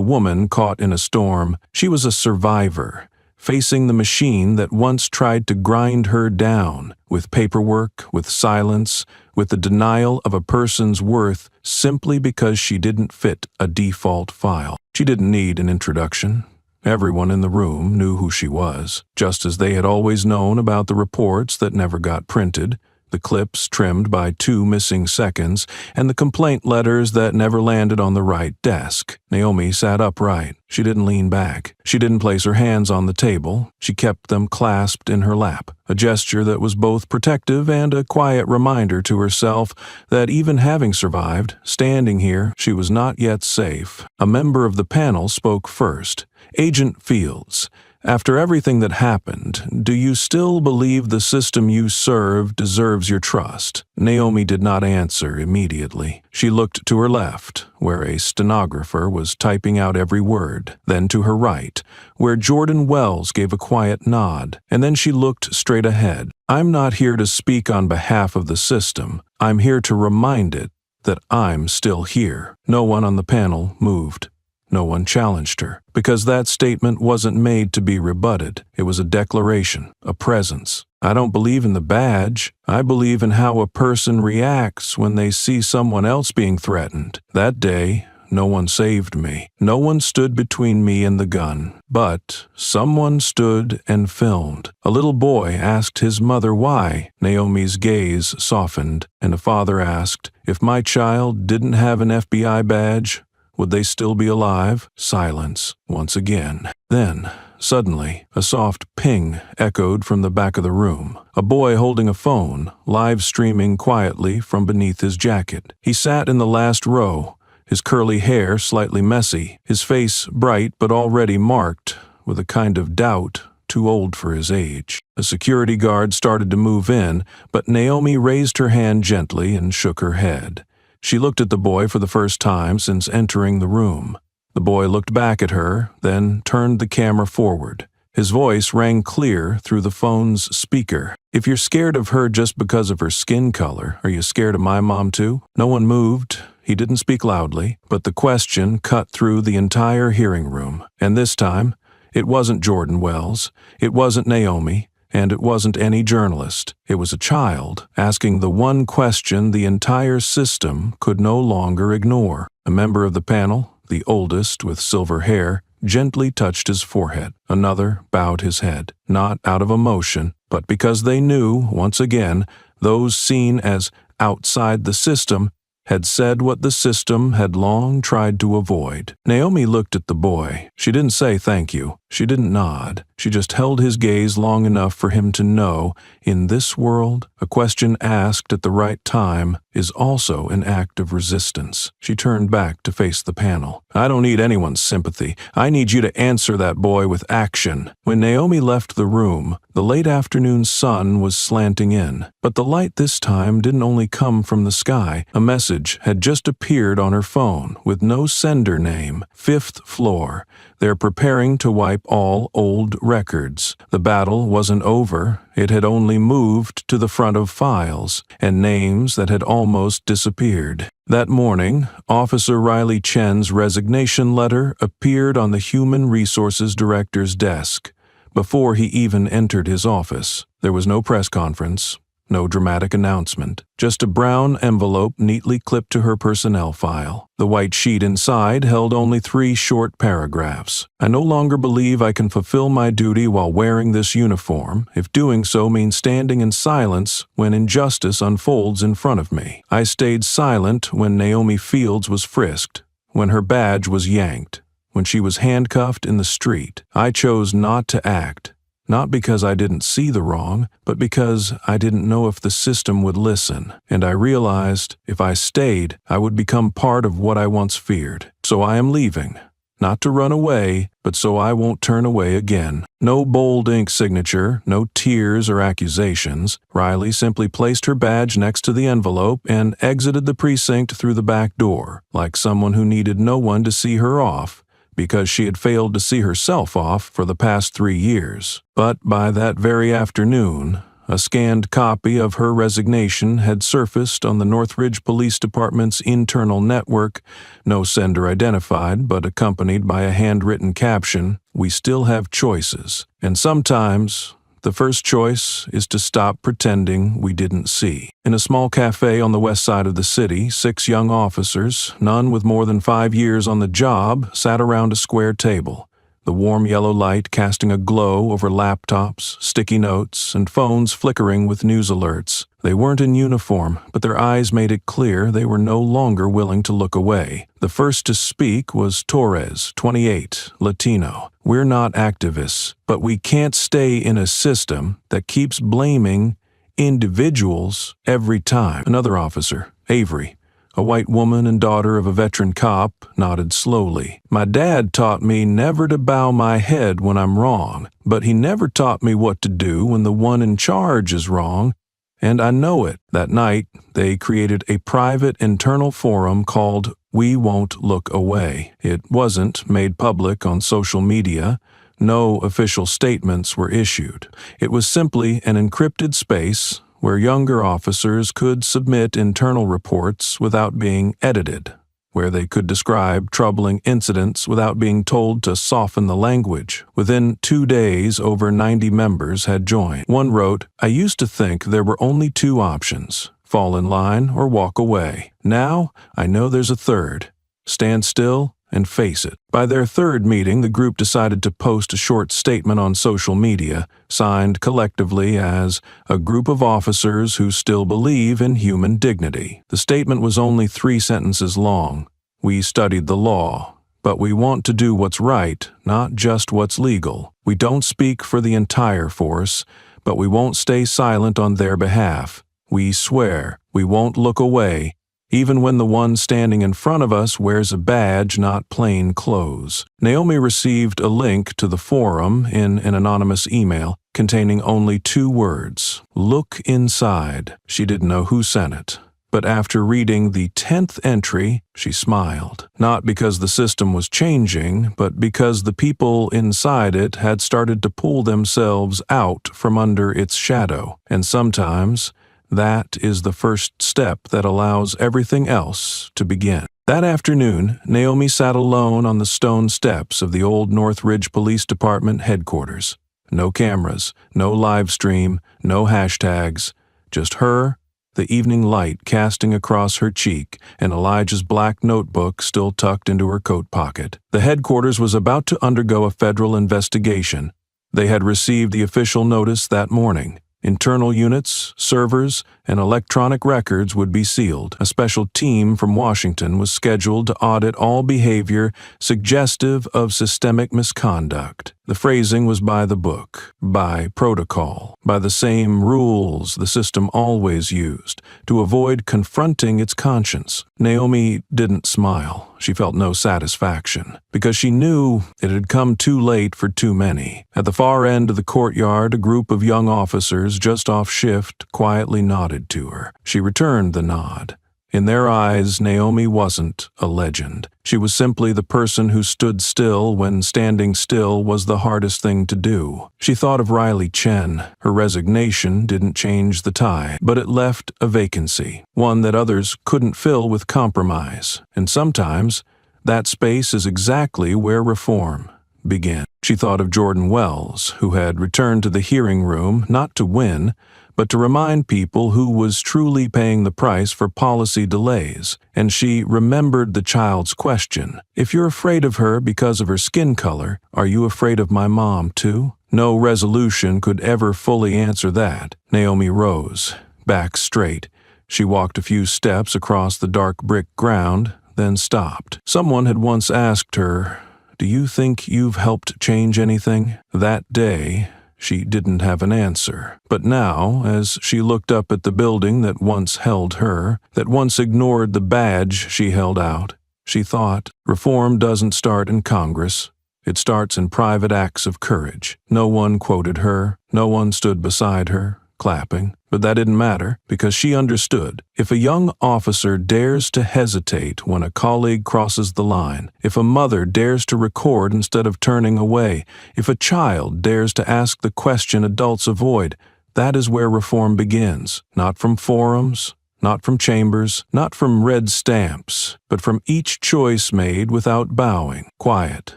woman caught in a storm. She was a survivor, facing the machine that once tried to grind her down, with paperwork, with silence, with the denial of a person's worth simply because she didn't fit a default file. She didn't need an introduction. Everyone in the room knew who she was, just as they had always known about the reports that never got printed, the clips trimmed by 2 missing seconds, and the complaint letters that never landed on the right desk. Naomi sat upright. She didn't lean back. She didn't place her hands on the table. She kept them clasped in her lap, a gesture that was both protective and a quiet reminder to herself that even having survived, standing here, she was not yet safe. A member of the panel spoke first. "Agent Fields, After everything that happened, do you still believe the system you serve deserves your trust?" Naomi did not answer immediately. She looked to her left, where a stenographer was typing out every word, then to her right, where Jordan Wells gave a quiet nod, and then she looked straight ahead. "I'm not here to speak on behalf of the system. I'm here to remind it that I'm still here." No one on the panel moved. No one challenged her, because that statement wasn't made to be rebutted. It was a declaration, a presence. "I don't believe in the badge. I believe in how a person reacts when they see someone else being threatened. That day, no one saved me. No one stood between me and the gun. But someone stood and filmed. A little boy asked his mother why. Naomi's gaze softened, and a father asked, if my child didn't have an FBI badge, would they still be alive?" Silence once again. Then, suddenly, a soft ping echoed from the back of the room. A boy holding a phone, live streaming quietly from beneath his jacket. He sat in the last row, his curly hair slightly messy, his face bright but already marked with a kind of doubt too old for his age. A security guard started to move in, but Naomi raised her hand gently and shook her head. She looked at the boy for the first time since entering the room. The boy looked back at her, then turned the camera forward. His voice rang clear through the phone's speaker. "If you're scared of her just because of her skin color, are you scared of my mom too?" No one moved. He didn't speak loudly, but the question cut through the entire hearing room. And this time, it wasn't Jordan Wells, it wasn't Naomi, and it wasn't any journalist. It was a child asking the one question the entire system could no longer ignore. A member of the panel, the oldest with silver hair, gently touched his forehead. Another bowed his head, not out of emotion, but because they knew, once again, those seen as outside the system had said what the system had long tried to avoid. Naomi looked at the boy. She didn't say thank you. She didn't nod. She just held his gaze long enough for him to know, in this world, a question asked at the right time is also an act of resistance. She turned back to face the panel. "I don't need anyone's sympathy. I need you to answer that boy with action." When Naomi left the room, the late afternoon sun was slanting in, but the light this time didn't only come from the sky. A message had just appeared on her phone with no sender name. 5th floor. They're preparing to wipe all old records. The battle wasn't over. It had only moved to the front of files and names that had almost disappeared. That morning, Officer Riley Chen's resignation letter appeared on the Human Resources Director's desk. Before he even entered his office, there was no press conference, no dramatic announcement, just a brown envelope neatly clipped to her personnel file. The white sheet inside held only 3 short paragraphs. "I no longer believe I can fulfill my duty while wearing this uniform, if doing so means standing in silence when injustice unfolds in front of me. I stayed silent when Naomi Fields was frisked, when her badge was yanked, when she was handcuffed in the street. I chose not to act. Not because I didn't see the wrong, but because I didn't know if the system would listen. And I realized if I stayed, I would become part of what I once feared. So I am leaving. Not to run away, but so I won't turn away again." No bold ink signature, no tears or accusations. Riley simply placed her badge next to the envelope and exited the precinct through the back door, like someone who needed no one to see her off, because she had failed to see herself off for the past 3 years. But by that very afternoon, a scanned copy of her resignation had surfaced on the Northridge Police Department's internal network, no sender identified, but accompanied by a handwritten caption, "We still have choices, and sometimes the first choice is to stop pretending we didn't see." In a small cafe on the west side of the city, 6 young officers, none with more than 5 years on the job, sat around a square table, the warm yellow light casting a glow over laptops, sticky notes, and phones flickering with news alerts. They weren't in uniform, but their eyes made it clear they were no longer willing to look away. The first to speak was Torres, 28, Latino. "We're not activists, but we can't stay in a system that keeps blaming individuals every time." Another officer, Avery, A white woman and daughter of a veteran cop nodded slowly. "My dad taught me never to bow my head when I'm wrong, but he never taught me what to do when the one in charge is wrong, and I know it." That night, they created a private internal forum called We Won't Look Away. It wasn't made public on social media. No official statements were issued. It was simply an encrypted space where younger officers could submit internal reports without being edited, where they could describe troubling incidents without being told to soften the language. Within 2 days, over 90 members had joined. One wrote, "I used to think there were only 2 options, fall in line or walk away. Now, I know there's a third. Stand still and face it." By their 3rd meeting, the group decided to post a short statement on social media, signed collectively as a group of officers who still believe in human dignity. The statement was only 3 sentences long. "We studied the law, but we want to do what's right, not just what's legal. We don't speak for the entire force, but we won't stay silent on their behalf. We swear we won't look away, even when the one standing in front of us wears a badge, not plain clothes." Naomi received a link to the forum in an anonymous email containing only 2 words, "Look inside." She didn't know who sent it, but after reading the 10th entry, she smiled. Not because the system was changing, but because the people inside it had started to pull themselves out from under its shadow. And sometimes that is the first step that allows everything else to begin. That afternoon, Naomi sat alone on the stone steps of the old Northridge Police Department headquarters. No cameras, no live stream, no hashtags, just her, the evening light casting across her cheek, and Elijah's black notebook still tucked into her coat pocket. The headquarters was about to undergo a federal investigation. They had received the official notice that morning. Internal units, servers, and electronic records would be sealed. A special team from Washington was scheduled to audit all behavior suggestive of systemic misconduct. The phrasing was by the book, by protocol, by the same rules the system always used, to avoid confronting its conscience. Naomi didn't smile. She felt no satisfaction, because she knew it had come too late for too many. At the far end of the courtyard, a group of young officers just off shift quietly nodded to her. She returned the nod. In their eyes, Naomi wasn't a legend. She was simply the person who stood still when standing still was the hardest thing to do. She thought of Riley Chen. Her resignation didn't change the tide, but it left a vacancy, one that others couldn't fill with compromise. And sometimes, that space is exactly where reform began. She thought of Jordan Wells, who had returned to the hearing room not to win, but to remind people who was truly paying the price for policy delays. And she remembered the child's question. "If you're afraid of her because of her skin color, are you afraid of my mom too?" No resolution could ever fully answer that. Naomi rose, back straight. She walked a few steps across the dark brick ground, then stopped. Someone had once asked her, "Do you think you've helped change anything?" That day, she didn't have an answer. But now, as she looked up at the building that once held her, that once ignored the badge she held out, she thought, reform doesn't start in Congress. It starts in private acts of courage. No one quoted her. No one stood beside her, clapping. But that didn't matter, because she understood. If a young officer dares to hesitate when a colleague crosses the line, if a mother dares to record instead of turning away, if a child dares to ask the question adults avoid, that is where reform begins. Not from forums, not from chambers, not from red stamps, but from each choice made without bowing, quiet,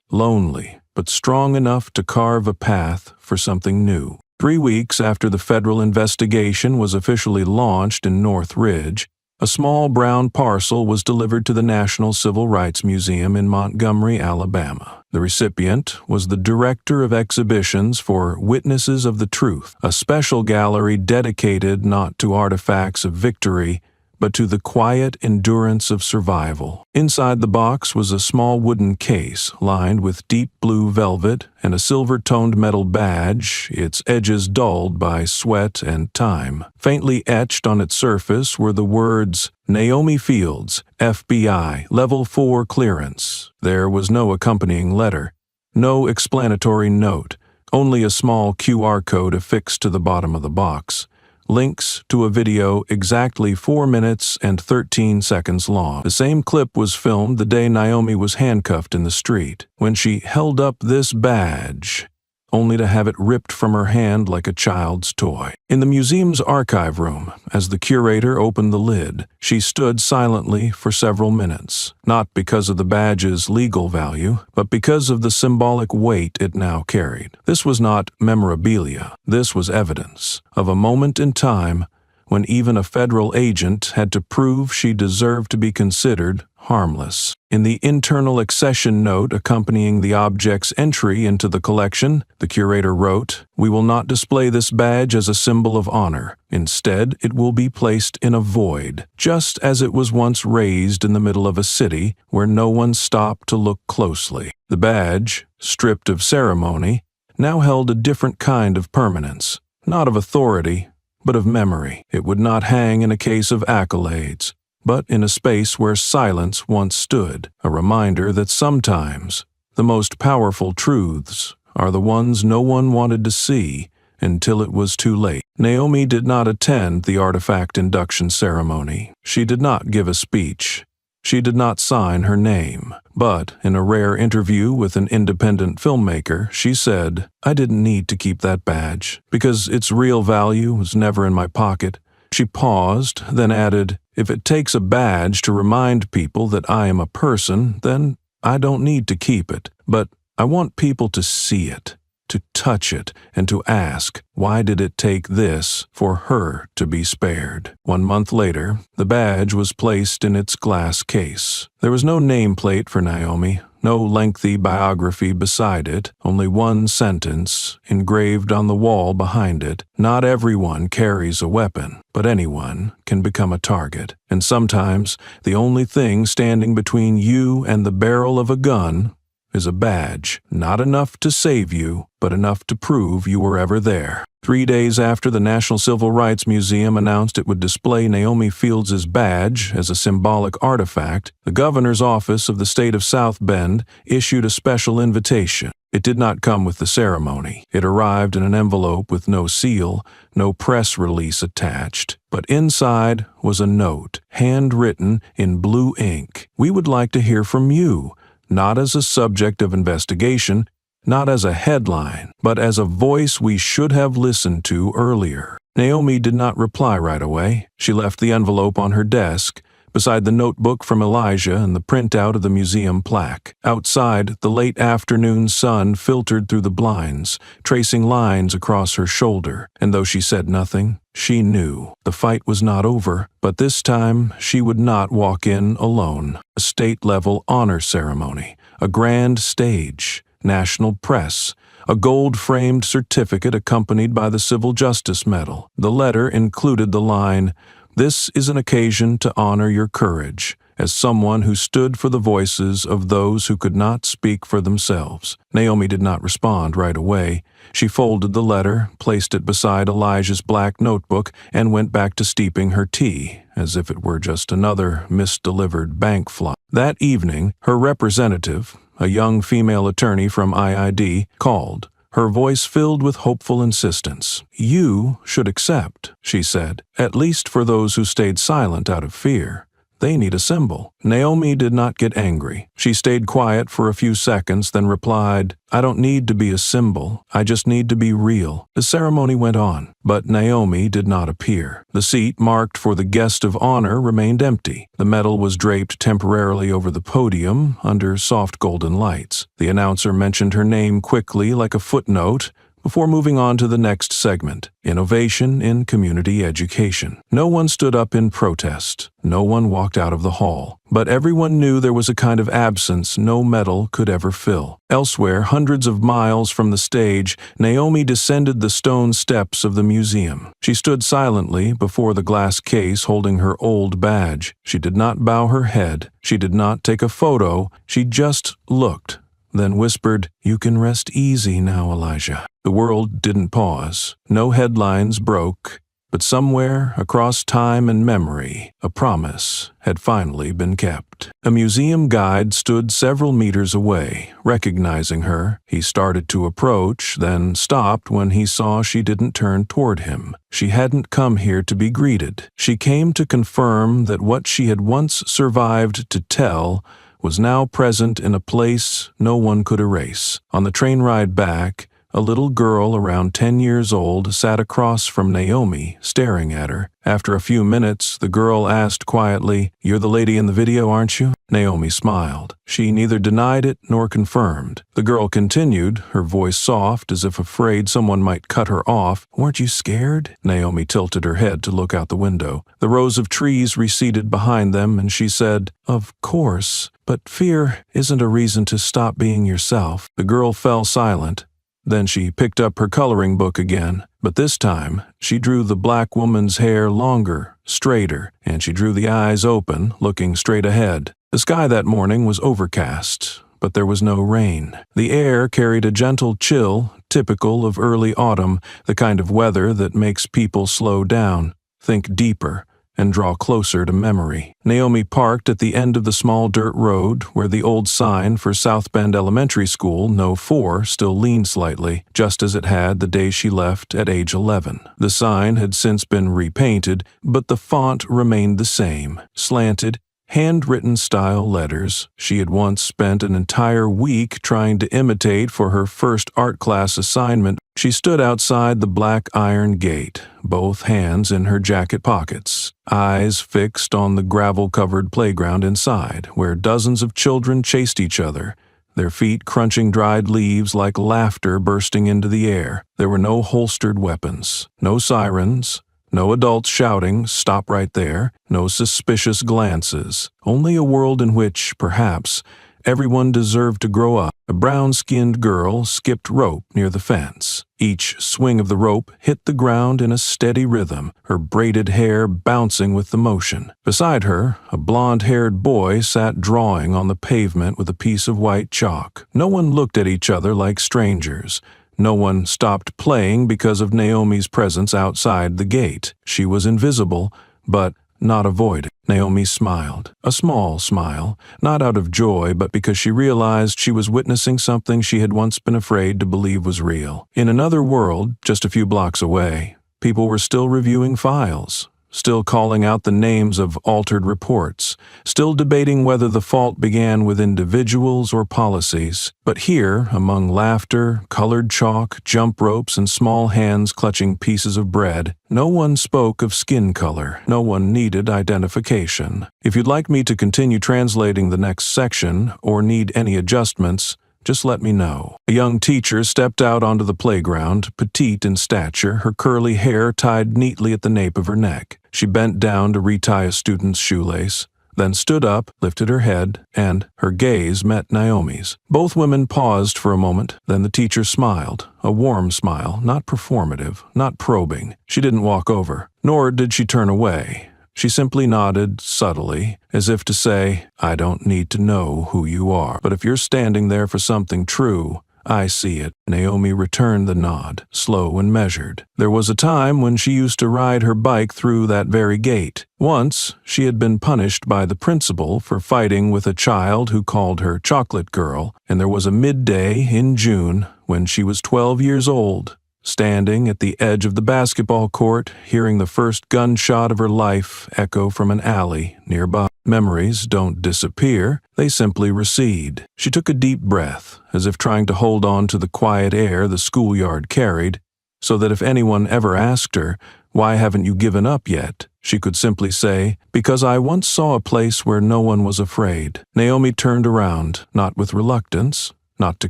lonely, but strong enough to carve a path for something new. 3 weeks after the federal investigation was officially launched in Northridge, a small brown parcel was delivered to the National Civil Rights Museum in Montgomery, Alabama. The recipient was the Director of Exhibitions for Witnesses of the Truth, a special gallery dedicated not to artifacts of victory, but to the quiet endurance of survival. Inside the box was a small wooden case lined with deep blue velvet and a silver-toned metal badge, its edges dulled by sweat and time. Faintly etched on its surface were the words, "Naomi Fields, FBI, Level 4 clearance." There was no accompanying letter, no explanatory note, only a small QR code affixed to the bottom of the box. Links to a video exactly 4 minutes and 13 seconds long. The same clip was filmed the day Naomi was handcuffed in the street, when she held up this badge, only to have it ripped from her hand like a child's toy. In the museum's archive room, as the curator opened the lid, she stood silently for several minutes, not because of the badge's legal value, but because of the symbolic weight it now carried. This was not memorabilia. This was evidence of a moment in time when even a federal agent had to prove she deserved to be considered harmless. In the internal accession note accompanying the object's entry into the collection, the curator wrote, "We will not display this badge as a symbol of honor. Instead, it will be placed in a void, just as it was once raised in the middle of a city where no one stopped to look closely." The badge, stripped of ceremony, now held a different kind of permanence, not of authority, but of memory. It would not hang in a case of accolades, but in a space where silence once stood, a reminder that sometimes the most powerful truths are the ones no one wanted to see until it was too late. Naomi did not attend the artifact induction ceremony. She did not give a speech. She did not sign her name. But in a rare interview with an independent filmmaker, she said, "I didn't need to keep that badge, because its real value was never in my pocket." She paused, then added, "If it takes a badge to remind people that I am a person, then I don't need to keep it. But I want people to see it, to touch it, and to ask, why did it take this for her to be spared?" 1 month later, the badge was placed in its glass case. There was no nameplate for Naomi, no lengthy biography beside it, only one sentence engraved on the wall behind it. "Not everyone carries a weapon, but anyone can become a target. And sometimes the only thing standing between you and the barrel of a gun is a badge, not enough to save you, but enough to prove you were ever there." 3 days after the National Civil Rights Museum announced it would display Naomi Fields' badge as a symbolic artifact, the governor's office of the state of South Bend issued a special invitation. It did not come with the ceremony. It arrived in an envelope with no seal, no press release attached. But inside was a note, handwritten in blue ink. "We would like to hear from you, not as a subject of investigation, not as a headline, but as a voice we should have listened to earlier." Naomi did not reply right away. She left the envelope on her desk, beside the notebook from Elijah and the printout of the museum plaque. Outside, the late afternoon sun filtered through the blinds, tracing lines across her shoulder, and though she said nothing, she knew the fight was not over, but this time she would not walk in alone. A state-level honor ceremony, a grand stage, national press, a gold-framed certificate accompanied by the Civil Justice Medal. The letter included the line, "This is an occasion to honor your courage, as someone who stood for the voices of those who could not speak for themselves." Naomi did not respond right away. She folded the letter, placed it beside Elijah's black notebook, and went back to steeping her tea, as if it were just another misdelivered bank flyer. That evening, her representative, a young female attorney from IID, called, her voice filled with hopeful insistence. "You should accept," she said, "at least for those who stayed silent out of fear. They need a symbol." Naomi did not get angry. She stayed quiet for a few seconds, then replied, "I don't need to be a symbol. I just need to be real." The ceremony went on, but Naomi did not appear. The seat marked for the guest of honor remained empty. The medal was draped temporarily over the podium under soft golden lights. The announcer mentioned her name quickly like a footnote, Before moving on to the next segment, innovation in community education. No one stood up in protest. No one walked out of the hall. But everyone knew there was a kind of absence no medal could ever fill. Elsewhere, hundreds of miles from the stage, Naomi descended the stone steps of the museum. She stood silently before the glass case holding her old badge. She did not bow her head. She did not take a photo. She just looked, then whispered, "You can rest easy now, Elijah." The world didn't pause. No headlines broke. But somewhere, across time and memory, a promise had finally been kept. A museum guide stood several meters away, recognizing her. He started to approach, then stopped when he saw she didn't turn toward him. She hadn't come here to be greeted. She came to confirm that what she had once survived to tell was now present in a place no one could erase. On the train ride back, a little girl around 10 years old sat across from Naomi, staring at her. After a few minutes, the girl asked quietly, "You're the lady in the video, aren't you?" Naomi smiled. She neither denied it nor confirmed. The girl continued, her voice soft, as if afraid someone might cut her off. "Weren't you scared?" Naomi tilted her head to look out the window. The rows of trees receded behind them, and she said, "Of course, but fear isn't a reason to stop being yourself." The girl fell silent. Then she picked up her coloring book again, but this time she drew the black woman's hair longer, straighter, and she drew the eyes open, looking straight ahead. The sky that morning was overcast, but there was no rain. The air carried a gentle chill, typical of early autumn, the kind of weather that makes people slow down, think deeper, and draw closer to memory. Naomi parked at the end of the small dirt road where the old sign for South Bend Elementary School, No. 4, still leaned slightly, just as it had the day she left at age 11. The sign had since been repainted, but the font remained the same, slanted, handwritten style letters she had once spent an entire week trying to imitate for her first art class assignment. She stood outside the black iron gate, both hands in her jacket pockets, eyes fixed on the gravel-covered playground inside, where dozens of children chased each other, their feet crunching dried leaves like laughter bursting into the air. There were no holstered weapons, no sirens, no adults shouting, "Stop right there," no suspicious glances, only a world in which, perhaps, everyone deserved to grow up. A brown-skinned girl skipped rope near the fence. Each swing of the rope hit the ground in a steady rhythm, her braided hair bouncing with the motion. Beside her, a blonde-haired boy sat drawing on the pavement with a piece of white chalk. No one looked at each other like strangers. No one stopped playing because of Naomi's presence outside the gate. She was invisible, but not avoided. Naomi smiled, a small smile, not out of joy, but because she realized she was witnessing something she had once been afraid to believe was real. In another world, just a few blocks away, people were still reviewing files, still calling out the names of altered reports, still debating whether the fault began with individuals or policies. But here, among laughter, colored chalk, jump ropes, and small hands clutching pieces of bread, no one spoke of skin color. No one needed identification. If you'd like me to continue translating the next section, or need any adjustments, just let me know. A young teacher stepped out onto the playground, petite in stature, her curly hair tied neatly at the nape of her neck. She bent down to retie a student's shoelace, then stood up, lifted her head, and her gaze met Naomi's. Both women paused for a moment, then the teacher smiled, a warm smile, not performative, not probing. She didn't walk over, nor did she turn away. She simply nodded subtly, as if to say, "I don't need to know who you are, but if you're standing there for something true, I see it." Naomi returned the nod, slow and measured. There was a time when she used to ride her bike through that very gate. Once, she had been punished by the principal for fighting with a child who called her Chocolate Girl, and there was a midday in June when she was 12 years old. Standing at the edge of the basketball court, hearing the first gunshot of her life echo from an alley nearby. Memories don't disappear, they simply recede. She took a deep breath, as if trying to hold on to the quiet air the schoolyard carried, so that if anyone ever asked her, "Why haven't you given up yet?" she could simply say, "Because I once saw a place where no one was afraid." Naomi turned around, not with reluctance, not to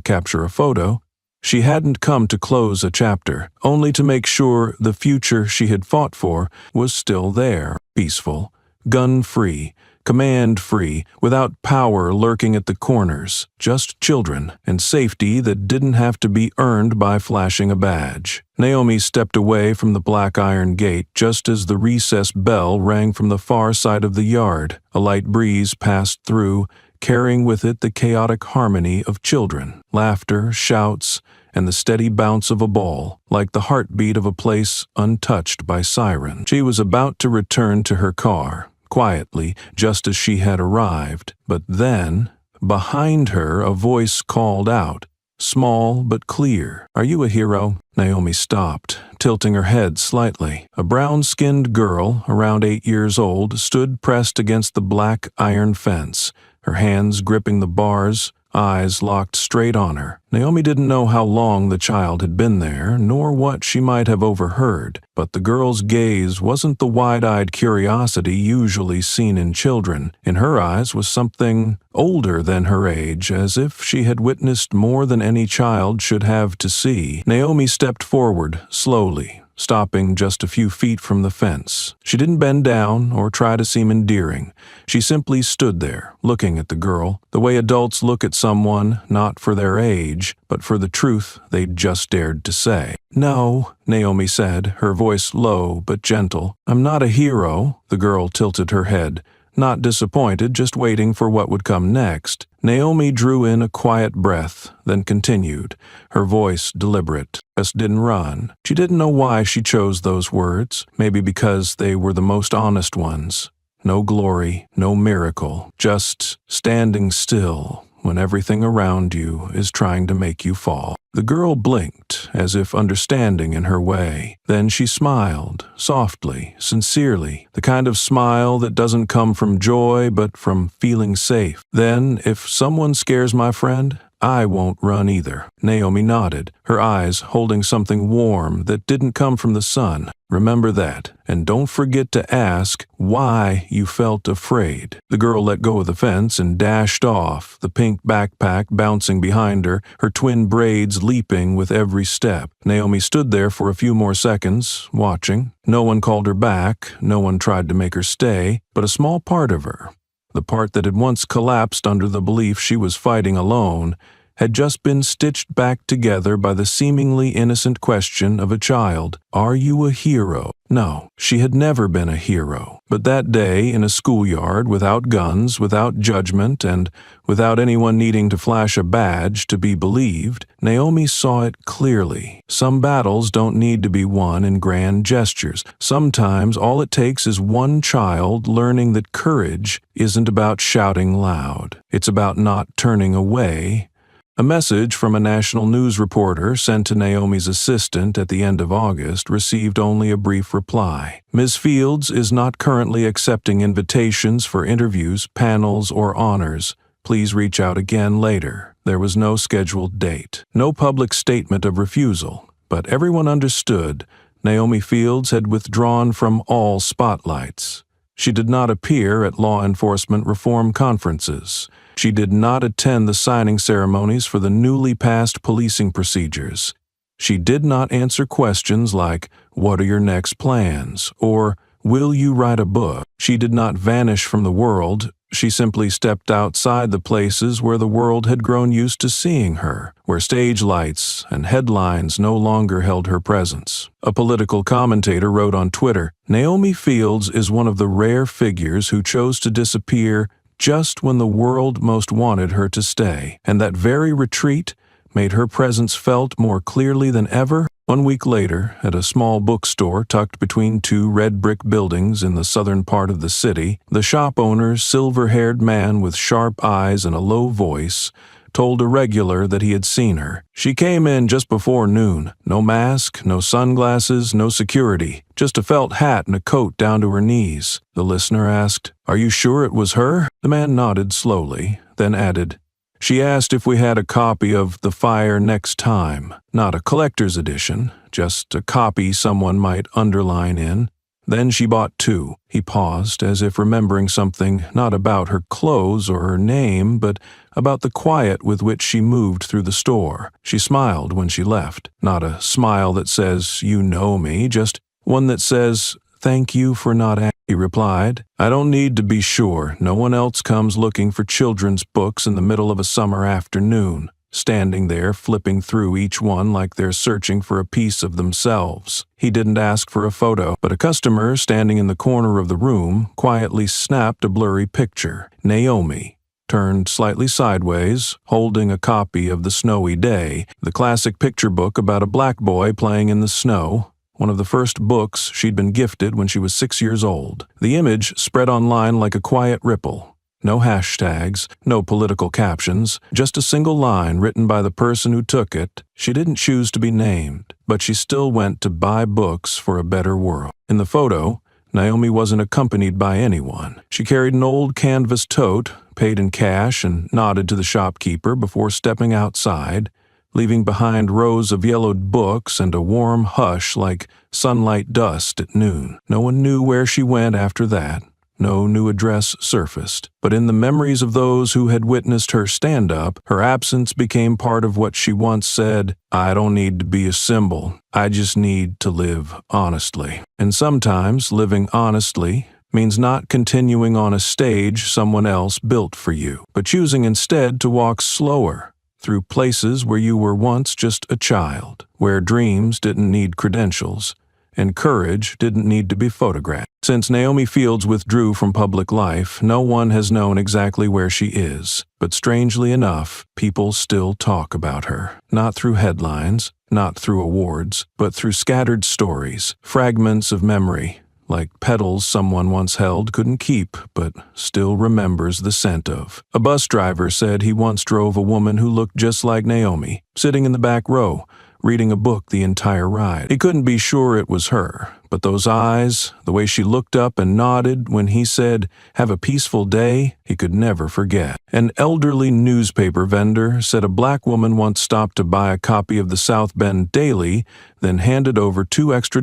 capture a photo, She hadn't come to close a chapter, only to make sure the future she had fought for was still there, peaceful, gun-free, command-free, without power lurking at the corners, just children and safety that didn't have to be earned by flashing a badge. Naomi stepped away from the black iron gate just as the recess bell rang from the far side of the yard. A light breeze passed through, carrying with it the chaotic harmony of children, laughter, shouts, and the steady bounce of a ball, like the heartbeat of a place untouched by siren. She was about to return to her car, quietly, just as she had arrived, but then, behind her, a voice called out, small but clear. "Are you a hero?" Naomi stopped, tilting her head slightly. A brown-skinned girl, around 8 years old, stood pressed against the black iron fence, her hands gripping the bars, eyes locked straight on her. Naomi didn't know how long the child had been there, nor what she might have overheard, but the girl's gaze wasn't the wide-eyed curiosity usually seen in children. In her eyes was something older than her age, as if she had witnessed more than any child should have to see. Naomi stepped forward, slowly, stopping just a few feet from the fence. She didn't bend down or try to seem endearing. She simply stood there, looking at the girl, the way adults look at someone, not for their age, but for the truth they'd just dared to say. "No," Naomi said, her voice low but gentle. "I'm not a hero." The girl tilted her head, not disappointed, just waiting for what would come next. Naomi drew in a quiet breath, then continued, her voice deliberate. "Just didn't run." She didn't know why she chose those words, maybe because they were the most honest ones. No glory, no miracle, just standing still when everything around you is trying to make you fall. The girl blinked, as if understanding in her way. Then she smiled, softly, sincerely, the kind of smile that doesn't come from joy but from feeling safe. "Then, if someone scares my friend, I won't run either." Naomi nodded, her eyes holding something warm that didn't come from the sun. "Remember that, and don't forget to ask why you felt afraid." The girl let go of the fence and dashed off, the pink backpack bouncing behind her, her twin braids leaping with every step. Naomi stood there for a few more seconds, watching. No one called her back, no one tried to make her stay, but a small part of her, the part that had once collapsed under the belief she was fighting alone, had just been stitched back together by the seemingly innocent question of a child. "Are you a hero?" No, she had never been a hero. But that day in a schoolyard, without guns, without judgment, and without anyone needing to flash a badge to be believed, Naomi saw it clearly. Some battles don't need to be won in grand gestures. Sometimes all it takes is one child learning that courage isn't about shouting loud. It's about not turning away. A message from a national news reporter sent to Naomi's assistant at the end of August received only a brief reply. "Ms. Fields is not currently accepting invitations for interviews, panels, or honors. Please reach out again later." There was no scheduled date, no public statement of refusal, but everyone understood Naomi Fields had withdrawn from all spotlights. She did not appear at law enforcement reform conferences. She did not attend the signing ceremonies for the newly passed policing procedures. She did not answer questions like, "What are your next plans?" or "Will you write a book?" She did not vanish from the world. She simply stepped outside the places where the world had grown used to seeing her, where stage lights and headlines no longer held her presence. A political commentator wrote on Twitter, "Naomi Fields is one of the rare figures who chose to disappear just when the world most wanted her to stay, and that very retreat made her presence felt more clearly than ever." 1 week later, at a small bookstore tucked between two red brick buildings in the southern part of the city, the shop owner's silver-haired man with sharp eyes and a low voice told a regular that he had seen her. "She came in just before noon. No mask, no sunglasses, no security. Just a felt hat and a coat down to her knees." The listener asked, "Are you sure it was her?" The man nodded slowly, then added, "She asked if we had a copy of The Fire Next Time. Not a collector's edition, just a copy someone might underline in." Then she bought 2. He paused, as if remembering something not about her clothes or her name, but about the quiet with which she moved through the store. She smiled when she left. Not a smile that says, "You know me," just one that says, "Thank you for not asking." He replied, "I don't need to be sure. No one else comes looking for children's books in the middle of a summer afternoon, standing there flipping through each one like they're searching for a piece of themselves." He didn't ask for a photo, but a customer standing in the corner of the room quietly snapped a blurry picture. Naomi, turned slightly sideways, holding a copy of The Snowy Day, the classic picture book about a black boy playing in the snow, one of the first books she'd been gifted when she was 6 years old. The image spread online like a quiet ripple. No hashtags, no political captions, just a single line written by the person who took it. She didn't choose to be named, but she still went to buy books for a better world. In the photo, Naomi wasn't accompanied by anyone. She carried an old canvas tote, paid in cash, and nodded to the shopkeeper before stepping outside, leaving behind rows of yellowed books and a warm hush like sunlight dust at noon. No one knew where she went after that. No new address surfaced. But in the memories of those who had witnessed her stand-up, her absence became part of what she once said, "I don't need to be a symbol. I just need to live honestly." And sometimes living honestly means not continuing on a stage someone else built for you, but choosing instead to walk slower, through places where you were once just a child, where dreams didn't need credentials, and courage didn't need to be photographed. Since Naomi Fields withdrew from public life, no one has known exactly where she is, but strangely enough, people still talk about her. Not through headlines, not through awards, but through scattered stories, fragments of memory, like petals someone once held couldn't keep, but still remembers the scent of. A bus driver said he once drove a woman who looked just like Naomi, sitting in the back row, reading a book the entire ride. He couldn't be sure it was her, but those eyes, the way she looked up and nodded when he said, "Have a peaceful day," he could never forget. An elderly newspaper vendor said a black woman once stopped to buy a copy of the South Bend Daily, then handed over $2 extra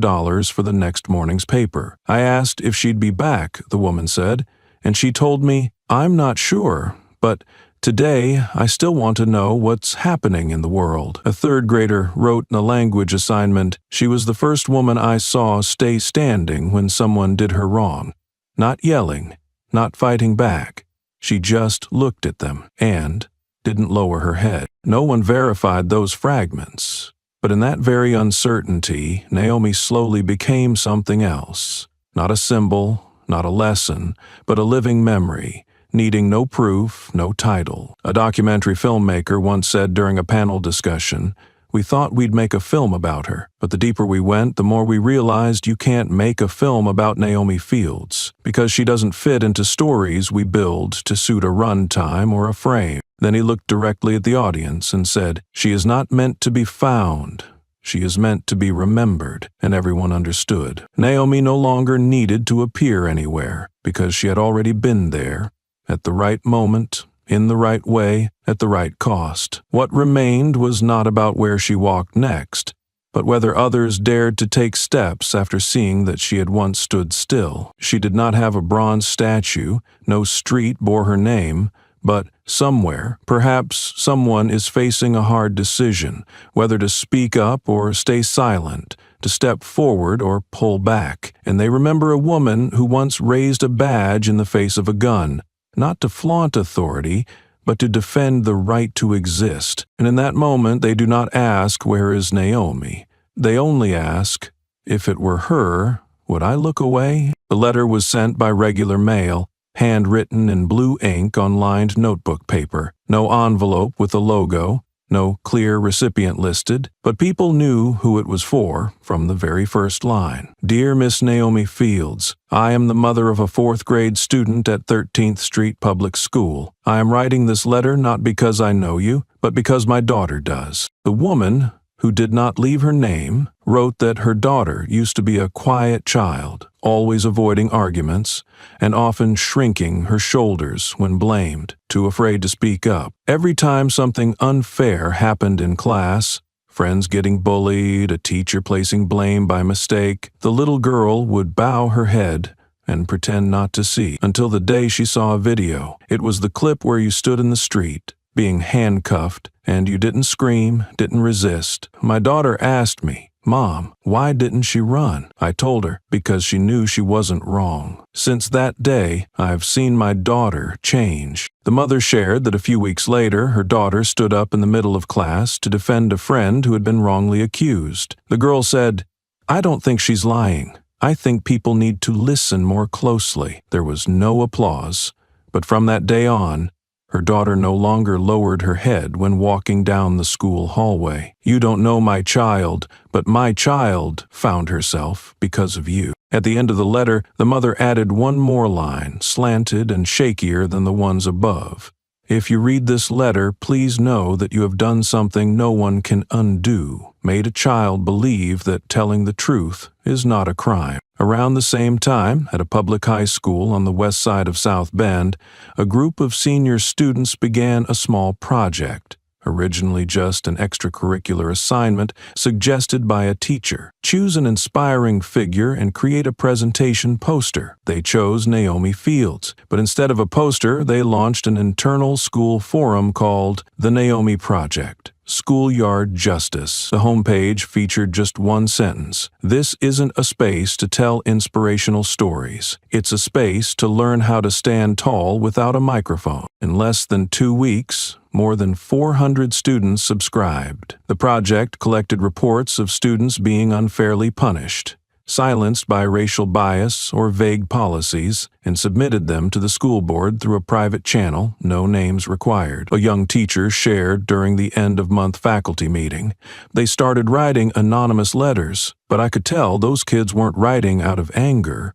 for the next morning's paper. "I asked if she'd be back," the woman said, "and she told me, 'I'm not sure, but today, I still want to know what's happening in the world." A third grader wrote in a language assignment, "She was the first woman I saw stay standing when someone did her wrong. Not yelling, not fighting back. She just looked at them and didn't lower her head." No one verified those fragments, but in that very uncertainty, Naomi slowly became something else. Not a symbol, not a lesson, but a living memory, needing no proof, no title. A documentary filmmaker once said during a panel discussion, "We thought we'd make a film about her, but the deeper we went, the more we realized you can't make a film about Naomi Fields, because she doesn't fit into stories we build to suit a runtime or a frame." Then he looked directly at the audience and said, "She is not meant to be found. She is meant to be remembered," and everyone understood. Naomi no longer needed to appear anywhere, because she had already been there, at the right moment, in the right way, at the right cost. What remained was not about where she walked next, but whether others dared to take steps after seeing that she had once stood still. She did not have a bronze statue, no street bore her name, but somewhere, perhaps someone is facing a hard decision, whether to speak up or stay silent, to step forward or pull back, and they remember a woman who once raised a badge in the face of a gun, not to flaunt authority, but to defend the right to exist. And in that moment, they do not ask, "Where is Naomi?" They only ask, "If it were her, would I look away?" The letter was sent by regular mail, handwritten in blue ink on lined notebook paper. No envelope with a logo, no clear recipient listed, but people knew who it was for from the very first line. "Dear Miss Naomi Fields, I am the mother of a 4th grade student at 13th Street Public School. I am writing this letter not because I know you, but because my daughter does." The woman, who did not leave her name, wrote that her daughter used to be a quiet child, always avoiding arguments, and often shrinking her shoulders when blamed, too afraid to speak up. Every time something unfair happened in class, Friends getting bullied, a teacher placing blame by mistake. The little girl would bow her head and pretend not to see until the day she saw a video. It was the clip where you stood in the street, being handcuffed, and you didn't scream, didn't resist. My daughter asked me, "Mom, why didn't she run?" I told her, because she knew she wasn't wrong. Since that day, I've seen my daughter change. The mother shared that a few weeks later, her daughter stood up in the middle of class to defend a friend who had been wrongly accused. The girl said, "I don't think she's lying. I think people need to listen more closely." There was no applause, but from that day on, her daughter no longer lowered her head when walking down the school hallway. "You don't know my child, but my child found herself because of you." At the end of the letter, the mother added one more line, slanted and shakier than the ones above. "If you read this letter, please know that you have done something no one can undo. Made a child believe that telling the truth is not a crime." Around the same time, at a public high school on the west side of South Bend, a group of senior students began a small project, originally just an extracurricular assignment suggested by a teacher. Choose an inspiring figure and create a presentation poster. They chose Naomi Fields, but instead of a poster, they launched an internal school forum called The Naomi Project. Schoolyard Justice. The homepage featured just one sentence: "This isn't a space to tell inspirational stories. It's a space to learn how to stand tall without a microphone." In less than 2 weeks, more than 400 students subscribed. The project collected reports of students being unfairly punished, silenced by racial bias or vague policies, and submitted them to the school board through a private channel, no names required. A young teacher shared during the end-of-month faculty meeting. "They started writing anonymous letters, but I could tell those kids weren't writing out of anger.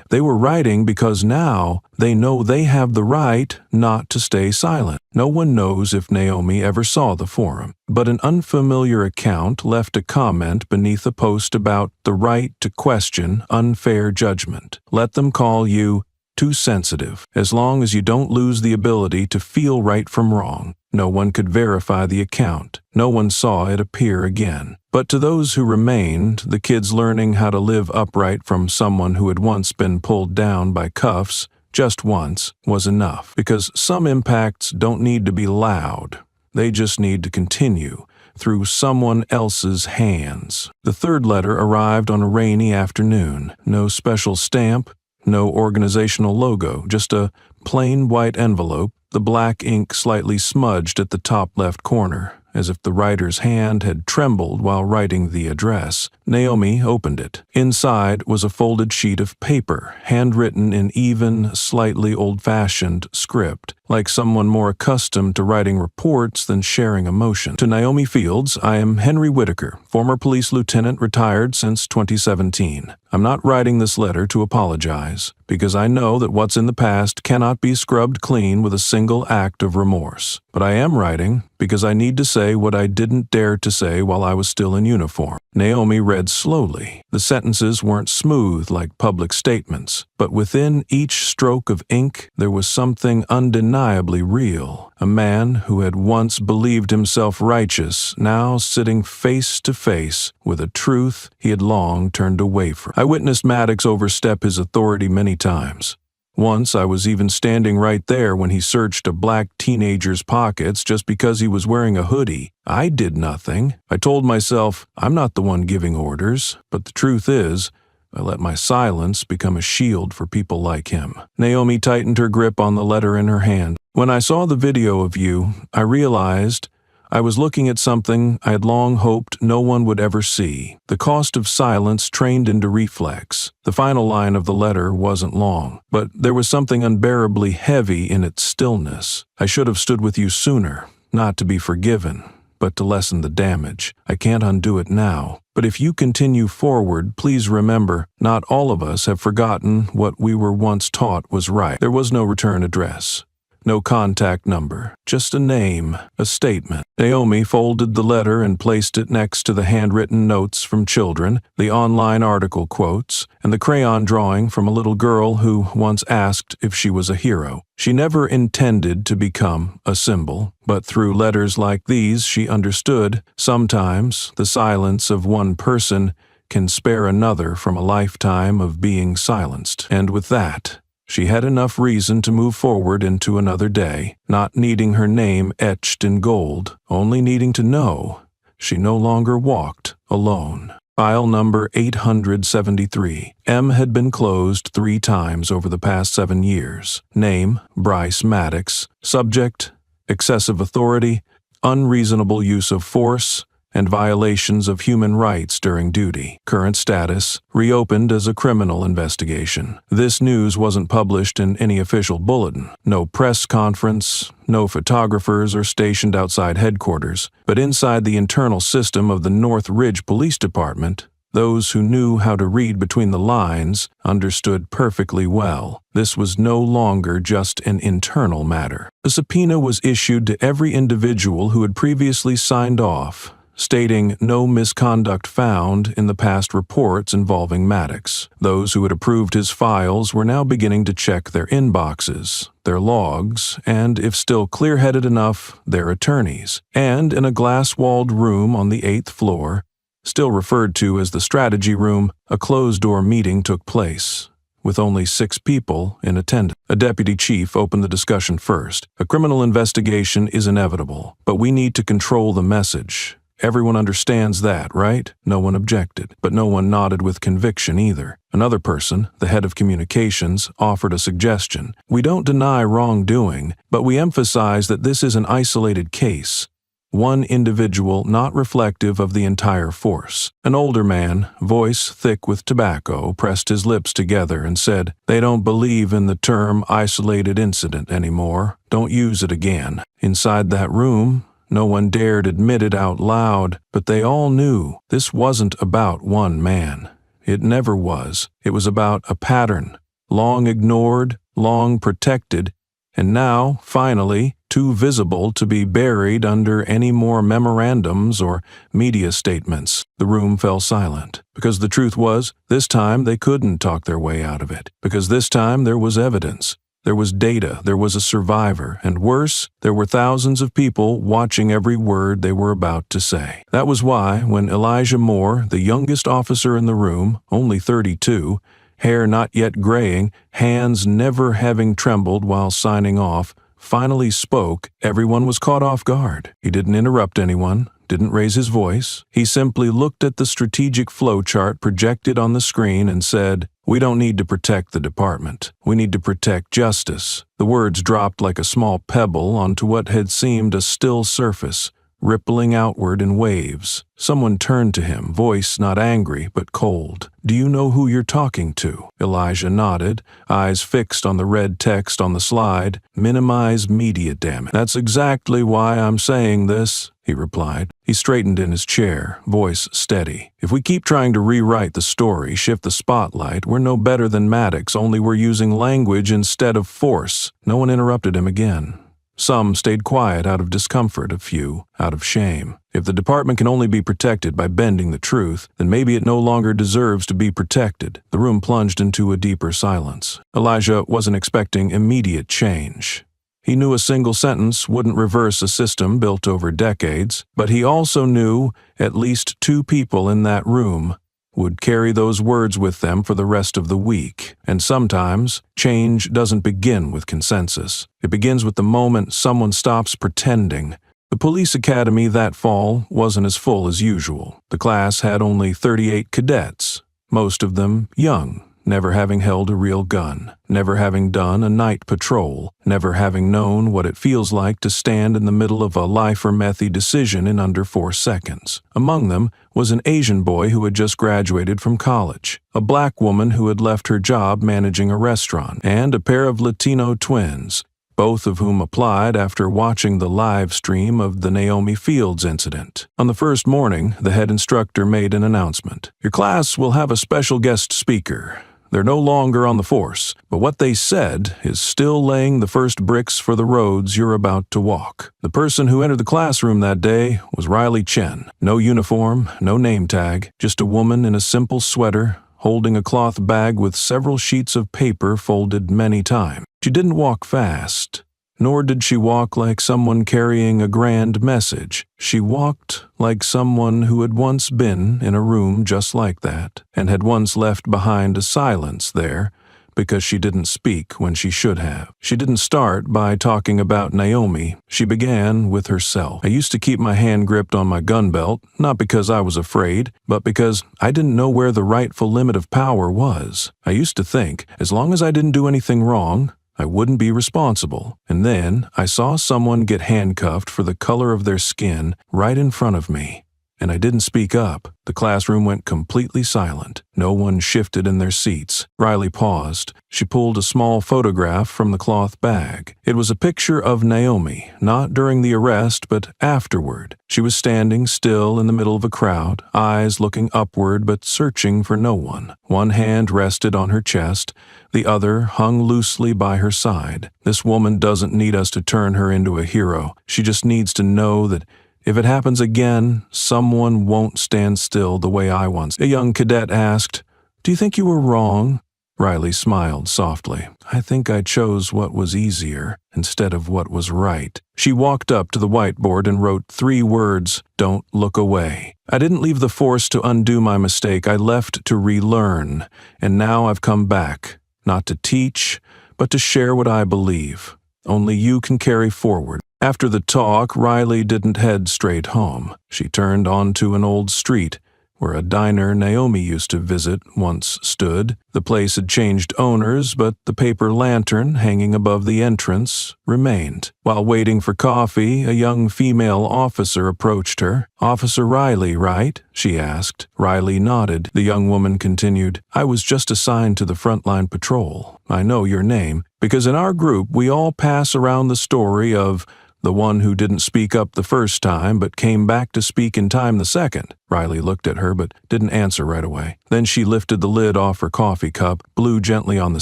They were writing because now they know they have the right not to stay silent." No one knows if Naomi ever saw the forum, but an unfamiliar account left a comment beneath a post about the right to question unfair judgment. "Let them call you too sensitive, as long as you don't lose the ability to feel right from wrong." No one could verify the account. No one saw it appear again. But to those who remained, the kids learning how to live upright from someone who had once been pulled down by cuffs, just once, was enough. Because some impacts don't need to be loud. They just need to continue through someone else's hands. The third letter arrived on a rainy afternoon. No special stamp, no organizational logo, just a plain white envelope, the black ink slightly smudged at the top left corner, as if the writer's hand had trembled while writing the address. Naomi opened it. Inside was a folded sheet of paper, handwritten in even, slightly old-fashioned script, like someone more accustomed to writing reports than sharing emotion. "To Naomi Fields, I am Henry Whitaker, former police lieutenant, retired since 2017. I'm not writing this letter to apologize, because I know that what's in the past cannot be scrubbed clean with a single act of remorse. But I am writing because I need to say what I didn't dare to say while I was still in uniform." Naomi read slowly. The sentences weren't smooth like public statements, but within each stroke of ink there was something undeniably real. A man who had once believed himself righteous, now sitting face to face with a truth he had long turned away from. I witnessed Maddox overstep his authority many times. Once I was even standing right there when he searched a black teenager's pockets just because he was wearing a hoodie. I did nothing. I told myself, I'm not the one giving orders, but the truth is, I let my silence become a shield for people like him. Naomi tightened her grip on the letter in her hand. "When I saw the video of you, I realized I was looking at something I had long hoped no one would ever see. The cost of silence trained into reflex." The final line of the letter wasn't long, but there was something unbearably heavy in its stillness. "I should have stood with you sooner, not to be forgiven, but to lessen the damage. I can't undo it now. But if you continue forward, please remember, not all of us have forgotten what we were once taught was right." There was no return address. No contact number, just a name, a statement. Naomi folded the letter and placed it next to the handwritten notes from children, the online article quotes, and the crayon drawing from a little girl who once asked if she was a hero. She never intended to become a symbol, but through letters like these she understood sometimes the silence of one person can spare another from a lifetime of being silenced. And with that, she had enough reason to move forward into another day, not needing her name etched in gold, only needing to know she no longer walked alone. File number 873. M had been closed 3 times over the past 7 years. Name, Bryce Maddox. Subject, excessive authority, unreasonable use of force, and violations of human rights during duty. Current status, reopened as a criminal investigation. This news wasn't published in any official bulletin. No press conference, no photographers are stationed outside headquarters, but inside the internal system of the North Ridge Police Department, those who knew how to read between the lines understood perfectly well. This was no longer just an internal matter. A subpoena was issued to every individual who had previously signed off, stating no misconduct found in the past reports involving Maddox. Those who had approved his files were now beginning to check their inboxes, their logs, and, if still clear-headed enough, their attorneys. And in a glass-walled room on the 8th floor, still referred to as the strategy room, a closed-door meeting took place, with only 6 people in attendance. A deputy chief opened the discussion first. A criminal investigation is inevitable, but we need to control the message. Everyone understands that, right? No one objected, but no one nodded with conviction either. Another person, the head of communications, offered a suggestion. We don't deny wrongdoing, but we emphasize that this is an isolated case. One individual not reflective of the entire force. An older man, voice thick with tobacco, pressed his lips together and said, "They don't believe in the term isolated incident anymore. Don't use it again." Inside that room, no one dared admit it out loud, but they all knew this wasn't about one man. It never was. It was about a pattern, long ignored, long protected, and now, finally, too visible to be buried under any more memorandums or media statements. The room fell silent, because the truth was, this time they couldn't talk their way out of it, because this time there was evidence. There was data, there was a survivor, and worse, there were thousands of people watching every word they were about to say. That was why, when Elijah Moore, the youngest officer in the room, only 32, hair not yet graying, hands never having trembled while signing off, finally spoke, everyone was caught off guard. He didn't interrupt anyone, didn't raise his voice. He simply looked at the strategic flowchart projected on the screen and said, "We don't need to protect the department. We need to protect justice." The words dropped like a small pebble onto what had seemed a still surface, rippling outward in waves. Someone turned to him, voice not angry but cold. "Do you know who you're talking to?" Elijah nodded, eyes fixed on the red text on the slide. "Minimize media, damn it." "That's exactly why I'm saying this," he replied. He straightened in his chair, voice steady. "If we keep trying to rewrite the story, shift the spotlight, we're no better than Maddox, only we're using language instead of force." No one interrupted him again. Some stayed quiet out of discomfort, a few out of shame. If the department can only be protected by bending the truth, then maybe it no longer deserves to be protected. The room plunged into a deeper silence. Elijah wasn't expecting immediate change. He knew a single sentence wouldn't reverse a system built over decades, but he also knew at least 2 people in that room would carry those words with them for the rest of the week. And sometimes, change doesn't begin with consensus. It begins with the moment someone stops pretending. The police academy that fall wasn't as full as usual. The class had only 38 cadets, most of them young, never having held a real gun, never having done a night patrol, never having known what it feels like to stand in the middle of a life-or-methy decision in under 4 seconds. Among them was an Asian boy who had just graduated from college, a black woman who had left her job managing a restaurant, and a pair of Latino twins, both of whom applied after watching the live stream of the Naomi Fields incident. On the first morning, the head instructor made an announcement. "Your class will have a special guest speaker. They're no longer on the force, but what they said is still laying the first bricks for the roads you're about to walk. The person who entered the classroom that day was Riley Chen. No uniform, no name tag, just a woman in a simple sweater, holding a cloth bag with several sheets of paper folded many times. She didn't walk fast, nor did she walk like someone carrying a grand message. She walked like someone who had once been in a room just like that, and had once left behind a silence there because she didn't speak when she should have. She didn't start by talking about Naomi. She began with herself. I used to keep my hand gripped on my gun belt, not because I was afraid, but because I didn't know where the rightful limit of power was. I used to think, as long as I didn't do anything wrong, I wouldn't be responsible. And then I saw someone get handcuffed for the color of their skin right in front of me, and I didn't speak up. The classroom went completely silent. No one shifted in their seats. Riley paused. She pulled a small photograph from the cloth bag. It was a picture of Naomi, not during the arrest, but afterward. She was standing still in the middle of a crowd, eyes looking upward but searching for no one. One hand rested on her chest, the other hung loosely by her side. This woman doesn't need us to turn her into a hero. She just needs to know that if it happens again, someone won't stand still the way I once. A young cadet asked, "Do you think you were wrong?" Riley smiled softly. "I think I chose what was easier instead of what was right." She walked up to the whiteboard and wrote 3 words, "Don't look away." I didn't leave the force to undo my mistake. I left to relearn, and now I've come back, not to teach, but to share what I believe. Only you can carry forward. After the talk, Riley didn't head straight home. She turned onto an old street where a diner Naomi used to visit once stood. The place had changed owners, but the paper lantern hanging above the entrance remained. While waiting for coffee, a young female officer approached her. "Officer Riley, right?" she asked. Riley nodded. The young woman continued, "I was just assigned to the frontline patrol. I know your name, because in our group we all pass around the story of the one who didn't speak up the first time but came back to speak in time the second." Riley looked at her but didn't answer right away. Then she lifted the lid off her coffee cup, blew gently on the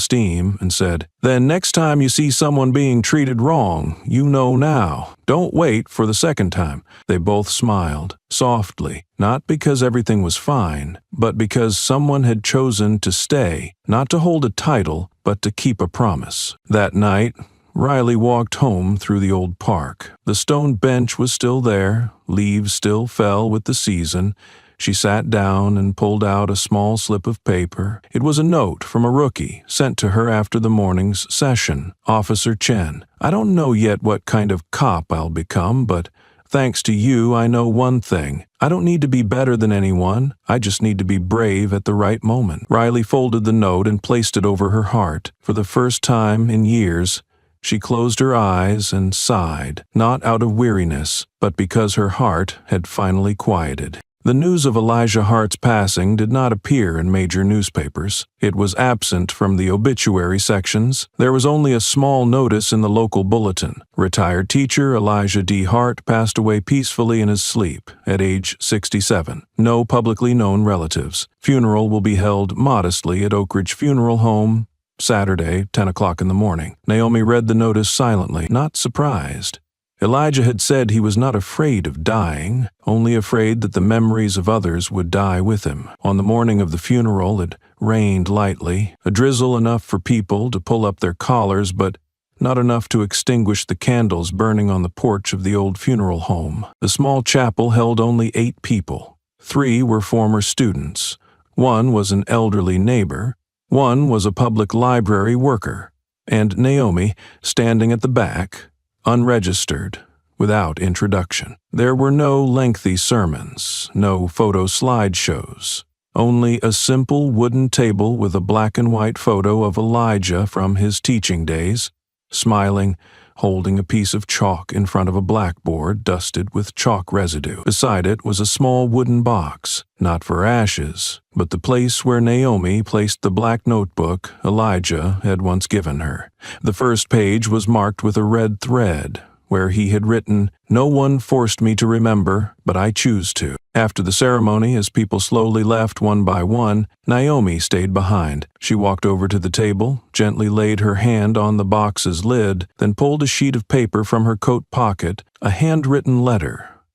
steam, and said, "Then next time you see someone being treated wrong, you know now. Don't wait for the second time." They both smiled, softly, not because everything was fine, but because someone had chosen to stay, not to hold a title, but to keep a promise. That night, Riley walked home through the old park. The stone bench was still there, leaves still fell with the season. She sat down and pulled out a small slip of paper. It was a note from a rookie sent to her after the morning's session. "Officer Chen, I don't know yet what kind of cop I'll become, but thanks to you, I know one thing. I don't need to be better than anyone. I just need to be brave at the right moment." Riley folded the note and placed it over her heart. For the first time in years, she closed her eyes and sighed, not out of weariness, but because her heart had finally quieted. The news of Elijah Hart's passing did not appear in major newspapers. It was absent from the obituary sections. There was only a small notice in the local bulletin. Retired teacher Elijah D. Hart passed away peacefully in his sleep at age 67. No publicly known relatives. Funeral will be held modestly at Oak Ridge Funeral Home, Saturday, 10 o'clock in the morning. Naomi read the notice silently, not surprised. Elijah had said he was not afraid of dying, only afraid that the memories of others would die with him. On the morning of the funeral, it rained lightly, a drizzle enough for people to pull up their collars, but not enough to extinguish the candles burning on the porch of the old funeral home. The small chapel held only 8 people. 3 were former students. 1 was an elderly neighbor. 1 was a public library worker, and Naomi, standing at the back, unregistered, without introduction. There were no lengthy sermons, no photo slideshows, only a simple wooden table with a black and white photo of Elijah from his teaching days, smiling, holding a piece of chalk in front of a blackboard dusted with chalk residue. Beside it was a small wooden box, not for ashes, but the place where Naomi placed the black notebook Elijah had once given her. The first page was marked with a red thread, where he had written, "No one forced me to remember, but I choose to." After the ceremony, as people slowly left one by one, Naomi stayed behind. She walked over to the table, gently laid her hand on the box's lid, then pulled a sheet of paper from her coat pocket, a handwritten letter,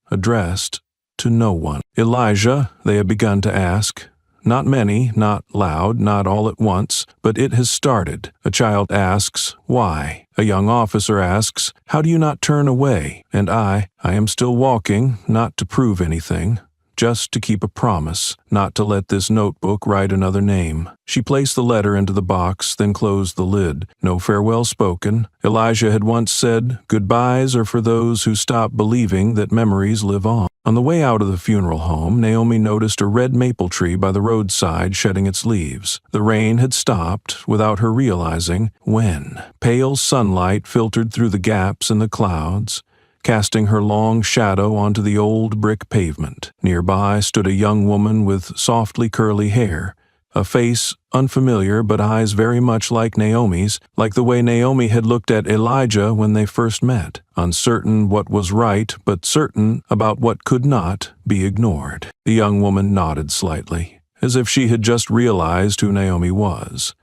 addressed to no one. "Elijah," they had begun to ask. Not many, not loud, not all at once, but it has started. A child asks, "Why?" A young officer asks, "How do you not turn away?" And I am still walking, not to prove anything, just to keep a promise, not to let this notebook write another name. She placed the letter into the box, then closed the lid. No farewell spoken. Elijah had once said, "Goodbyes are for those who stop believing that memories live on." On the way out of the funeral home, Naomi noticed a red maple tree by the roadside shedding its leaves. The rain had stopped without her realizing when. Pale sunlight filtered through the gaps in the clouds, casting her long shadow onto the old brick pavement. Nearby stood a young woman with softly curly hair, a face unfamiliar but eyes very much like Naomi's, like the way Naomi had looked at Elijah when they first met, uncertain what was right but certain about what could not be ignored. The young woman nodded slightly, as if she had just realized who Naomi was.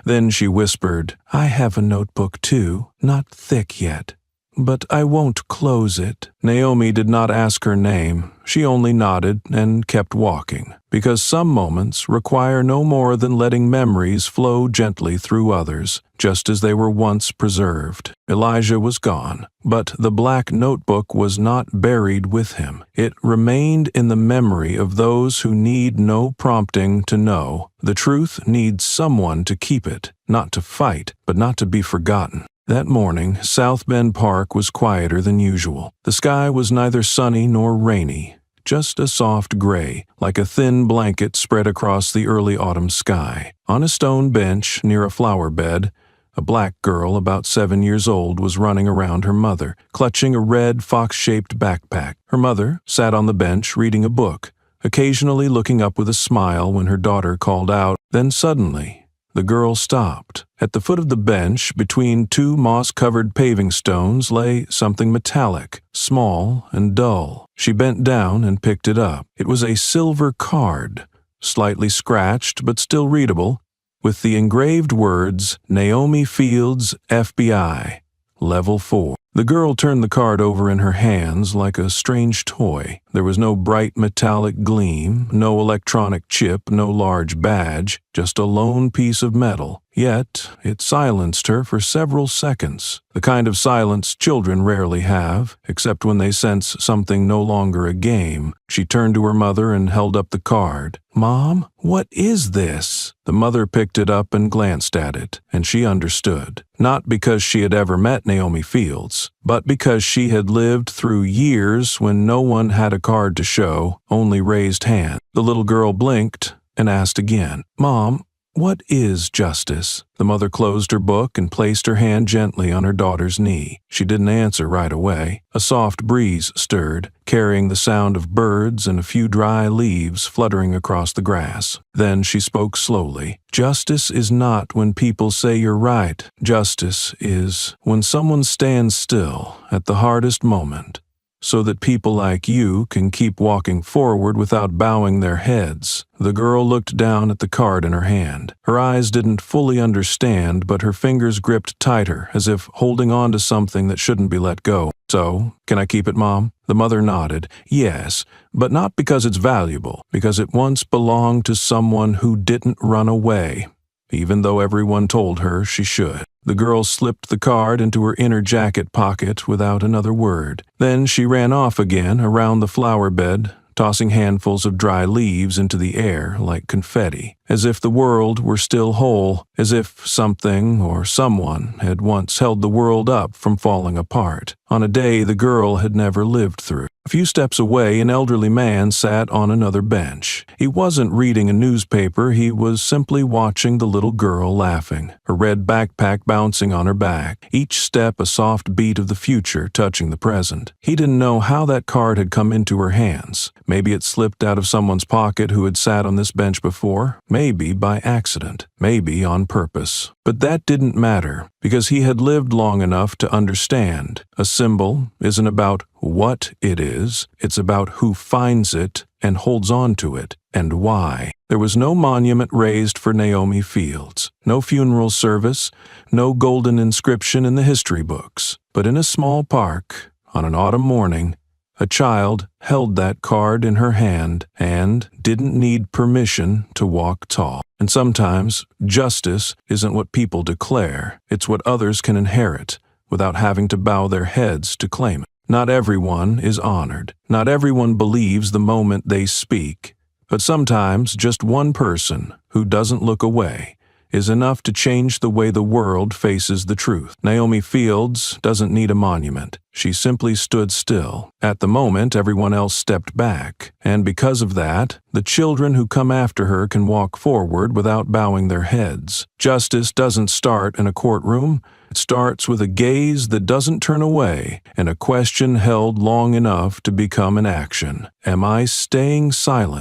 Then she whispered, "I have a notebook too, not thick yet, but I won't close it." Naomi did not ask her name. She only nodded and kept walking, because some moments require no more than letting memories flow gently through others, just as they were once preserved. Elijah was gone, but the black notebook was not buried with him. It remained in the memory of those who need no prompting to know. The truth needs someone to keep it, not to fight, but not to be forgotten. That morning, South Bend Park was quieter than usual. The sky was neither sunny nor rainy, just a soft gray, like a thin blanket spread across the early autumn sky. On a stone bench near a flower bed, a black girl about 7 years old was running around her mother, clutching a red fox-shaped backpack. Her mother sat on the bench reading a book, occasionally looking up with a smile when her daughter called out. Then suddenly, the girl stopped. At the foot of the bench, between two moss-covered paving stones, lay something metallic, small and dull. She bent down and picked it up. It was a silver card, slightly scratched but still readable, with the engraved words, "Naomi Fields, FBI, Level 4. The girl turned the card over in her hands like a strange toy. There was no bright metallic gleam, no electronic chip, no large badge, just a lone piece of metal. Yet, it silenced her for several seconds, the kind of silence children rarely have, except when they sense something no longer a game. She turned to her mother and held up the card. "Mom, what is this?" The mother picked it up and glanced at it, and she understood. Not because she had ever met Naomi Fields, but because she had lived through years when no one had a card to show, only raised hand. The little girl blinked and asked again, "Mom, what is justice?" The mother closed her book and placed her hand gently on her daughter's knee. She didn't answer right away. A soft breeze stirred, carrying the sound of birds and a few dry leaves fluttering across the grass. Then she spoke slowly. "Justice is not when people say you're right. Justice is when someone stands still at the hardest moment, so that people like you can keep walking forward without bowing their heads." The girl looked down at the card in her hand. Her eyes didn't fully understand, but her fingers gripped tighter, as if holding on to something that shouldn't be let go. "So, can I keep it, Mom?" The mother nodded. "Yes, but not because it's valuable, because it once belonged to someone who didn't run away, even though everyone told her she should." The girl slipped the card into her inner jacket pocket without another word. Then she ran off again around the flower bed, tossing handfuls of dry leaves into the air like confetti, as if the world were still whole, as if something or someone had once held the world up from falling apart, on a day the girl had never lived through. A few steps away, an elderly man sat on another bench. He wasn't reading a newspaper, he was simply watching the little girl laughing, her red backpack bouncing on her back, each step a soft beat of the future touching the present. He didn't know how that card had come into her hands. Maybe it slipped out of someone's pocket who had sat on this bench before. maybe by accident, maybe on purpose. But that didn't matter, because he had lived long enough to understand. A symbol isn't about what it is, it's about who finds it and holds on to it, and why. There was no monument raised for Naomi Fields, no funeral service, no golden inscription in the history books. But in a small park, on an autumn morning, a child held that card in her hand and didn't need permission to walk tall. And sometimes, justice isn't what people declare, it's what others can inherit without having to bow their heads to claim it. Not everyone is honored. Not everyone believes the moment they speak. But sometimes just one person who doesn't look away is enough to change the way the world faces the truth. Naomi Fields doesn't need a monument. She simply stood still. At the moment, everyone else stepped back, and because of that, the children who come after her can walk forward without bowing their heads. Justice doesn't start in a courtroom. It starts with a gaze that doesn't turn away and a question held long enough to become an action. Am I staying silent